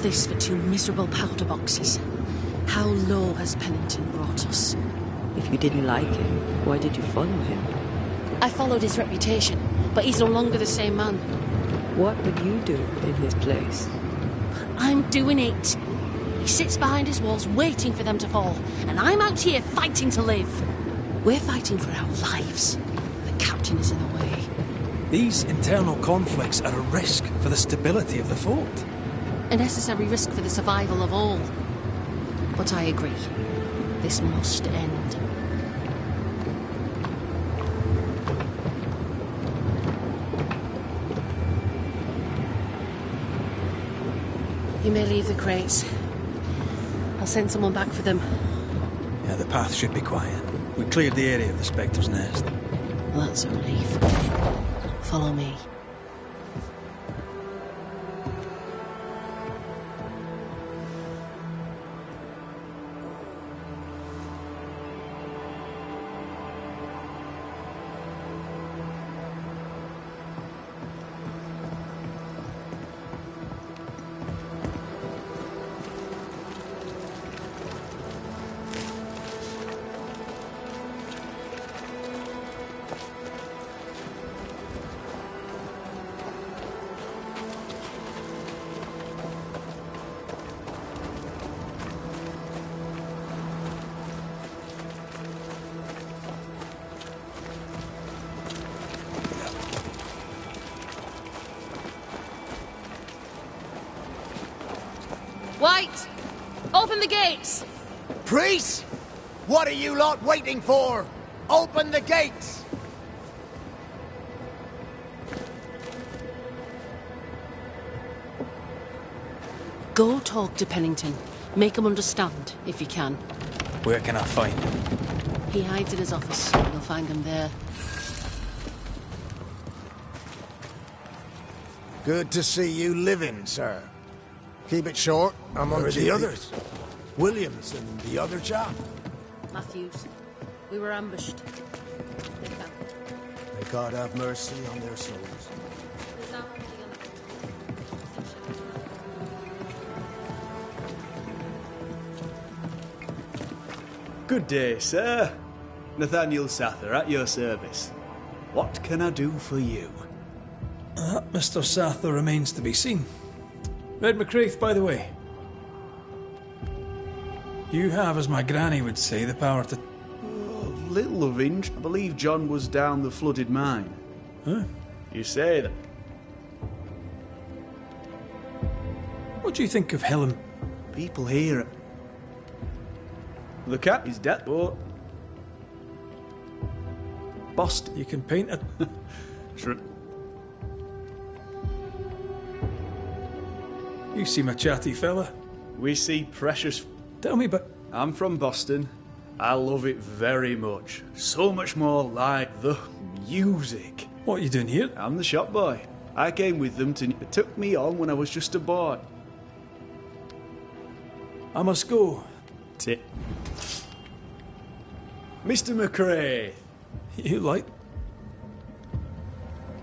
This for 2 miserable powder boxes. How low has Pennington brought us? If you didn't like him, why did you follow him? I followed his reputation, but he's no longer the same man. What would you do in his place? I'm doing it. He sits behind his walls waiting for them to fall, and I'm out here fighting to live. We're fighting for our lives. The captain is in the way. These internal conflicts are a risk for the stability of the fort. A necessary risk for the survival of all. But I agree. This must end. You may leave the crates. I'll send someone back for them. Yeah, the path should be quiet. We cleared the area of the Spectre's nest. Well, that's a relief. Follow me. White! Open the gates! Priests! What are you lot waiting for? Open the gates! Go talk to Pennington. Make him understand, if you can. Where can I find him? He hides in his office. You'll find him there. Good to see you living, sir. Keep it short. I'm on Where are duty. the others? Williams and the other chap? Matthews. We were ambushed. They fell. May God have mercy on their souls. Good day, sir. Nathaniel Sather, at your service. What can I do for you? Mr. Sather remains to be seen. Red McCraith, by the way. You have, as my granny would say, the power to... Little of inch. I believe John was down the flooded mine. Huh? You say that. What do you think of Helen? People here... The cat is dead, but... Boston. You can paint it. Sure. You seem a chatty fella. We see precious... Tell me, but... I'm from Boston. I love it very much. So much more like the music. What are you doing here? I'm the shop boy. I came with them to... It took me on when I was just a boy. I must go. Tip. Mr. McCrae. You like...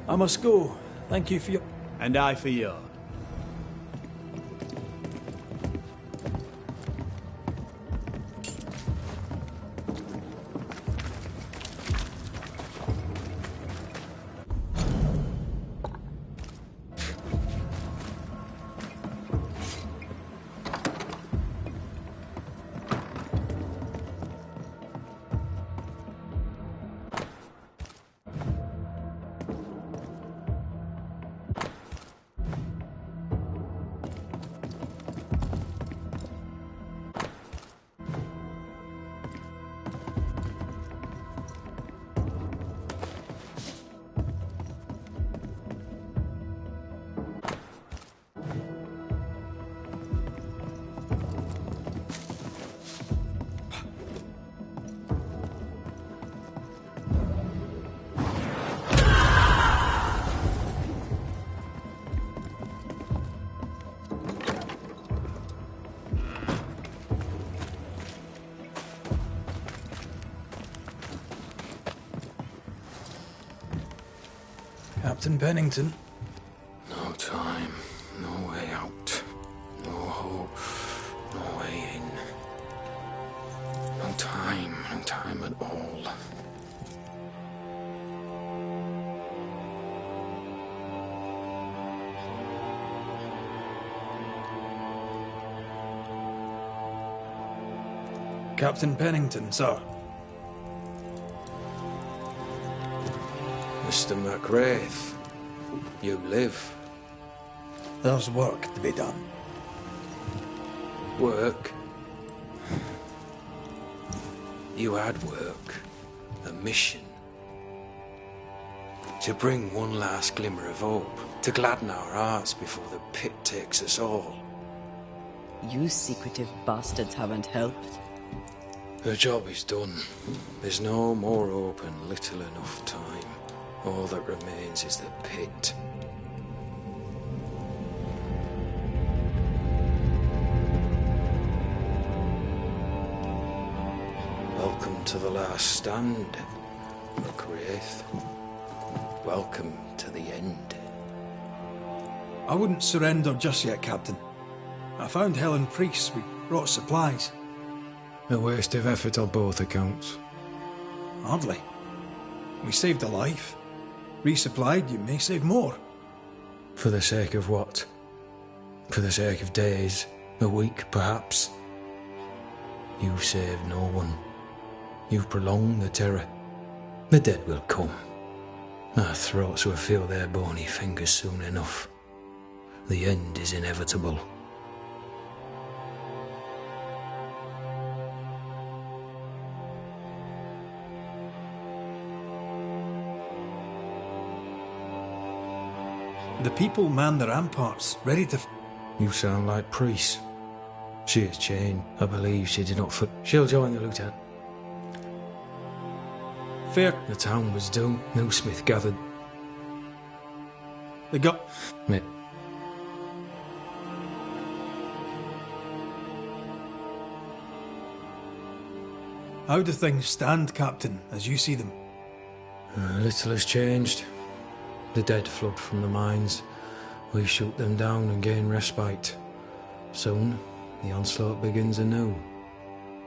I must go. Thank you for your... And I for yours. Captain Pennington. No time, no way out, no hope, no way in. No time at all. Captain Pennington, sir. Mr. McGrath, you live. There's work to be done. Work? You had work. A mission. To bring one last glimmer of hope. To gladden our hearts before the pit takes us all. You secretive bastards haven't helped. The job is done. There's no more hope and little enough time. All that remains is the pit. Welcome to the last stand, McGrath. Welcome to the end. I wouldn't surrender just yet, Captain. I found Helen Priest. We brought supplies. A waste of effort on both accounts. Hardly. We saved a life. Resupplied, you may save more. For the sake of what? For the sake of days, a week perhaps? You've saved no one. You've prolonged the terror. The dead will come. Our throats will feel their bony fingers soon enough. The end is inevitable. The people man the ramparts, ready to... You sound like Priest. She is chained. I believe she did not foot. She'll join the lieutenant. Fair. The town was doomed. No Smith gathered. They got... Mate. How do things stand, Captain, as you see them? Little has changed. The dead flood from the mines. We shoot them down and gain respite. Soon, the onslaught begins anew.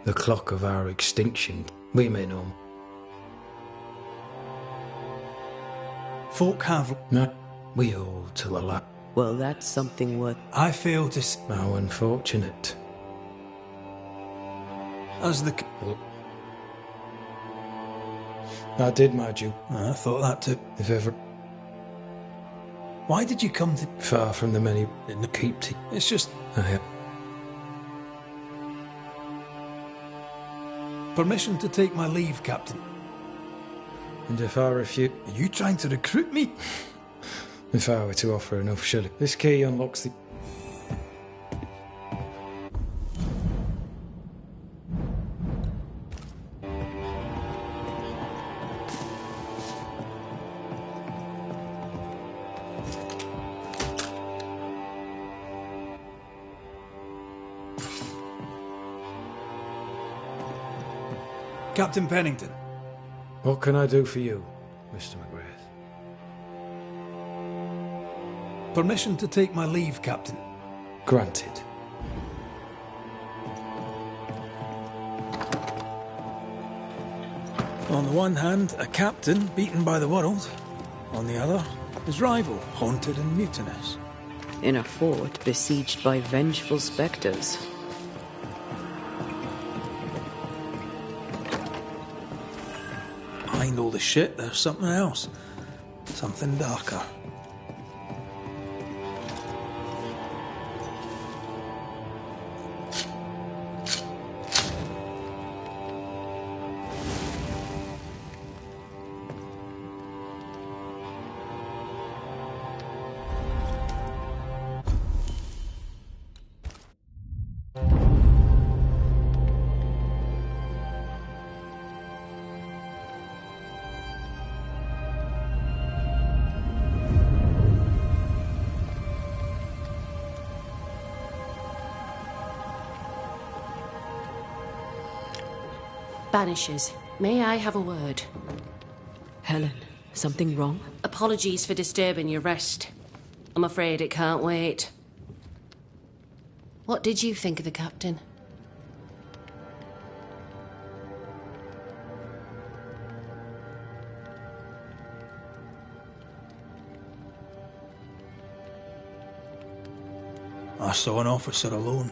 The clock of our extinction, we may know. Folk have... No, we hold to the last. Well, that's something worth... I fail to... How unfortunate. As the... I did my due. I thought that too. If ever... Why did you come to... Far from the many in the keep. It's just... Permission to take my leave, Captain. And if I refuse... Are you trying to recruit me? If I were to offer enough, surely. This key unlocks the... Captain Pennington. What can I do for you, Mr. McGrath? Permission to take my leave, Captain. Granted. On the one hand, a captain beaten by the world. On the other, his rival, haunted and mutinous. In a fort besieged by vengeful spectres. Behind all the shit, there's something else. Something darker. Banishers, may I have a word? Helen, something wrong? Apologies for disturbing your rest. I'm afraid it can't wait. What did you think of the captain? I saw an officer alone.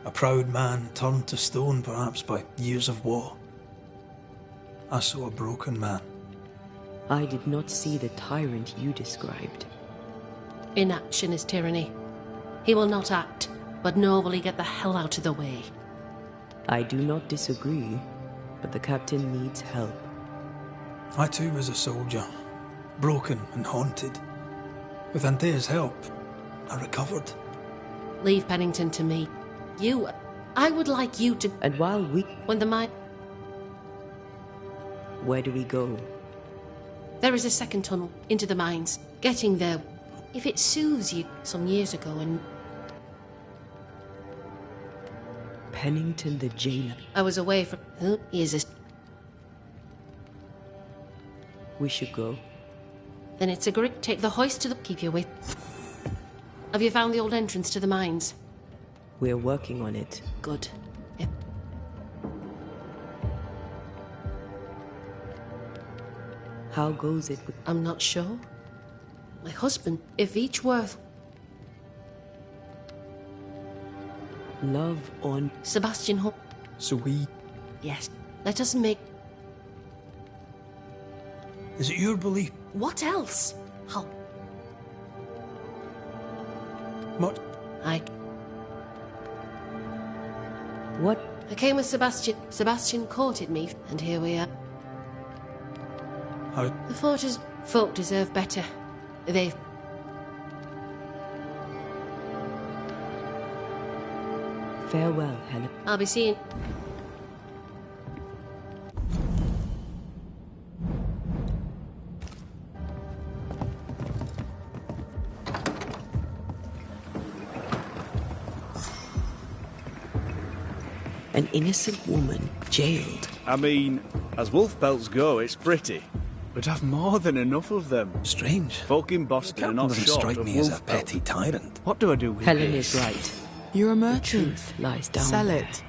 A proud man turned to stone, perhaps, by years of war. I saw a broken man. I did not see the tyrant you described. Inaction is tyranny. He will not act, but nor will he get the hell out of the way. I do not disagree, but the captain needs help. I too was a soldier, broken and haunted. With Anthea's help, I recovered. Leave Pennington to me. I would like you to... And while we... When the mine... Where do we go? There is a second tunnel into the mines. Getting there, if it soothes you, some years ago and... Pennington the jailer. I was away from... He is a... We should go. Then it's agreed. Take the hoist to the... Keep you with... Have you found the old entrance to the mines? We're working on it. Good. How goes it with... I'm not sure. My husband, if each worth... Love on... Sebastian Hunt. So we... Yes. Let us make... Is it your belief? What else? How... What? What? I came with Sebastian. Sebastian courted me, and here we are. How? The folk deserve better. They... Farewell, Helen. I'll be seeing... An innocent woman jailed. I mean, as wolf pelts go, it's pretty. We'd have more than enough of them. Strange. Folk in Boston are not doesn't short strike of me as a wolf petty pelt. tyrant. What do I do with Helen this? is right. You're a merchant. Truth lies down Sell there. it.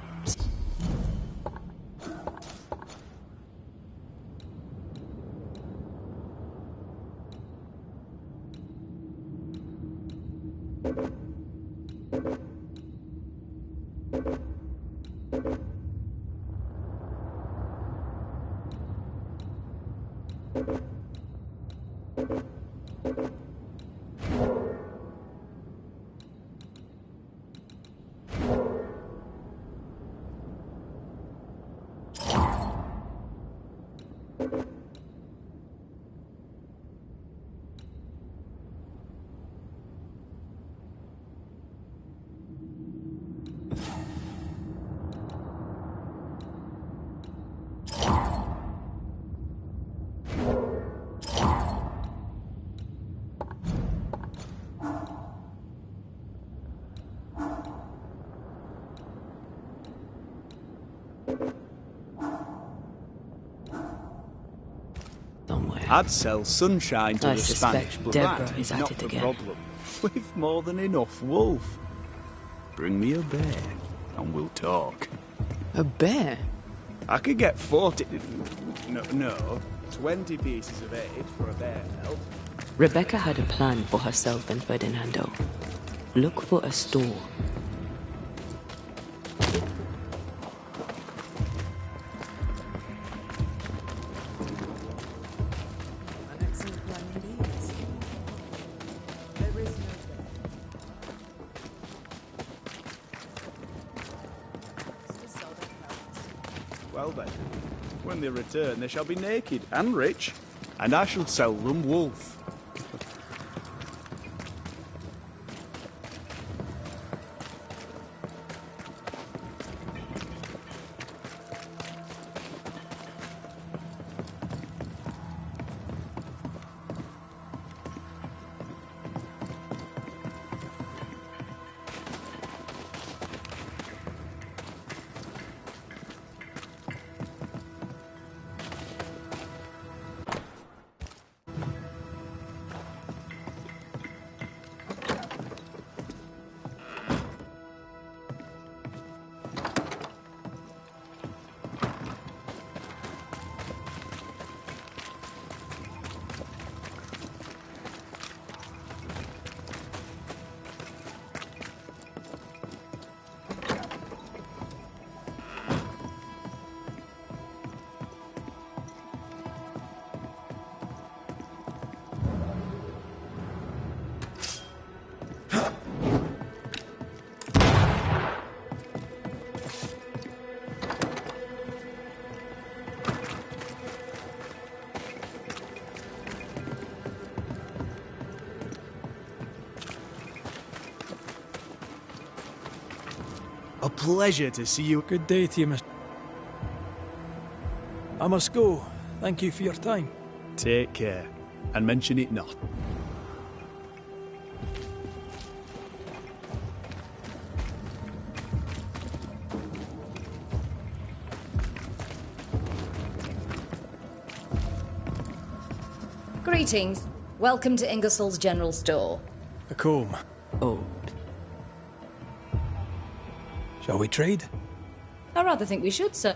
I'd sell sunshine to I the suspect Spanish, but Deborah that is is at not it the again. problem. We've more than enough wolf. Bring me a bear, and we'll talk. A bear? I could get 40... No, 20 pieces of 8 for a bear pelt. Rebecca had a plan for herself and Ferdinando. Look for a store. Well then, when they return, they shall be naked and rich, and I shall sell them wolf. pleasure to see you. Good day to you, Mr. I must go. Thank you for your time. Take care, and mention it not. Greetings. Welcome to Ingersoll's General Store. A comb. Oh. Shall we trade? I rather think we should, sir.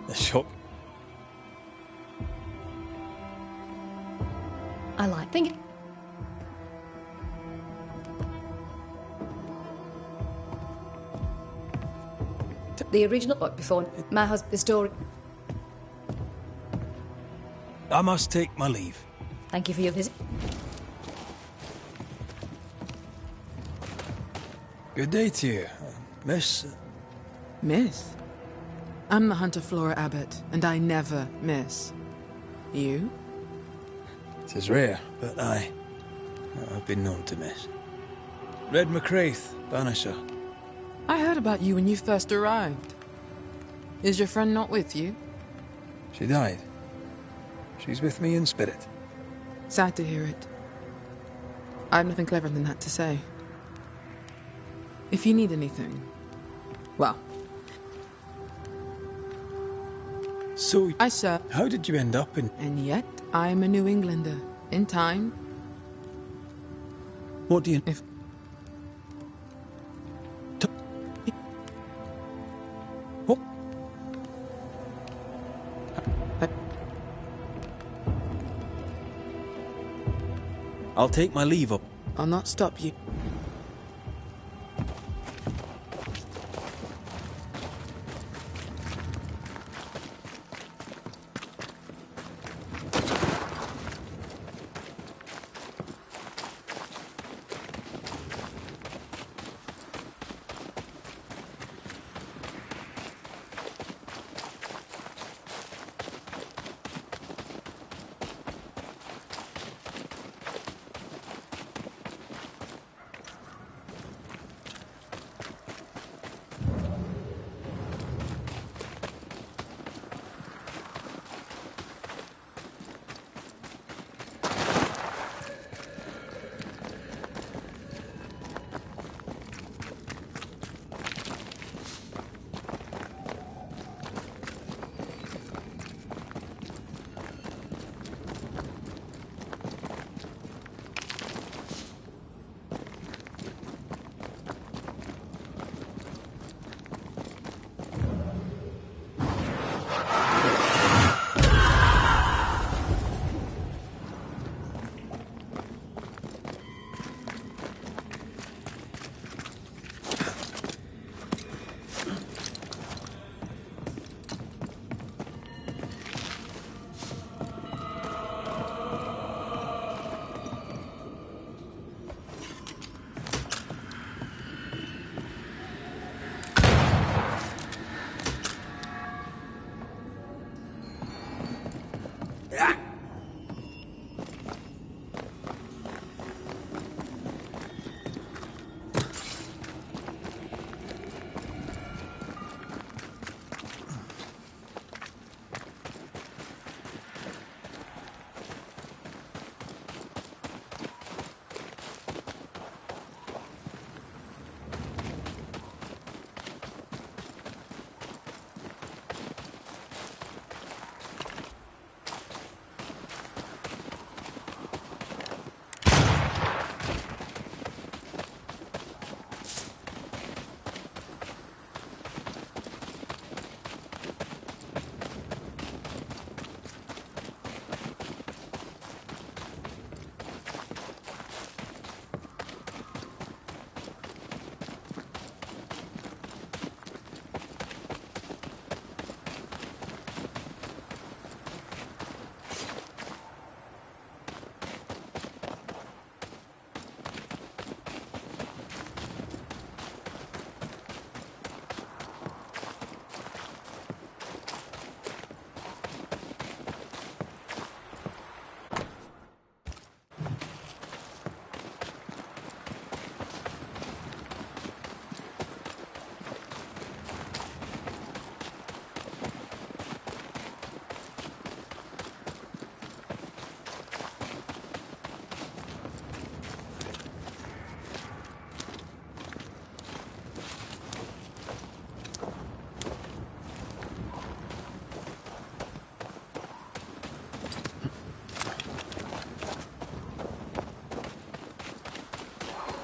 The shop. I like thinking. The original book before my husband, the story. I must take my leave. Thank you for your visit. Good day to you, Miss. Miss? I'm the Hunter Flora Abbott, and I never miss. You? It is rare, but I've been known to miss. Red McCraith, Banisher. I heard about you when you first arrived. Is your friend not with you? She died. She's with me in spirit. Sad to hear it. I have nothing cleverer than that to say. If you need anything, well. So, sir. How did you end up in... And yet, I am a New Englander. In time. What do you... If... What? I'll take my leave up. I'll not stop you.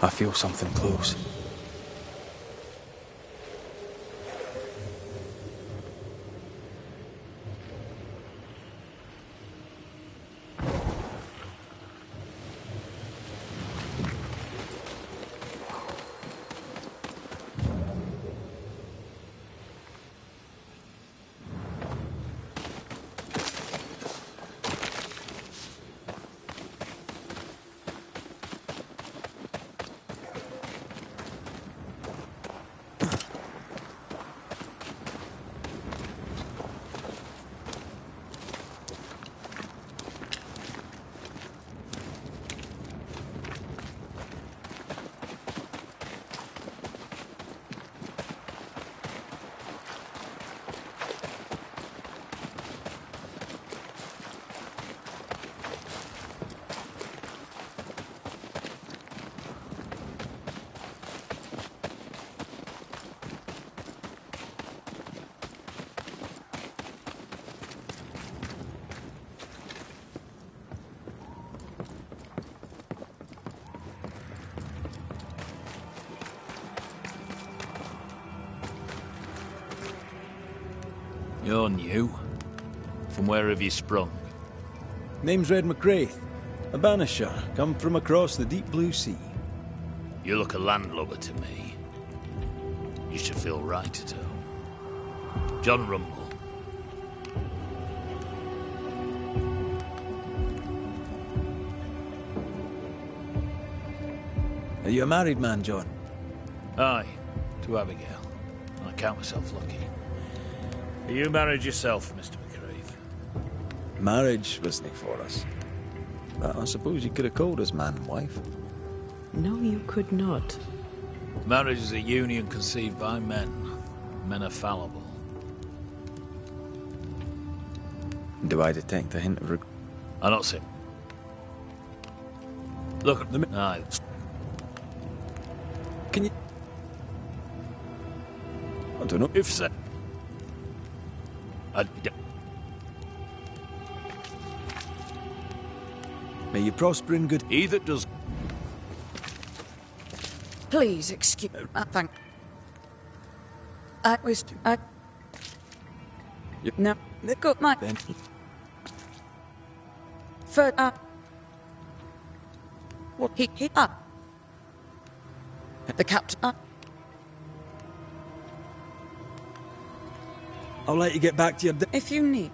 I feel something close. You're new. From where have you sprung? Name's Red McCraith, a Banisher, come from across the deep blue sea. You look a landlubber to me. You should feel right at home. John Rumble. Are you a married man, John? Aye, to Abigail. I count myself lucky. Are you married yourself, Mr. McCraith? Marriage wasn't for us. But I suppose you could have called us man and wife. No, you could not. Marriage is a union conceived by men. Men are fallible. Do I detect a hint of I not see. Look at the aye. Can you... I don't know. If so... May you prosper in good... He that does... Please excuse... thank... I was... No, they got my... Then... For... What he... The captain... I'll let you get back to your... If you need...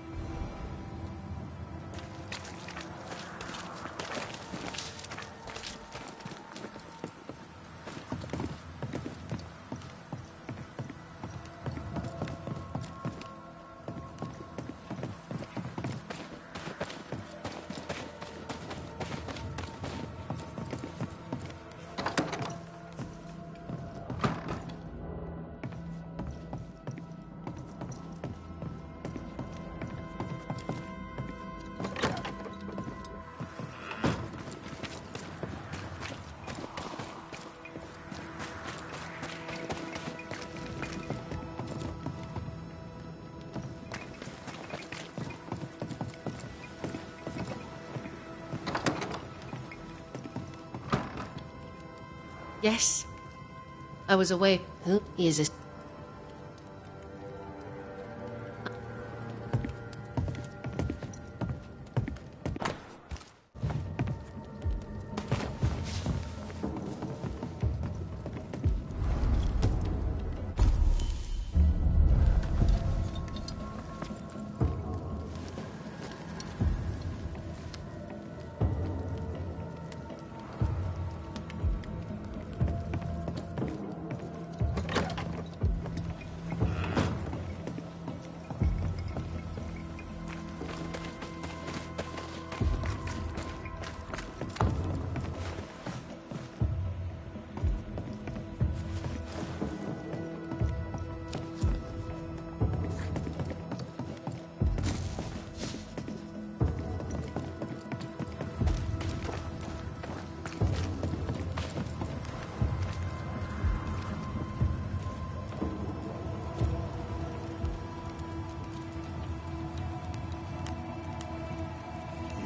Yes. I was away. Who is this?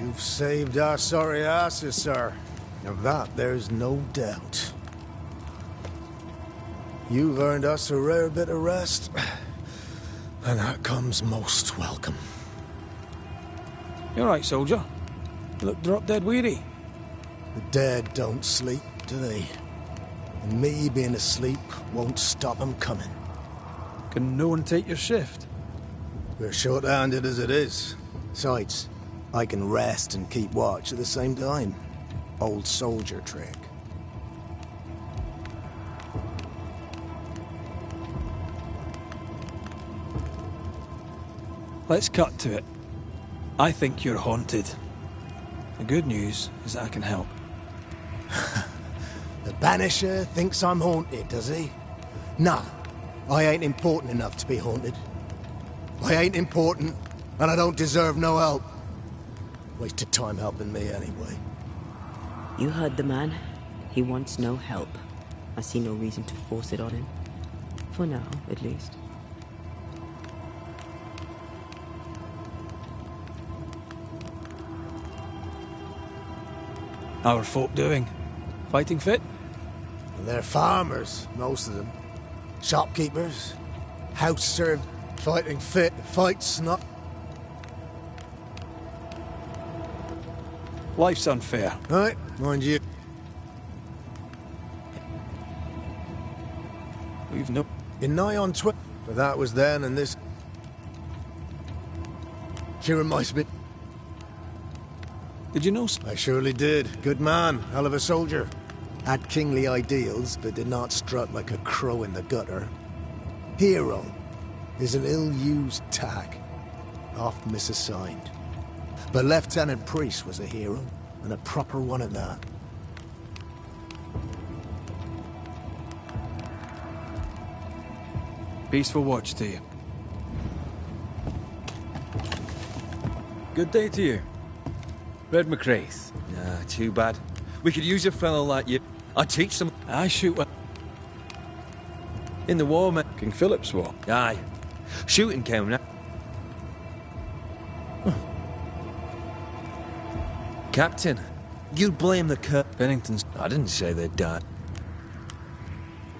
You've saved our sorry asses, sir. Of that, there's no doubt. You've earned us a rare bit of rest, and that comes most welcome. You all right, soldier? You look drop dead weary. The dead don't sleep, do they? And me being asleep won't stop them coming. Can no one take your shift? We're short-handed as it is. Besides, I can rest and keep watch at the same time. Old soldier trick. Let's cut to it. I think you're haunted. The good news is that I can help. The Banisher thinks I'm haunted, does he? Nah, I ain't important enough to be haunted. I ain't important, and I don't deserve no help. Wasted time helping me anyway. You heard the man. He wants no help. I see no reason to force it on him. For now, at least. How are folk doing? Fighting fit? They're farmers, most of them. Shopkeepers. House served. Fighting fit. Fight's not. Life's unfair. Right, mind you. We've no... Been nigh on but that was then and this... She reminds me... Did you know... I surely did. Good man. Hell of a soldier. Had kingly ideals, but did not strut like a crow in the gutter. Hero is an ill-used tag. Oft misassigned. But Lieutenant Priest was a hero, and a proper one at that. Peaceful watch to you. Good day to you. Red McCraith. Nah, too bad. We could use a fellow like you. I teach them. I shoot well. In the war, mate. King Philip's war. Aye. Shooting came now. Captain, you'd blame the Bennington's... I didn't say they'd die.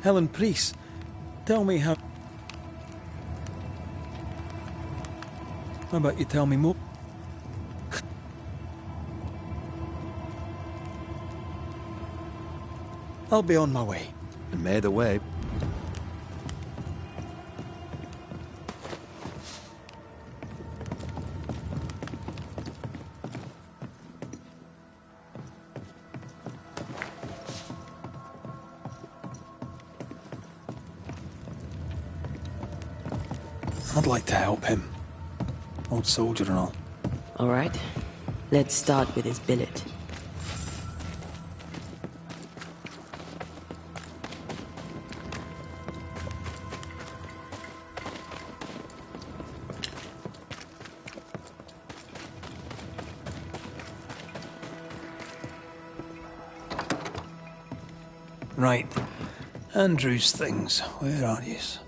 Helen Priest, tell me how... How about you tell me more? I'll be on my way. And may the way. I'd like to help him. Old soldier and all. All right. Let's start with his billet. Right. Andrew's things. Where are yous?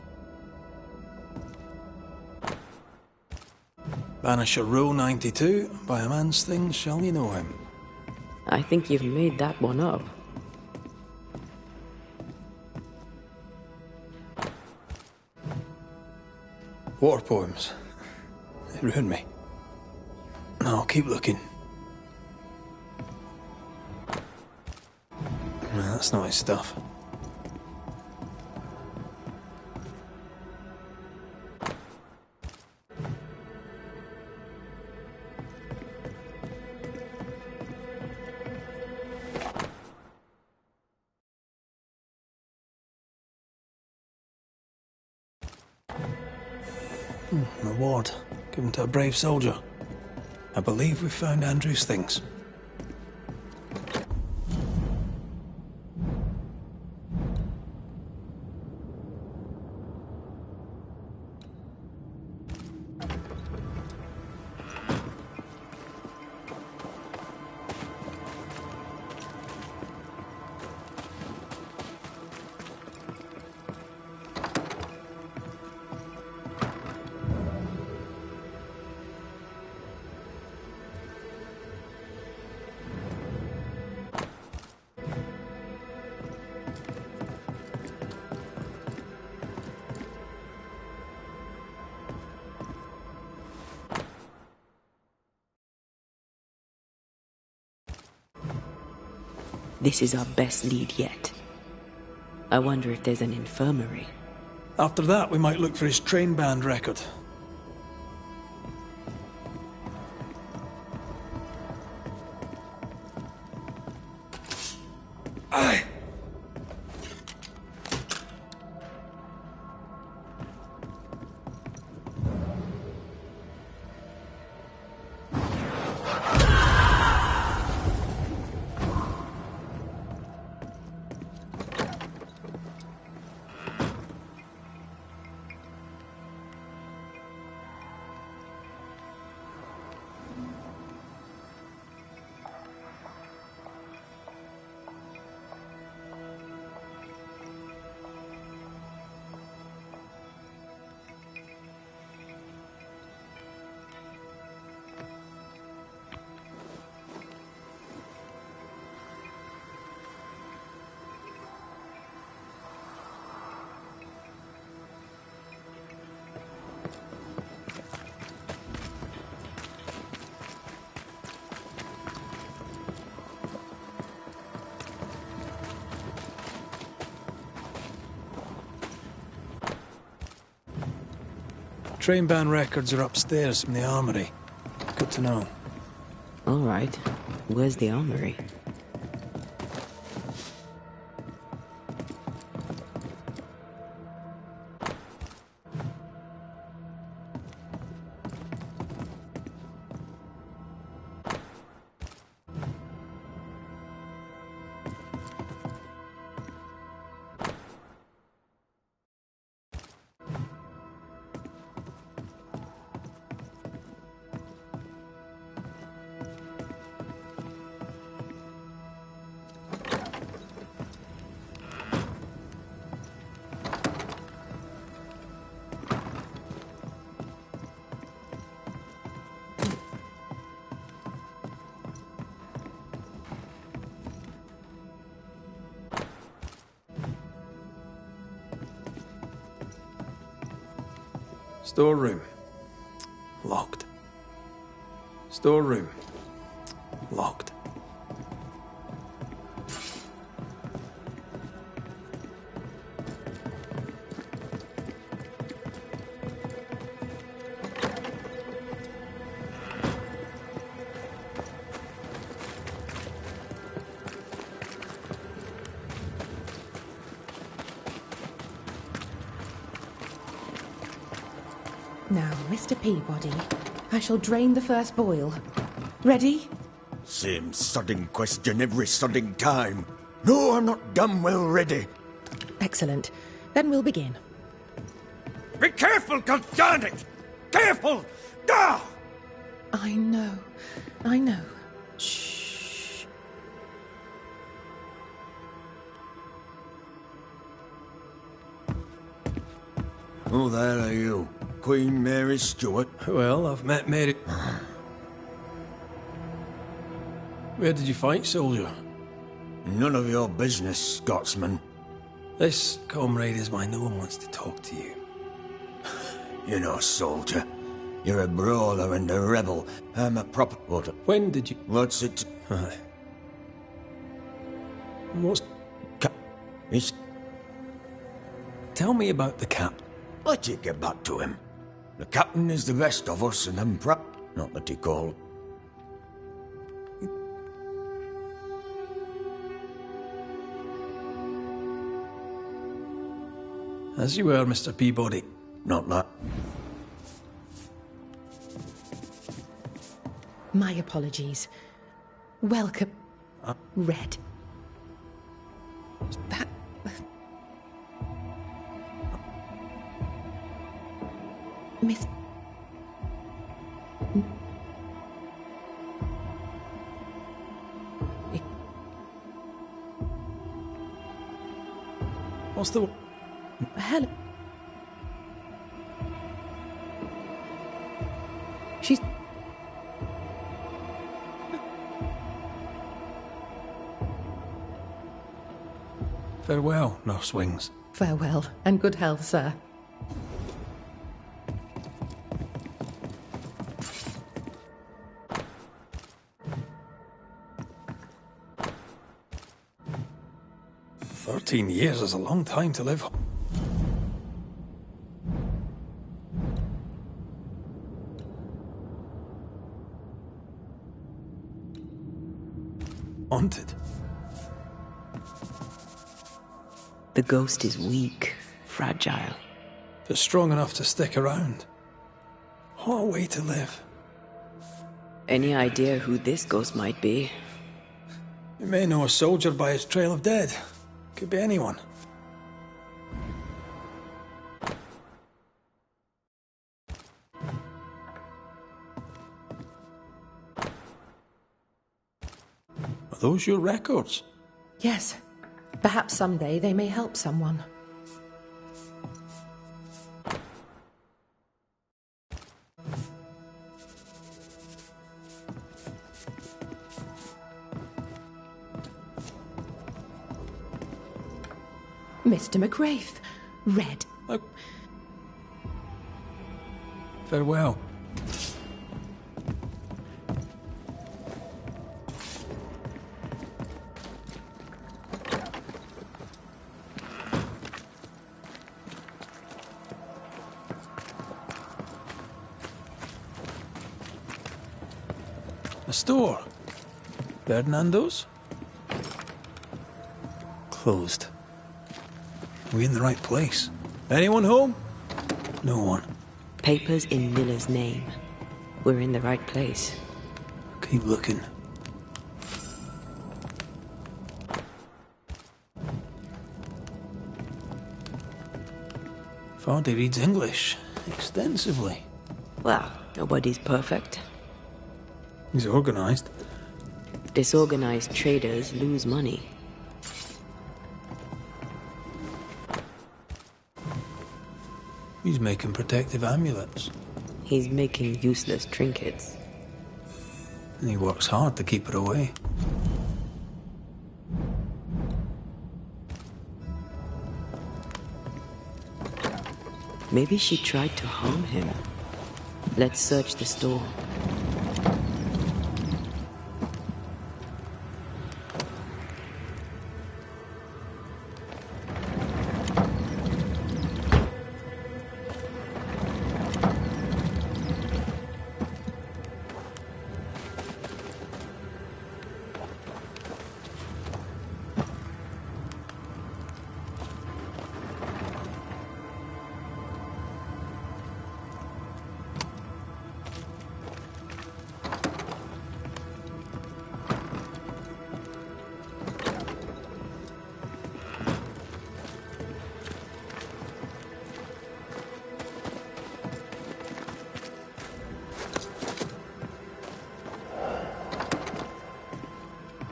Banisher Rule 92. By a man's things shall you know him. I think you've made that one up. War poems. They ruined me. No, I'll keep looking. No, that's not his stuff. An award given to a brave soldier. I believe we've found Andrew's things. This is our best lead yet. I wonder if there's an infirmary. After that, we might look for his train band record. Aye. Train band records are upstairs in the armory. Good to know. All right. Where's the armory? Storeroom. Locked. Storeroom. Locked. Now, Mr. Peabody, I shall drain the first boil. Ready? Same sodding question every sodding time. No, I'm not damn well ready. Excellent. Then we'll begin. Be careful, goddarn it! Careful! Ah! I know. I know. Shh. Oh, there are you. Queen Mary Stuart. Well, I've met Mary. Where did you fight, soldier? None of your business, Scotsman. This, comrade, is why no one wants to talk to you. You're no soldier. You're a brawler and a rebel. I'm a proper... What? When did you... What's it? Aye. What's... He's... Tell me about the cap. Let you get back to him. The captain is the best of us, and I'm proud... Not that he called. As you were, Mr. Peabody. Not that. My apologies. Welcome. Red. That... Miss... What's the... Hello. She's... Farewell, Nurse Wings. Farewell, and good health, sir. 13 years is a long time to live. Haunted. The ghost is weak, fragile. But strong enough to stick around. What a way to live. Any idea who this ghost might be? You may know a soldier by his trail of dead. Could be anyone. Are those your records? Yes. Perhaps someday they may help someone. Mr. McGrath. Red. Farewell. A store. Ferdinando's? Closed. We in the right place? Anyone home? No one. Papers in Miller's name. We're in the right place. Keep looking. Vardy reads English extensively. Well, nobody's perfect. He's organized. Disorganized traders lose money. He's making protective amulets. He's making useless trinkets. And he works hard to keep it away. Maybe she tried to harm him. Let's search the store.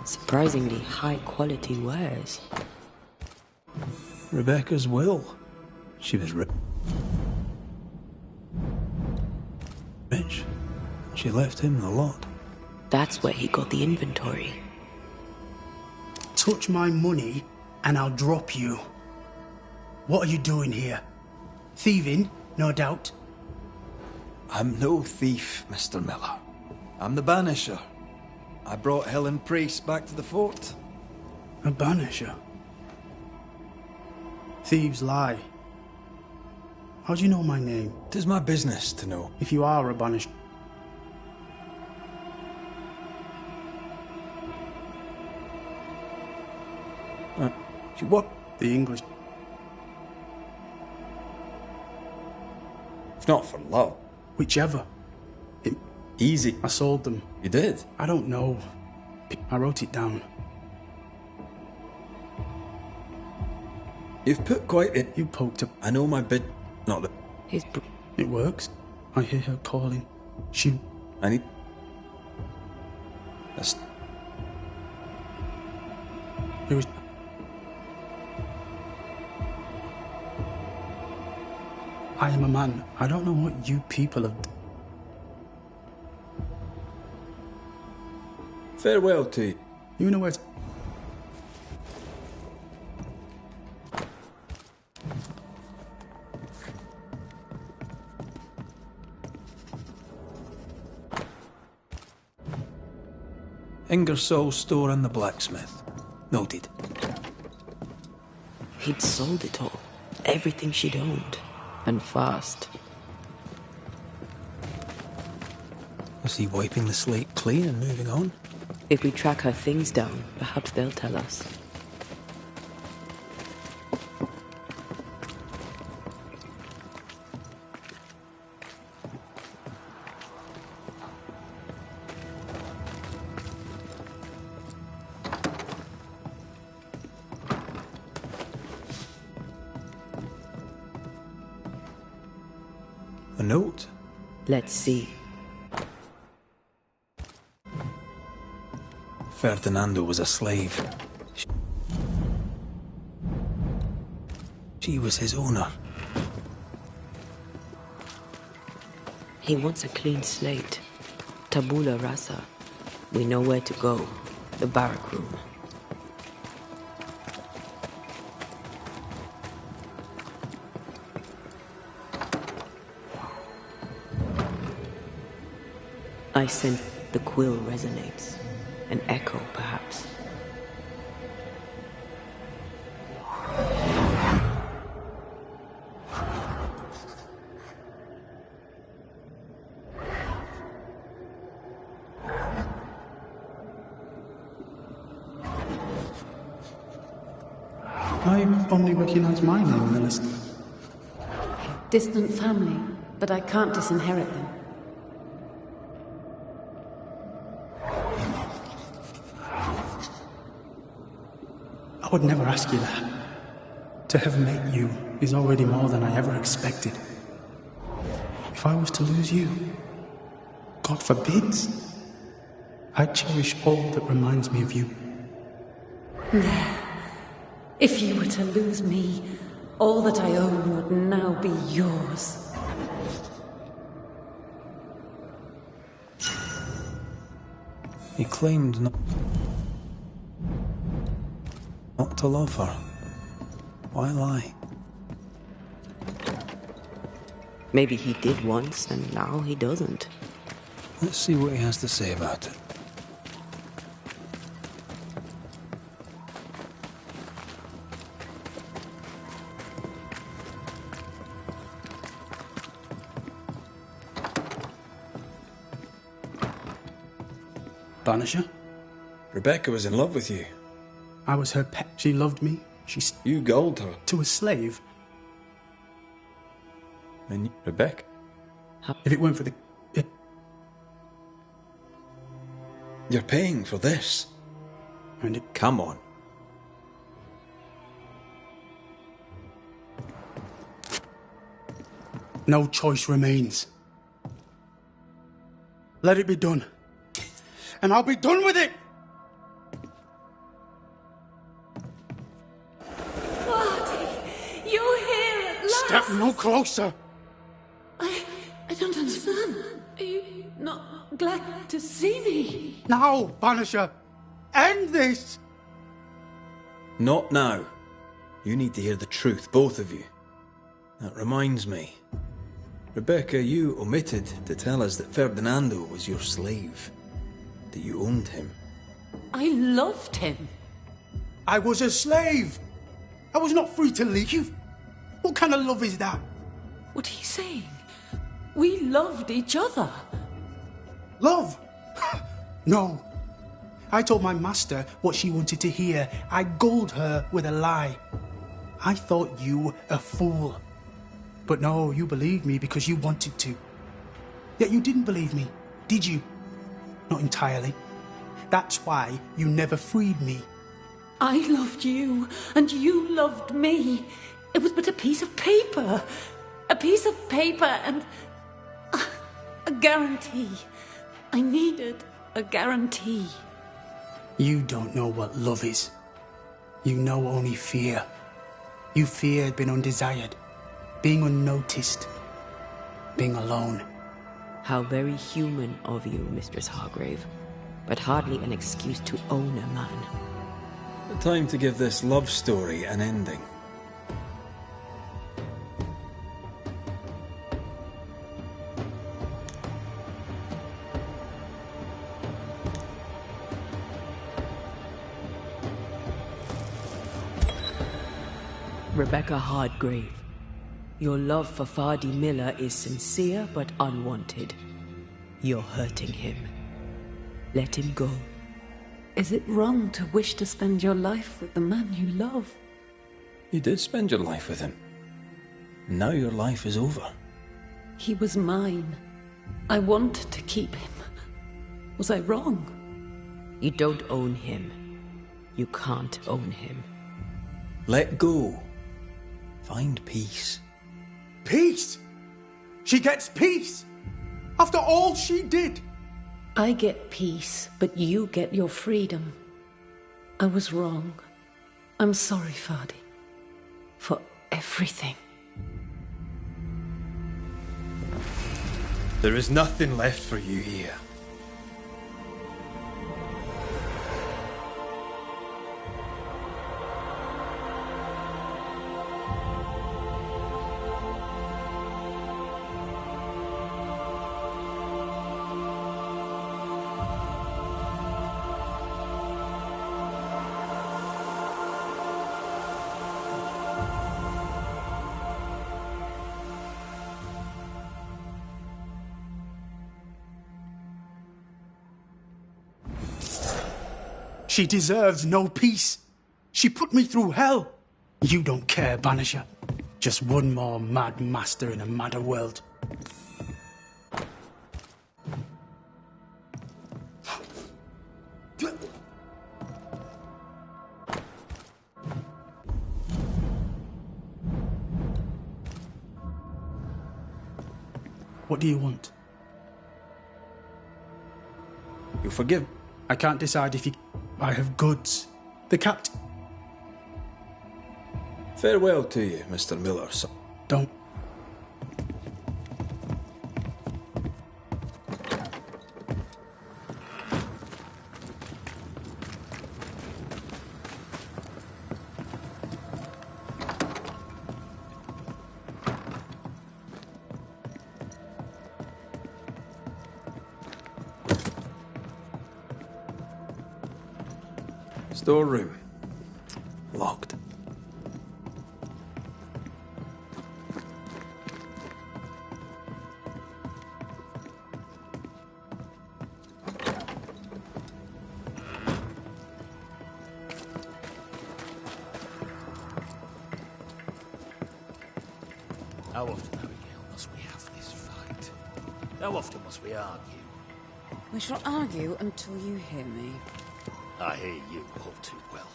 Surprisingly high-quality wares. Rebecca's will. She was rich. She left him the lot. That's where he got the inventory. Touch my money and I'll drop you. What are you doing here? Thieving, no doubt. I'm no thief, Mr. Miller. I'm the Banisher. I brought Helen Priest back to the fort. A Banisher? Thieves lie. How do you know my name? 'Tis my business to know. If you are a Banisher... What? The English... It's not for love. Whichever. Easy. I sold them. You did? I don't know. I wrote it down. You've put quite it. You poked up. I know my bid. Not the... It works. I hear her calling. She... I need... That's... It was... I am a man. I don't know what you people have... Farewell to you. You know where to... Ingersoll's store and the blacksmith. Noted. He'd sold it all. Everything she'd owned. And fast. Was he wiping the slate clean and moving on? If we track her things down, perhaps they'll tell us. A note? Let's see. Ferdinando was a slave. She was his owner. He wants a clean slate. Tabula rasa. We know where to go. The barrack room. I sense the quill resonates. An echo, perhaps. I only recognize my name on the list. Distant family, but I can't disinherit them. I would never ask you that. To have met you is already more than I ever expected. If I was to lose you, God forbids, I cherish all that reminds me of you. There. If you were to lose me, all that I own would now be yours. He claimed not to love her. Why lie? Maybe he did once, and now he doesn't. Let's see what he has to say about it. Banisher? Rebecca was in love with you. I was her pet. She loved me. You gulled her. To a slave. And Rebecca? If it weren't for the... You're paying for this. And Come on. No choice remains. Let it be done. And I'll be done with it! You're here at last! Step no closer! I don't understand. Are you not glad to see me? Now, Banisher! End this! Not now. You need to hear the truth, both of you. That reminds me. Rebecca, you omitted to tell us that Ferdinando was your slave. That you owned him. I loved him. I was a slave! I was not free to leave. What kind of love is that? What are you saying? We loved each other. Love? No. I told my master what she wanted to hear. I gulled her with a lie. I thought you a fool. But no, you believed me because you wanted to. Yet you didn't believe me, did you? Not entirely. That's why you never freed me. I loved you, and you loved me. It was but a piece of paper. A piece of paper and... a guarantee. I needed a guarantee. You don't know what love is. You know only fear. You feared being undesired, being unnoticed, being alone. How very human of you, Mistress Hargrave. But hardly an excuse to own a man. Time to give this love story an ending. Rebecca Hardgrave, your love for Fardy Miller is sincere but unwanted. You're hurting him. Let him go. Is it wrong to wish to spend your life with the man you love? You did spend your life with him. Now your life is over. He was mine. I wanted to keep him. Was I wrong? You don't own him. You can't own him. Let go. Find peace. Peace? She gets peace? After all she did? I get peace, but you get your freedom. I was wrong. I'm sorry, Fardy. For everything. There is nothing left for you here. She deserves no peace. She put me through hell. You don't care, Banisher. Just one more mad master in a madder world. What do you want? You forgive? I can't decide if you... I have goods. The captain... Farewell to you, Mr. Miller. Don't... Storeroom. Locked. How often, Abigail, must we have this fight? How often must we argue? We shall argue until you hear me. I hear you all too well.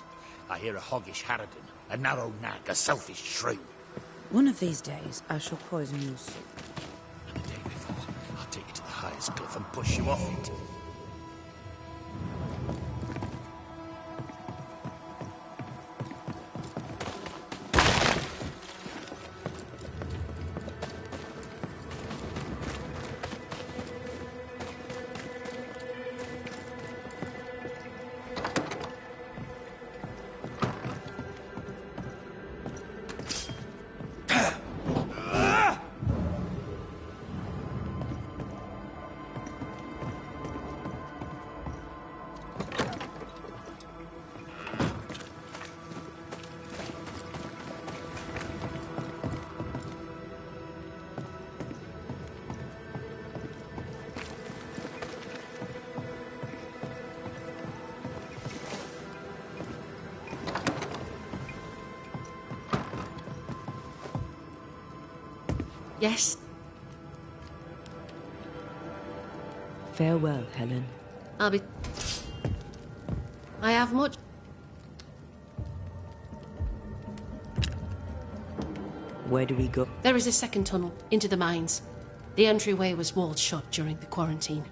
I hear a hoggish harridan, a narrow nag, a selfish shrew. One of these days, I shall poison your soup. And the day before, I'll take you to the highest cliff and push you off it. Yes? Farewell, Helen. I have much... Where do we go? There is a second tunnel, into the mines. The entryway was walled shut during the quarantine.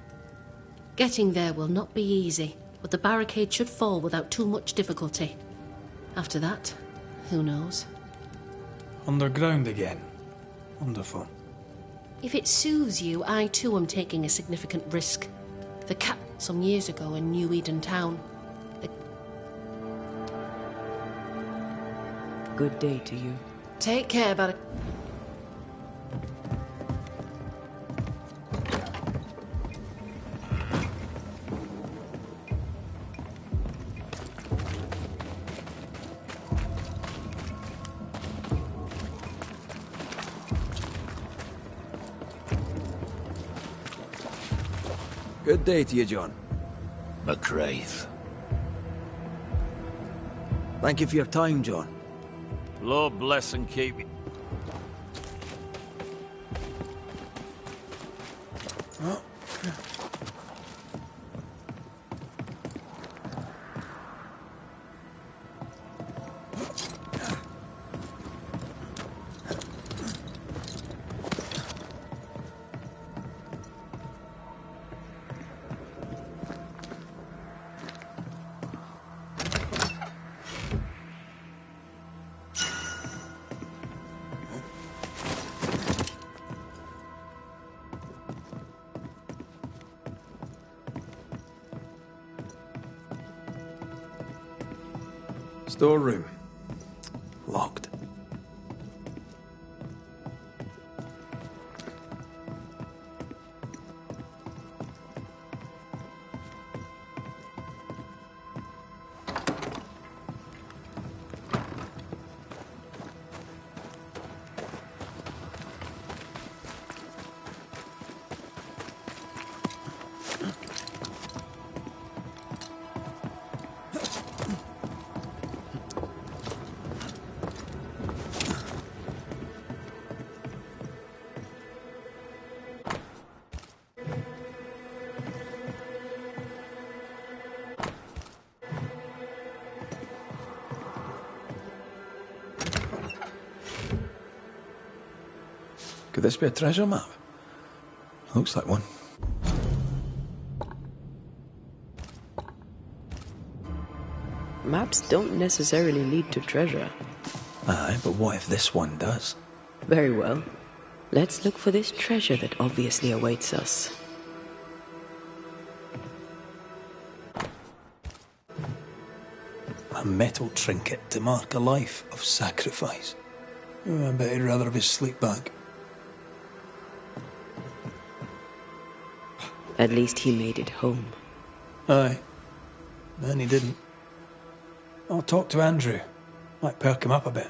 Getting there will not be easy, but the barricade should fall without too much difficulty. After that, who knows? Underground again. Wonderful. If it soothes you, I too am taking a significant risk. The cat some years ago in New Eden Town. Good day to you. Take care, Barrack. Good day to you, John. McCraith. Thank you for your time, John. Lord bless and keep you. Oh. Storeroom. Locked. Could this be a treasure map? Looks like one. Maps don't necessarily lead to treasure. Aye, but what if this one does? Very well. Let's look for this treasure that obviously awaits us. A metal trinket to mark a life of sacrifice. Oh, I bet he'd rather have his sleep bag. At least he made it home. Aye. And he didn't. I'll talk to Andrew. Might perk him up a bit.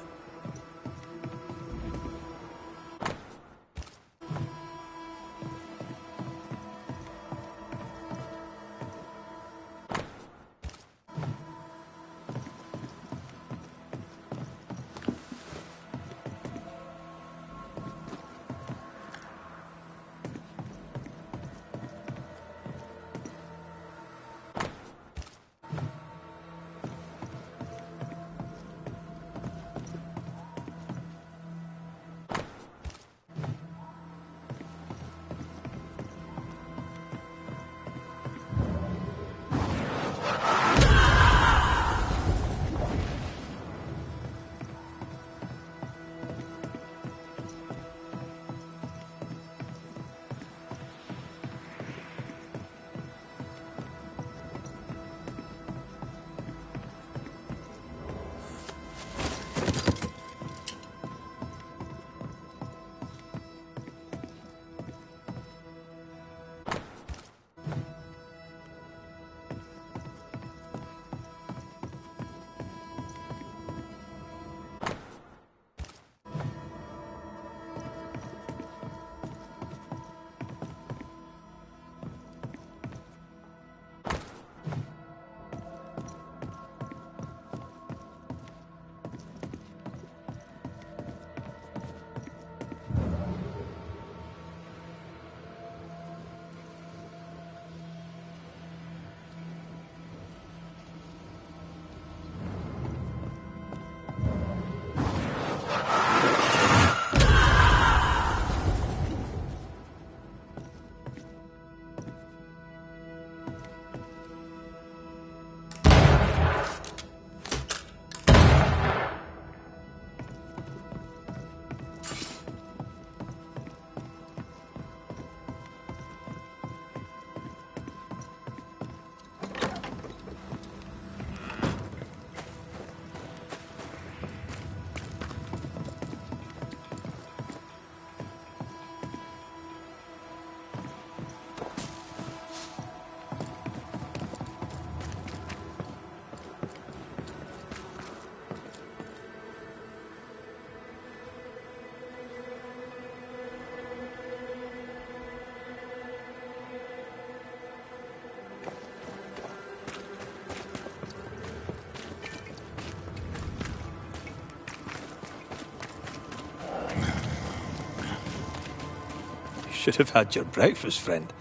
Should have had your breakfast, friend.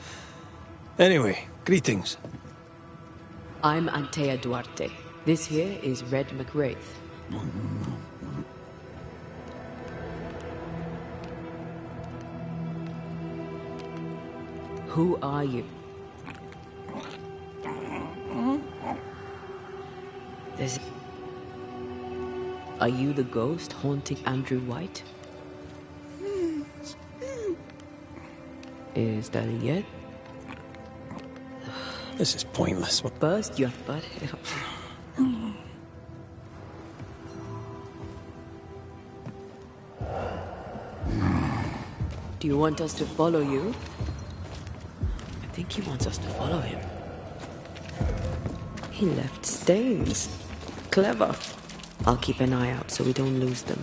Anyway, greetings. I'm Antea Duarte. This here is Red McWraith. Who are you? Are you the ghost haunting Andrew White? Is that it yet? This is pointless. First, you have but... Do you want us to follow you? I think he wants us to follow him. He left stains. Clever. I'll keep an eye out so we don't lose them.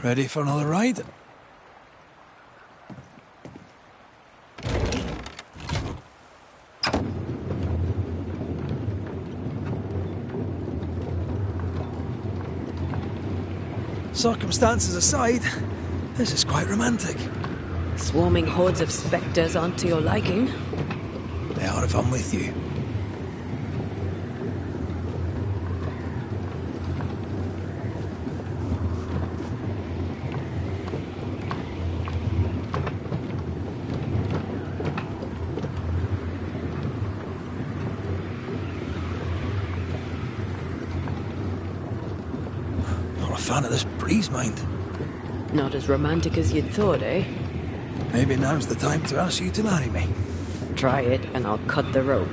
Ready for another ride? Circumstances aside, this is quite romantic. Swarming hordes of spectres aren't to your liking. They are if I'm with you. Fan of this breeze, mind. Not as romantic as you'd thought, eh? Maybe now's the time to ask you to marry me. Try it and I'll cut the rope.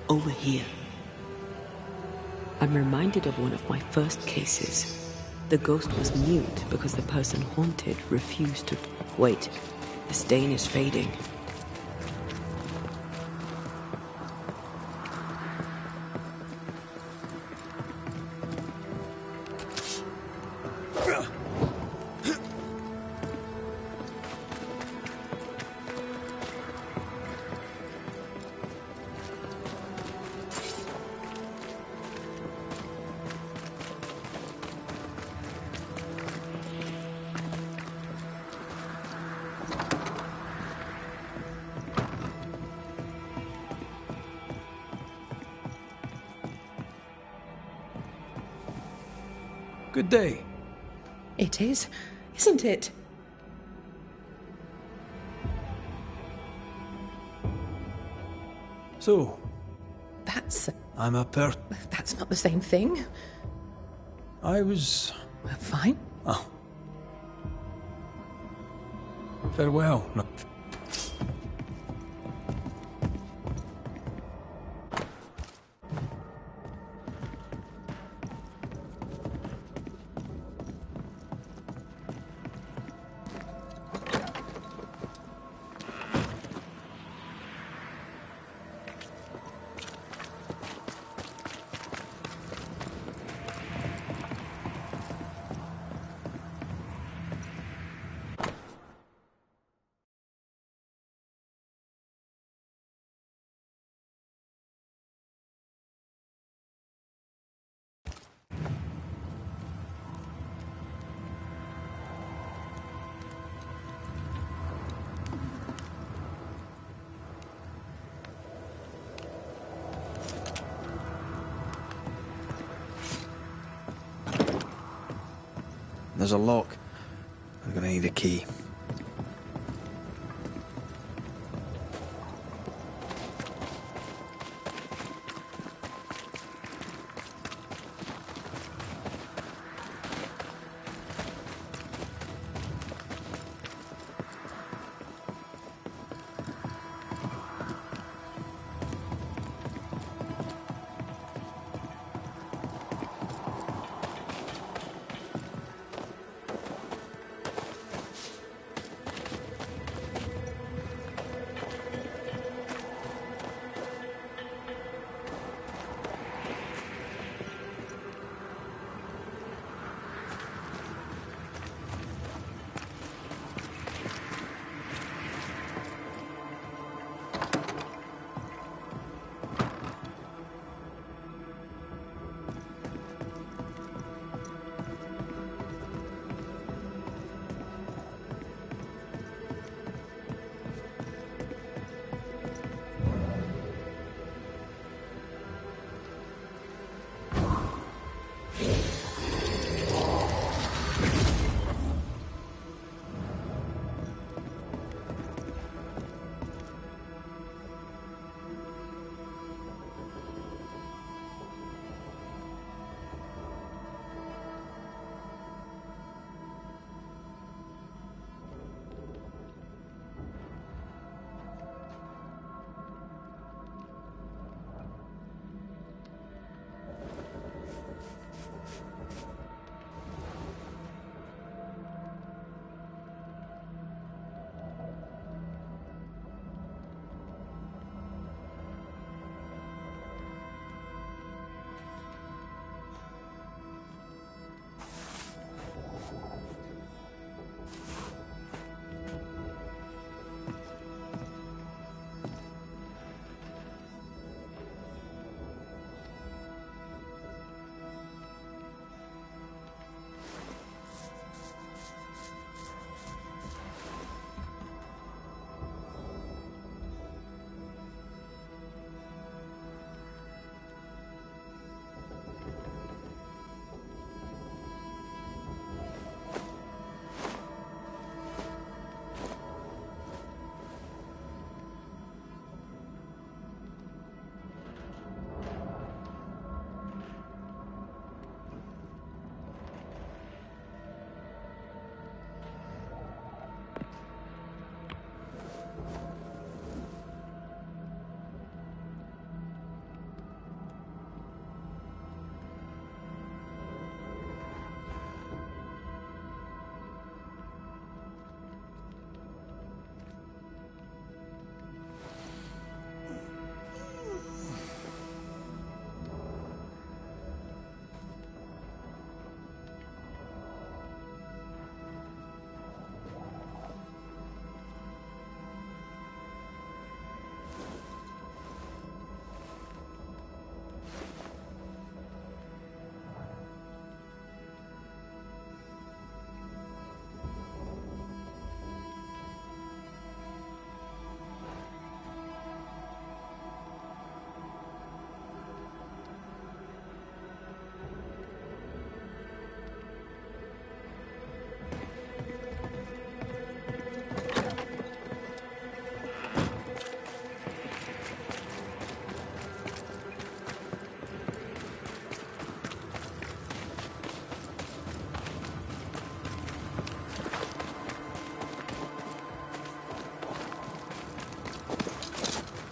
over here. I'm reminded of one of my first cases. The ghost was mute because the person haunted refused to... Wait, the stain is fading. Good day. It is, isn't it? So, That's... I'm a That's not the same thing. I was... Fine. Oh. Farewell. No. There's a lock. I'm gonna need a key.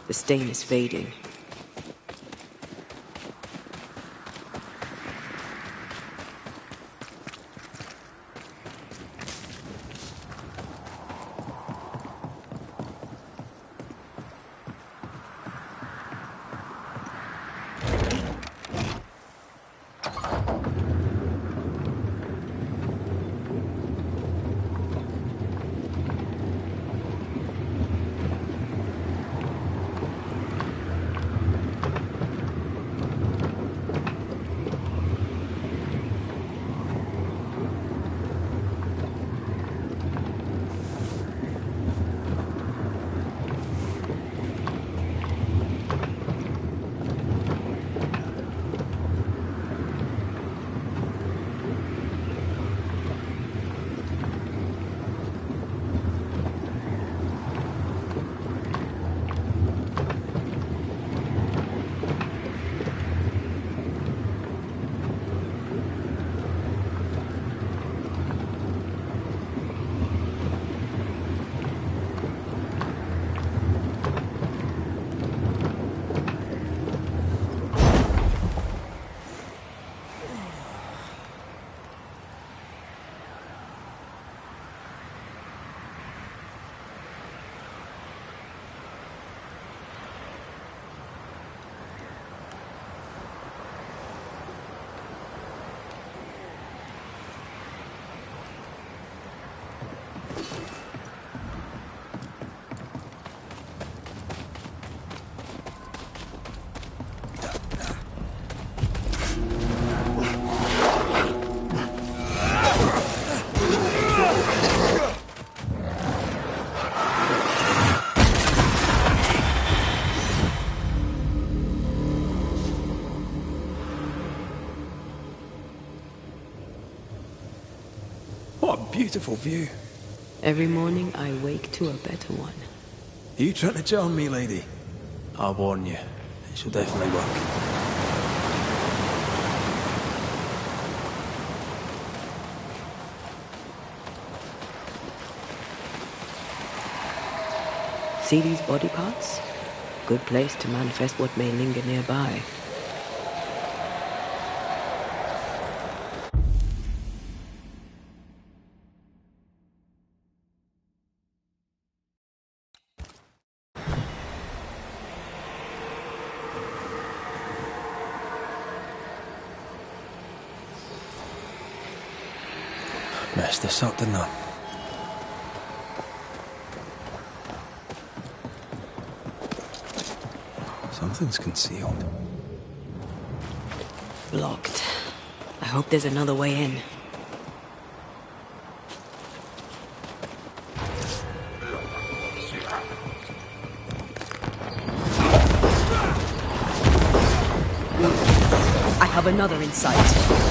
The stain is fading. What a beautiful view. Every morning I wake to a better one. Are you trying to charm me, lady? I'll warn you. It shall definitely work. See these body parts? Good place to manifest what may linger nearby. Messed this up, didn't I? Something's concealed. Blocked. I hope there's another way in. I have another in sight.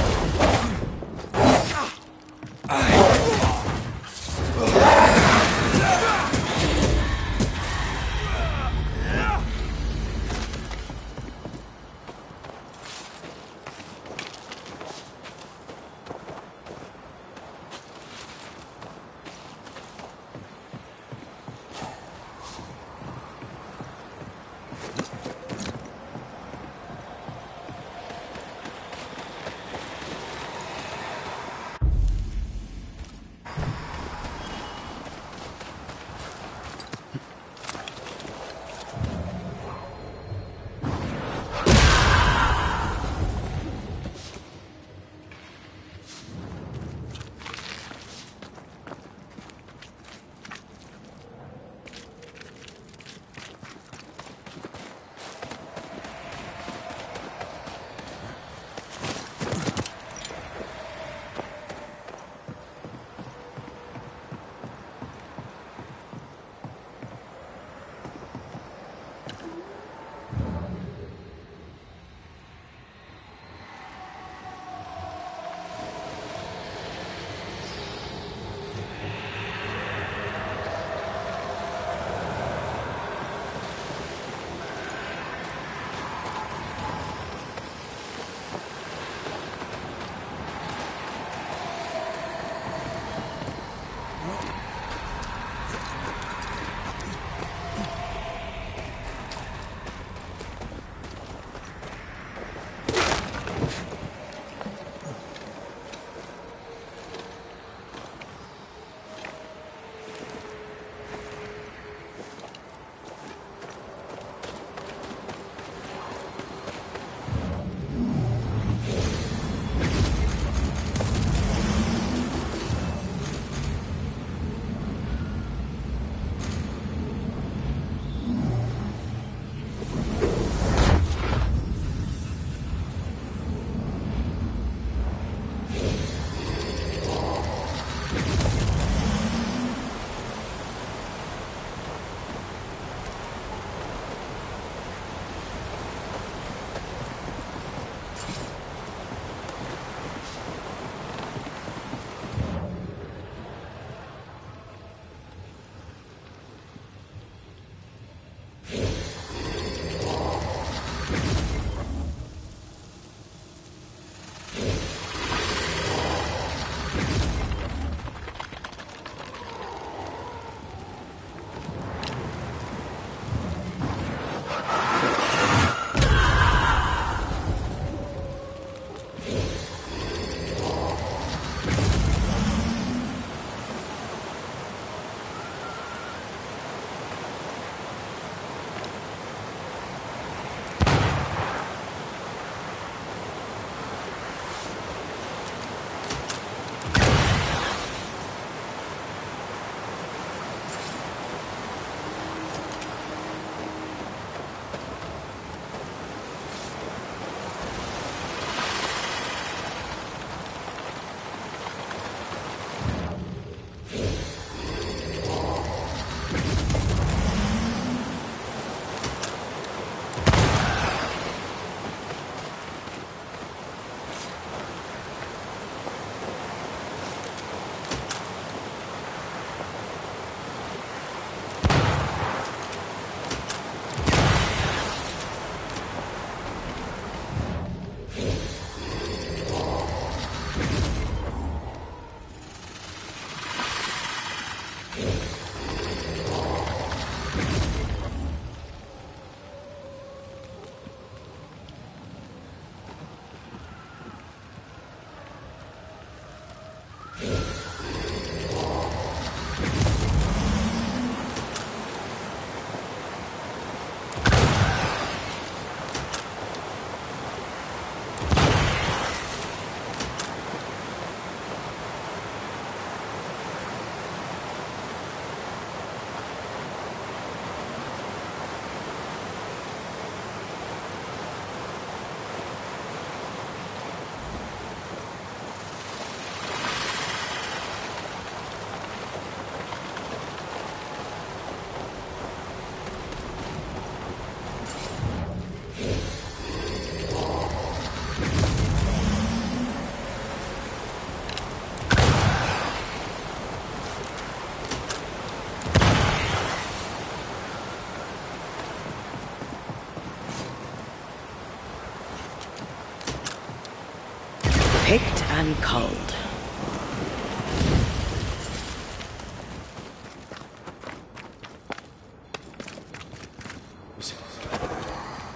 Picked and culled.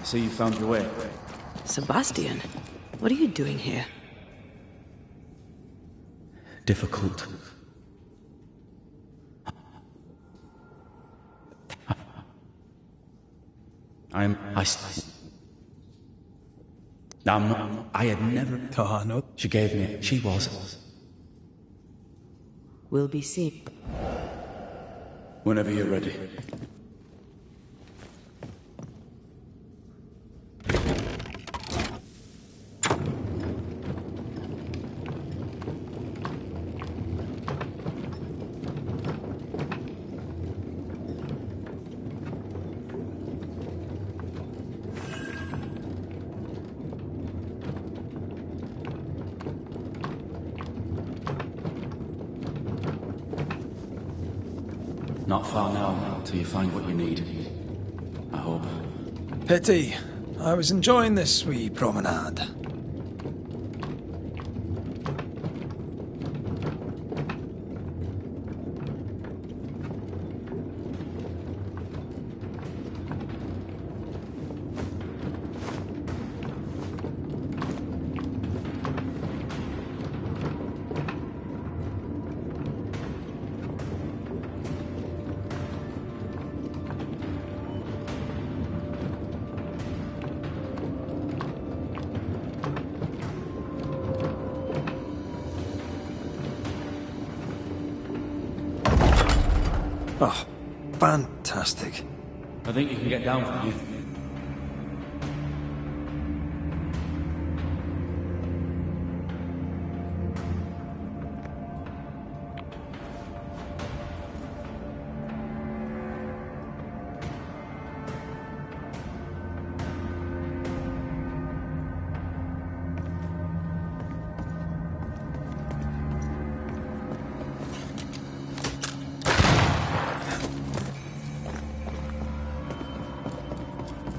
So you found your way? Sebastian, what are you doing here? Difficult. I had never... Oh, no. She gave me... She was... We'll be seen. Whenever you're ready. Not far now, till you find what you need. I hope. Pity. I was enjoying this wee promenade. Oh, fantastic. I think you can get down from here.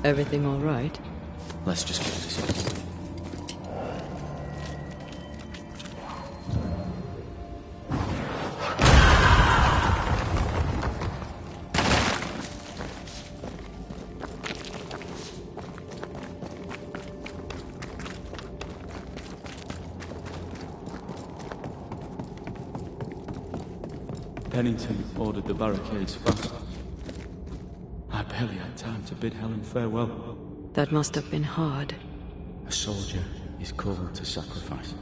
Everything all right? Let's just get this. Pennington ordered the barricades fast. I barely had time to bid Helen farewell. That must have been hard. A soldier is called to sacrifice.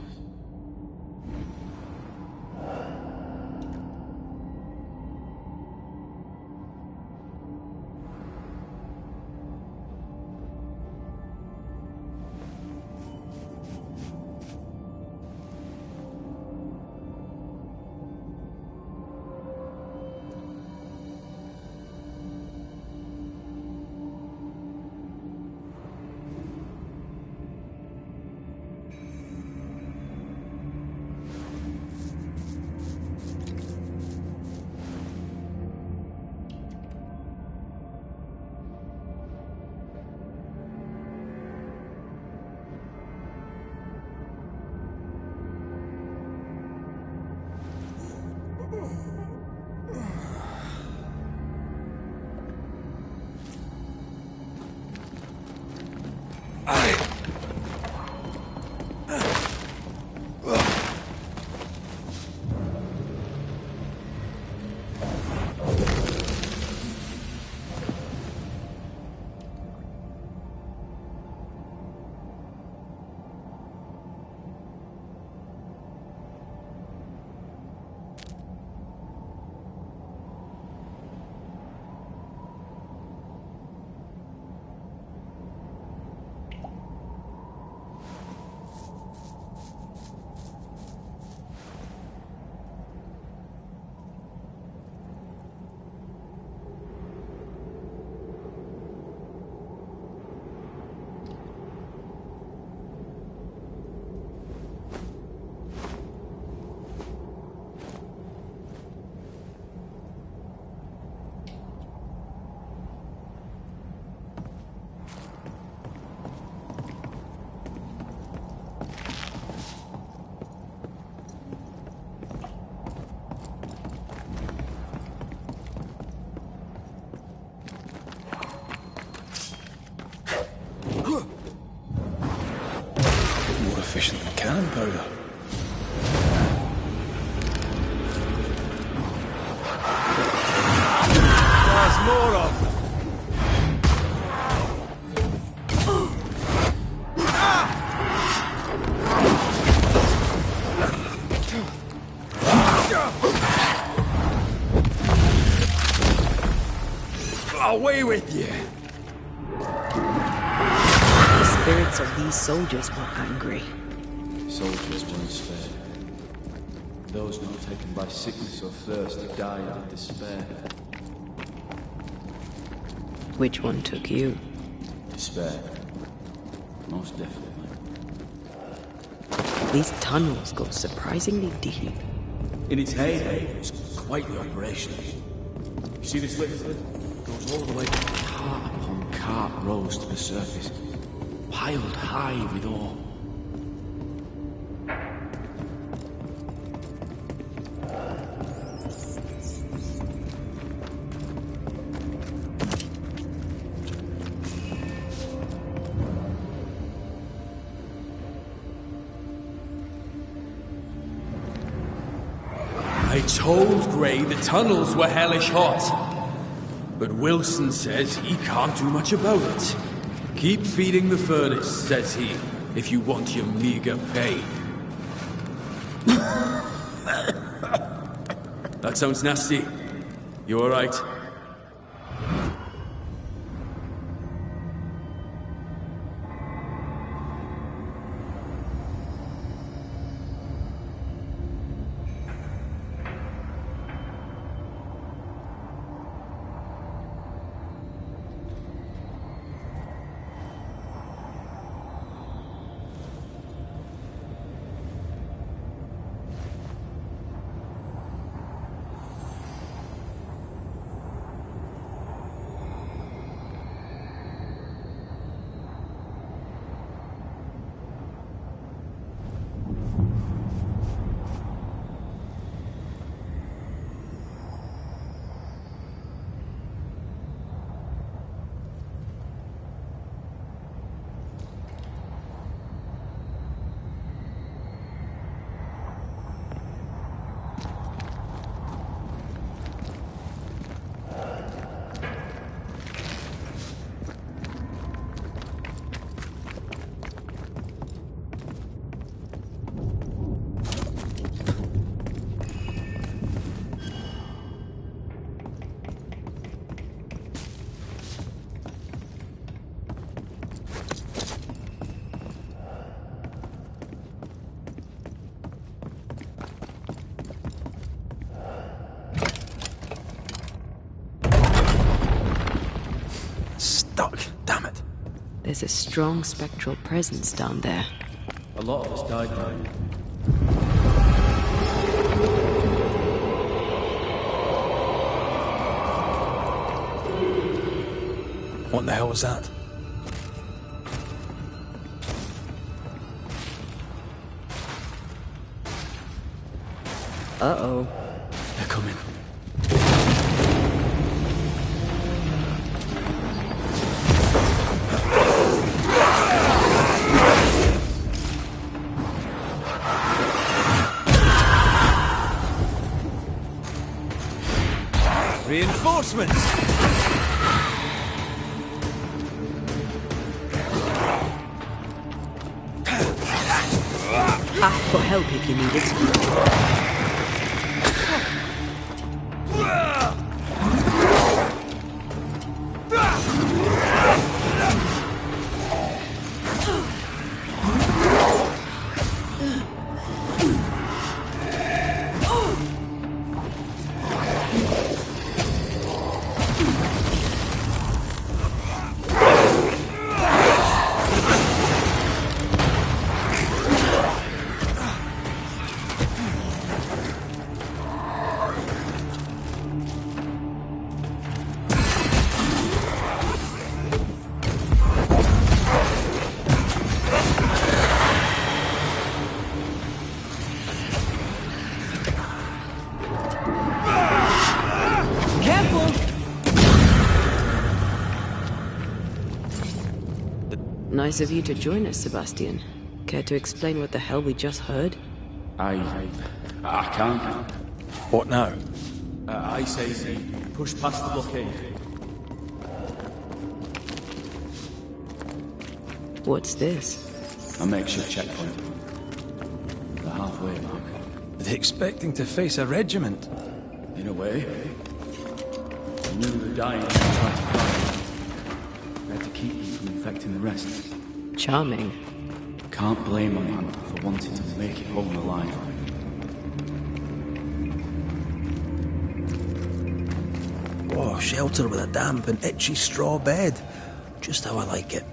powder. There's more of them. Away with you! The spirits of these soldiers were angry. Soldiers weren't spared. Those not taken by sickness or thirst died in despair. Which one took you? Despair. Most definitely. These tunnels go surprisingly deep. In its heyday, it was quite the operation. You see this lift? Goes all the way. Cart upon cart rose to the surface, piled high with ore. I told Gray the tunnels were hellish hot. But Wilson says he can't do much about it. Keep feeding the furnace, says he, if you want your meager pay. That sounds nasty. You alright? Damn it. There's a strong spectral presence down there. A lot of us died down here. What the hell was that? Uh-oh. They're coming. Reinforcements! Ask for help if you need it. Nice of you to join us, Sebastian. Care to explain what the hell we just heard? I can't. What now? I say we push past the blockade. What's this? A makeshift checkpoint. The halfway mark. Are they expecting to face a regiment? In a way. They knew the dying and tried to fight. They had to keep you from infecting the rest. Charming. Can't blame a man for wanting to make it home alive. Oh, shelter with a damp and itchy straw bed. Just how I like it.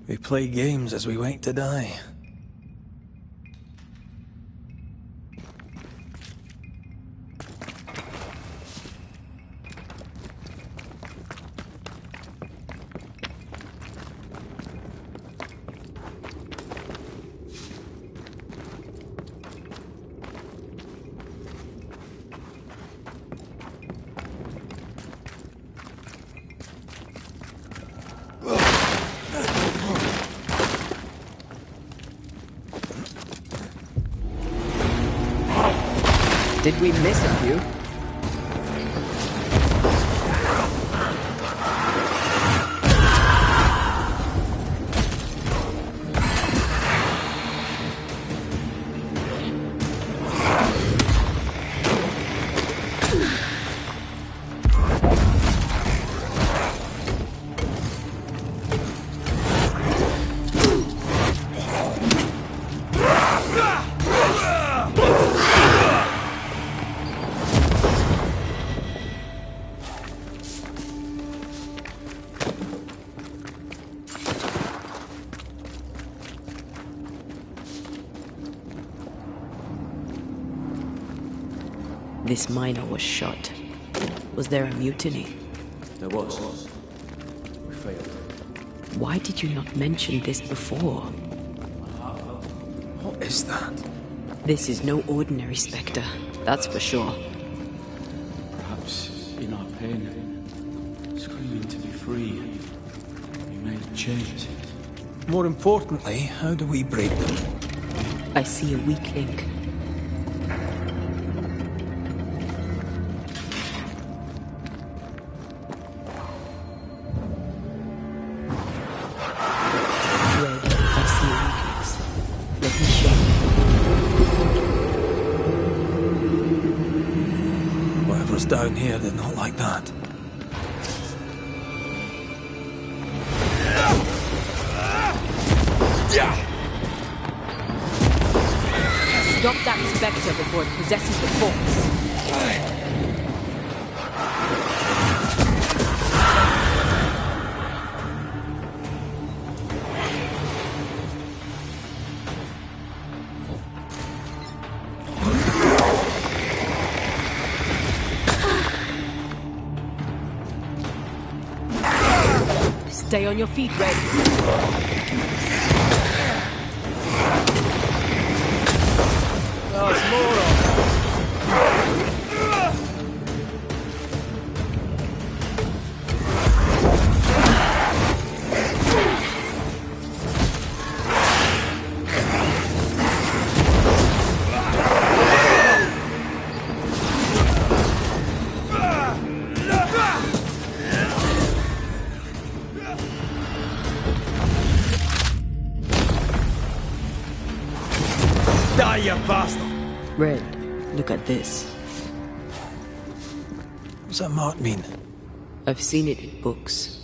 We play games as we wait to die. Did we miss a few? This miner was shot. Was there a mutiny? There was. We failed. Why did you not mention this before? What is that? This is no ordinary spectre, that's for sure. Perhaps in our pain, screaming to be free, we made chains. More importantly, how do we break them? I see a weak link. Down here, they're not like that. Stop that spectre before it possesses the force. Stay on your feet, Red. There's more of Die, you bastard! Red, look at this. What's that mark mean? I've seen it in books.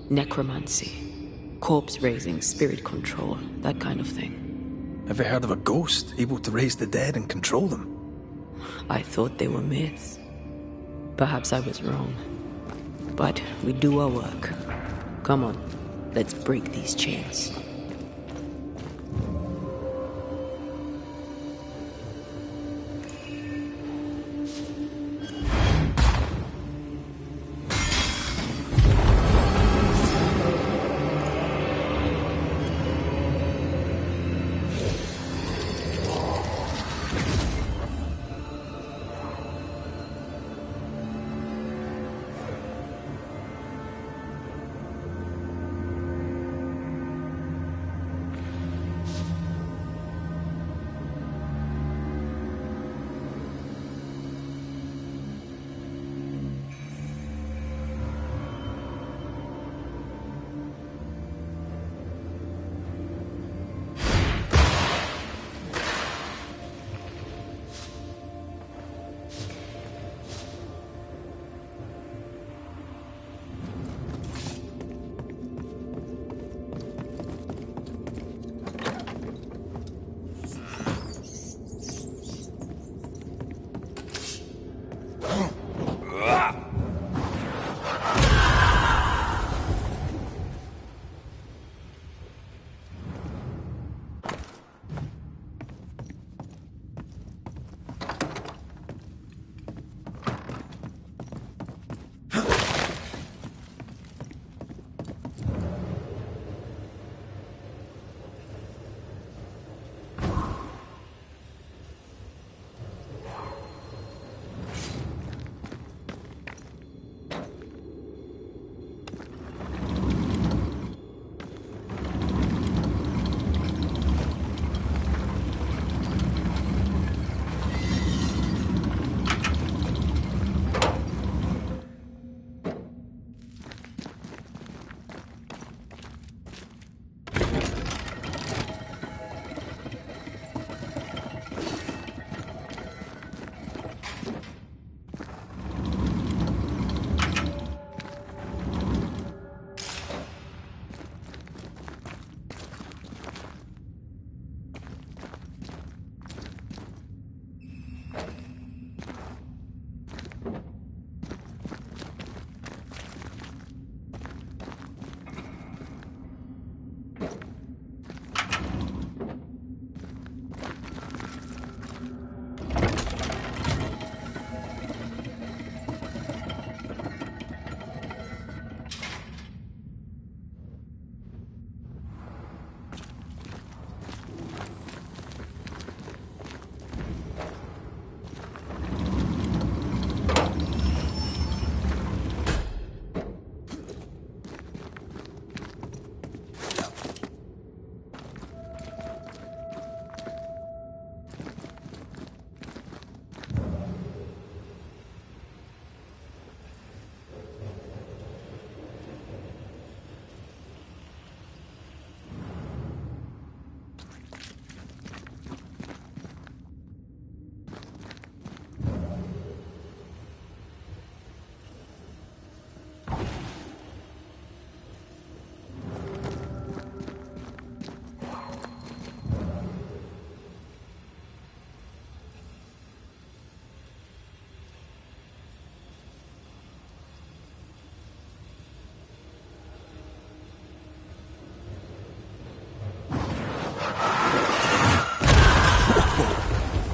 Necromancy. Corpse raising, spirit control, that kind of thing. Have you heard of a ghost able to raise the dead and control them? I thought they were myths. Perhaps I was wrong. But we do our work. Come on, let's break these chains.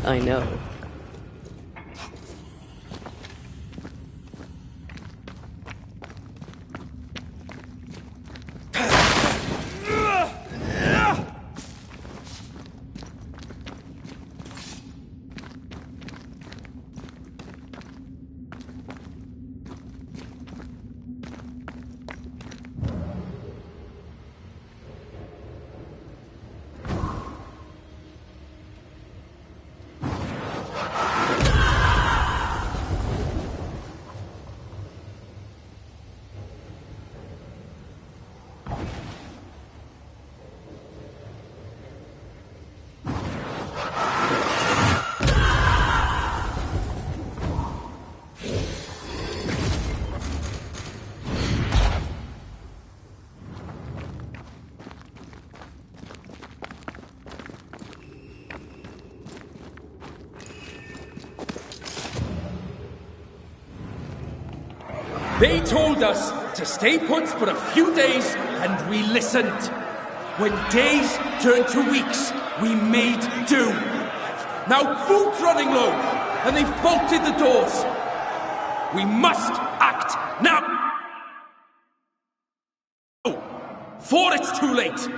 I know. They told us to stay put for a few days, and we listened. When days turned to weeks, we made do. Now food's running low, and they've bolted the doors. We must act now! Before it's too late!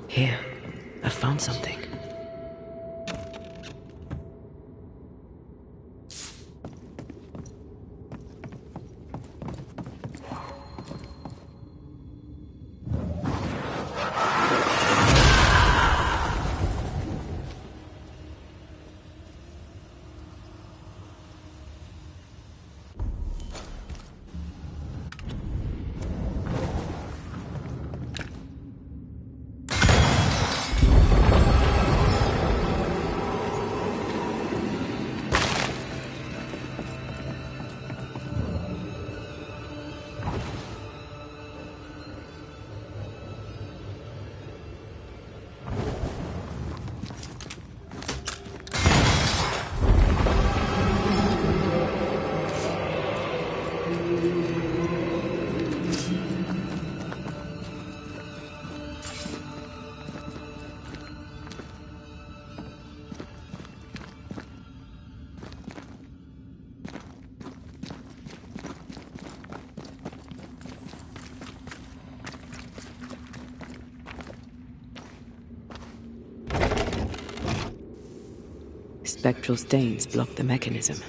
Here, I found something. Spectral stains block the mechanism.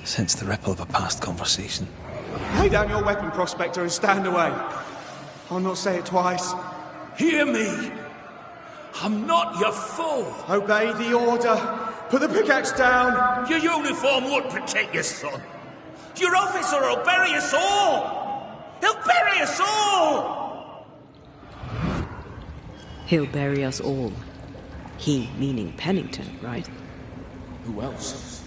Sense the ripple of a past conversation. Lay down your weapon, Prospector, and stand away. I'll not say it twice. Hear me! I'm not your foe! Obey the order! Put the pickaxe down! Your uniform won't protect your son. Your officer will bury us all! He'll bury us all! He'll bury us all. He meaning Pennington, right? Who else?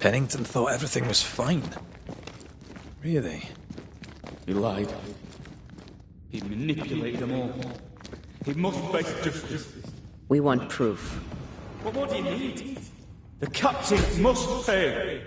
Pennington thought everything was fine. Really? He lied. He manipulated them all. He must face justice. We want proof. But what do you need? The captain must pay.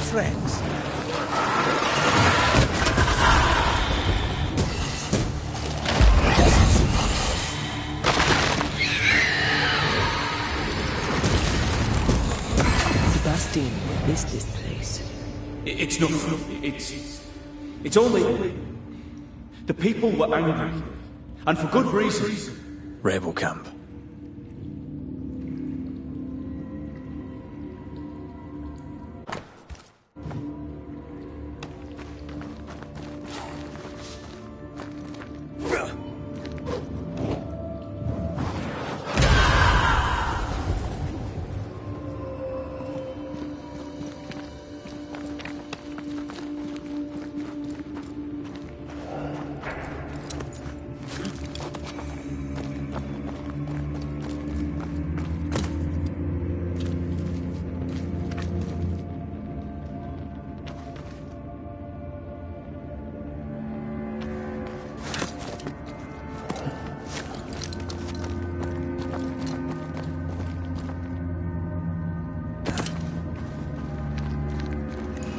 friends? Sebastian, what is this place? It's nothing. It's only... The people were angry. And for good reason. Rebel camp.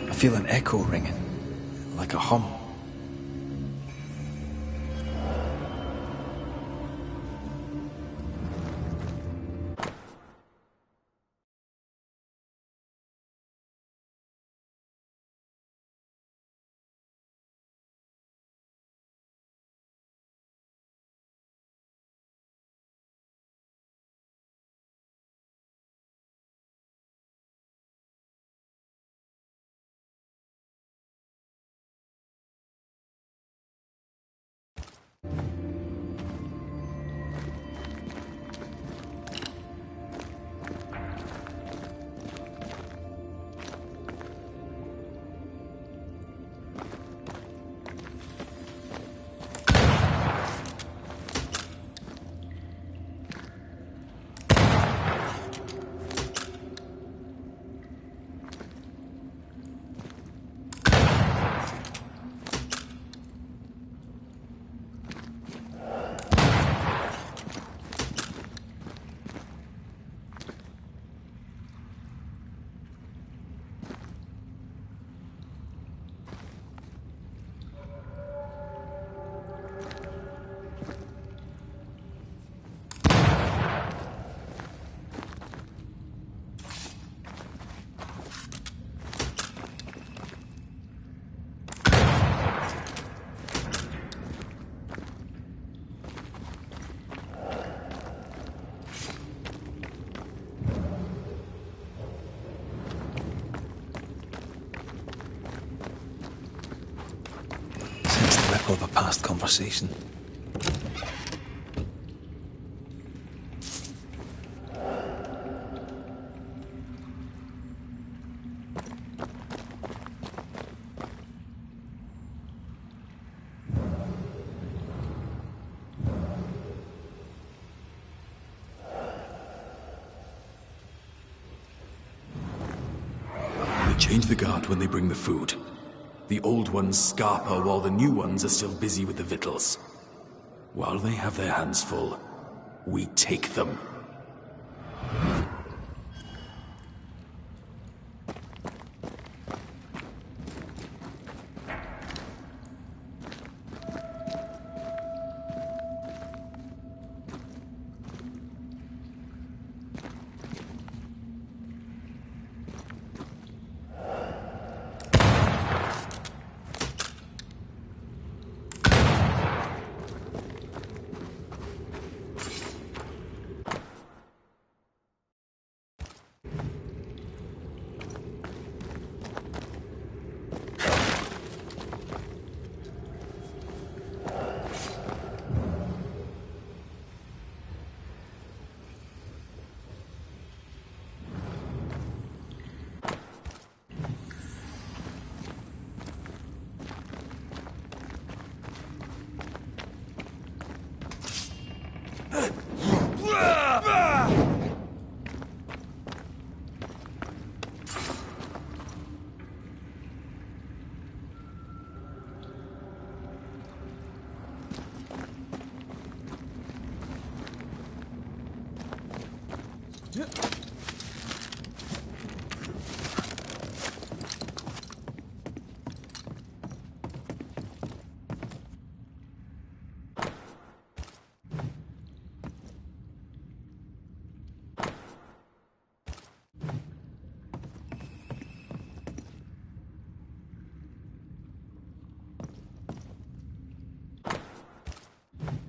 I feel an echo ringing, like a hum. Of a past conversation. They change the guard when they bring the food. The old ones scarper while the new ones are still busy with the victuals. While they have their hands full, we take them.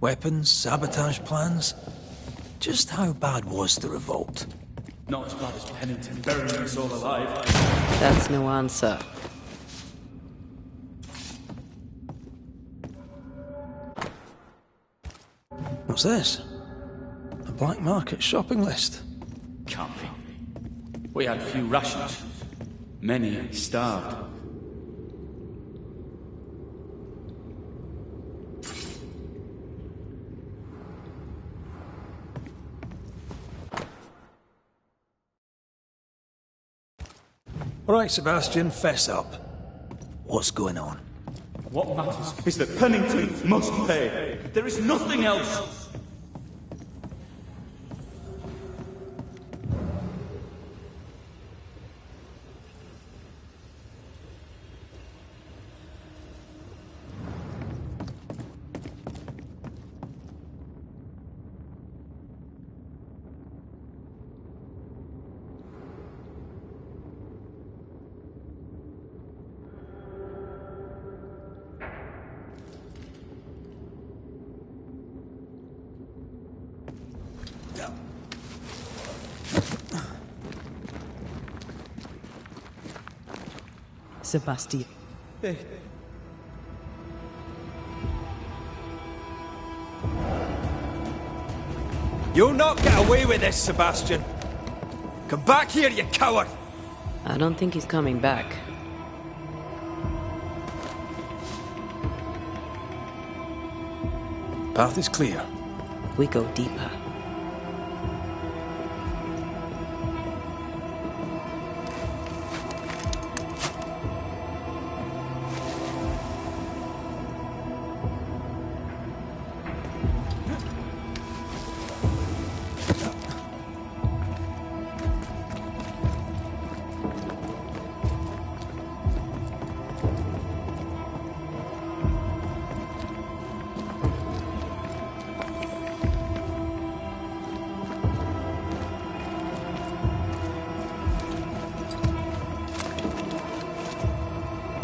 Weapons, sabotage plans. Just how bad was the revolt? Not as bad as Pennington burying us all alive. That's no answer. What's this? A black market shopping list. Can't be. We had few rations. Many starved. All right, Sebastian, fess up. What's going on? What matters is that Pennington must pay. There is nothing else. Sebastian. You'll not get away with this, Sebastian. Come back here, you coward! I don't think he's coming back. Path is clear. We go deeper.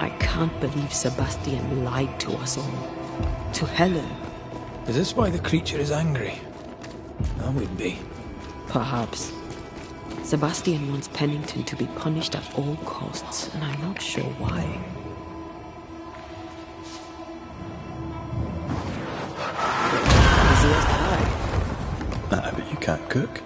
I can't believe Sebastian lied to us all. To Helen. Is this why the creature is angry? I would be. Perhaps. Sebastian wants Pennington to be punished at all costs, and I'm not sure why. Easy as pie. I bet you can't cook.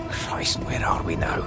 Christ, where are we now?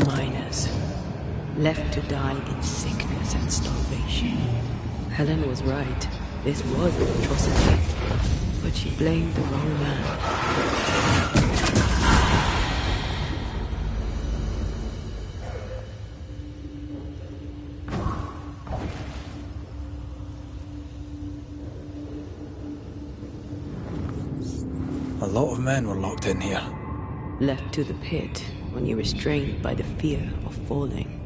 Miners, left to die in sickness and starvation. Helen was right. This was an atrocity. But she blamed the wrong man. A lot of men were locked in here. Left to the pit when you're restrained by the fear of falling.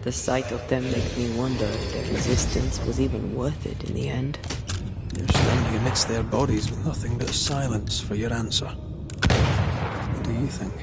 The sight of them makes me wonder if their existence was even worth it in the end. You're standing amidst their bodies with nothing but silence for your answer. What do you think?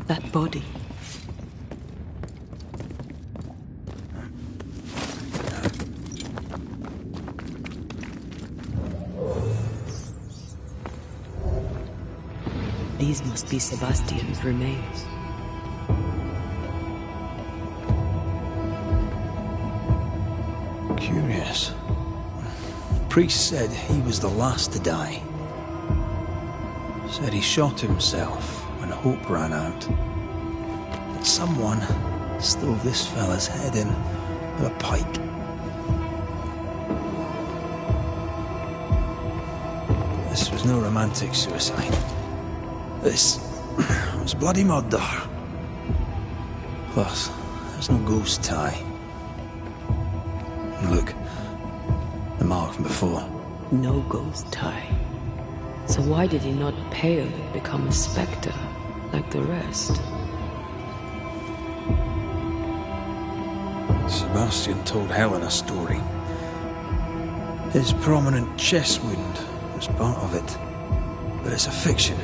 That body. These must be Sebastian's remains. Curious. The priest said he was the last to die. Said he shot himself when hope ran out. That someone stove this fella's head in with a pike. This was no romantic suicide. This was bloody murder. Plus, there's no ghost tie. And look, the mark from before. No ghost tie. So why did he not pale and become a spectre like the rest? Sebastian told Helen a story. His prominent chest wound was part of it. But it's a fiction.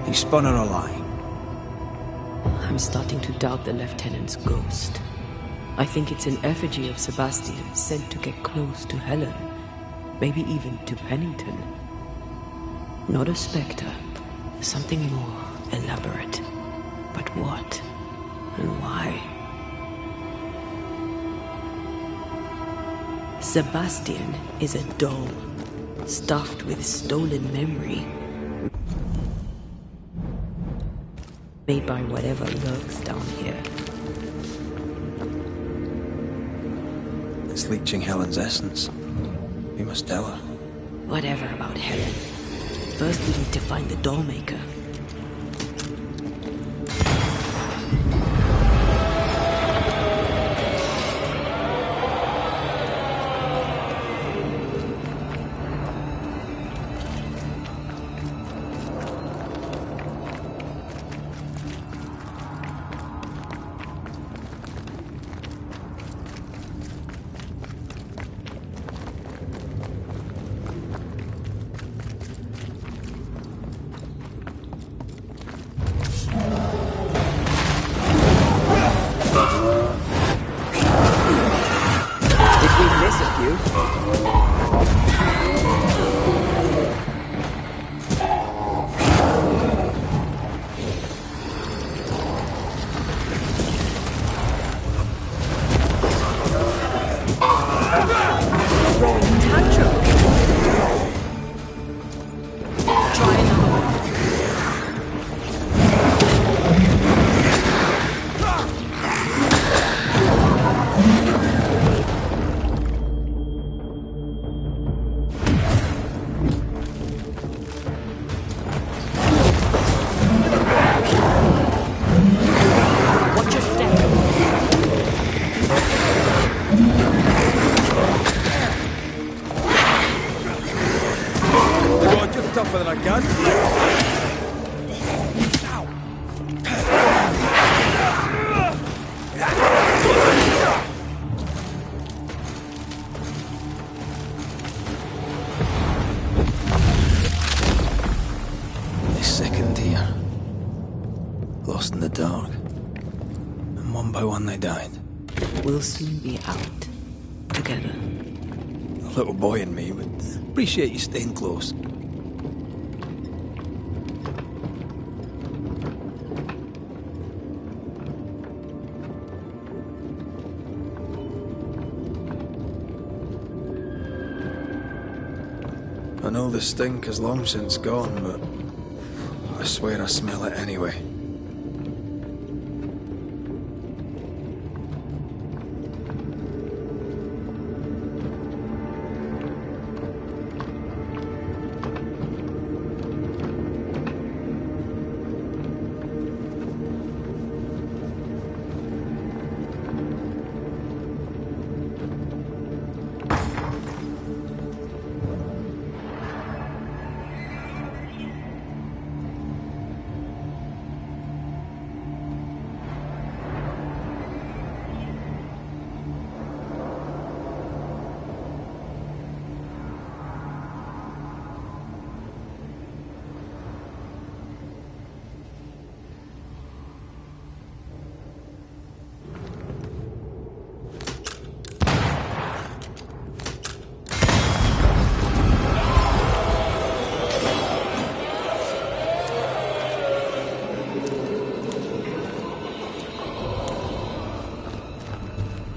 He spun her a lie. I'm starting to doubt the lieutenant's ghost. I think it's an effigy of Sebastian sent to get close to Helen. Maybe even to Pennington. Not a spectre. Something more elaborate. But what? And why? Sebastian is a doll, stuffed with stolen memory. Made by whatever lurks down here. It's leeching Helen's essence. We must tell her. Whatever about Helen. First we need to find the doll maker. One by one they died. We'll soon be out. Together. The little boy and me would appreciate you staying close. I know the stink is long since gone, but I swear I smell it anyway.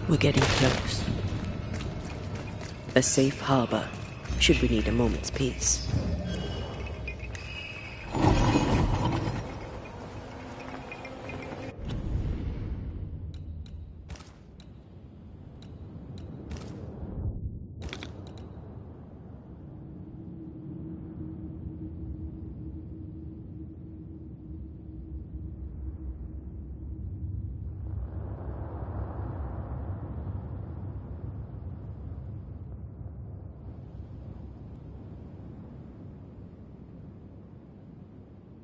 We're getting close. A safe harbor, should we need a moment's peace.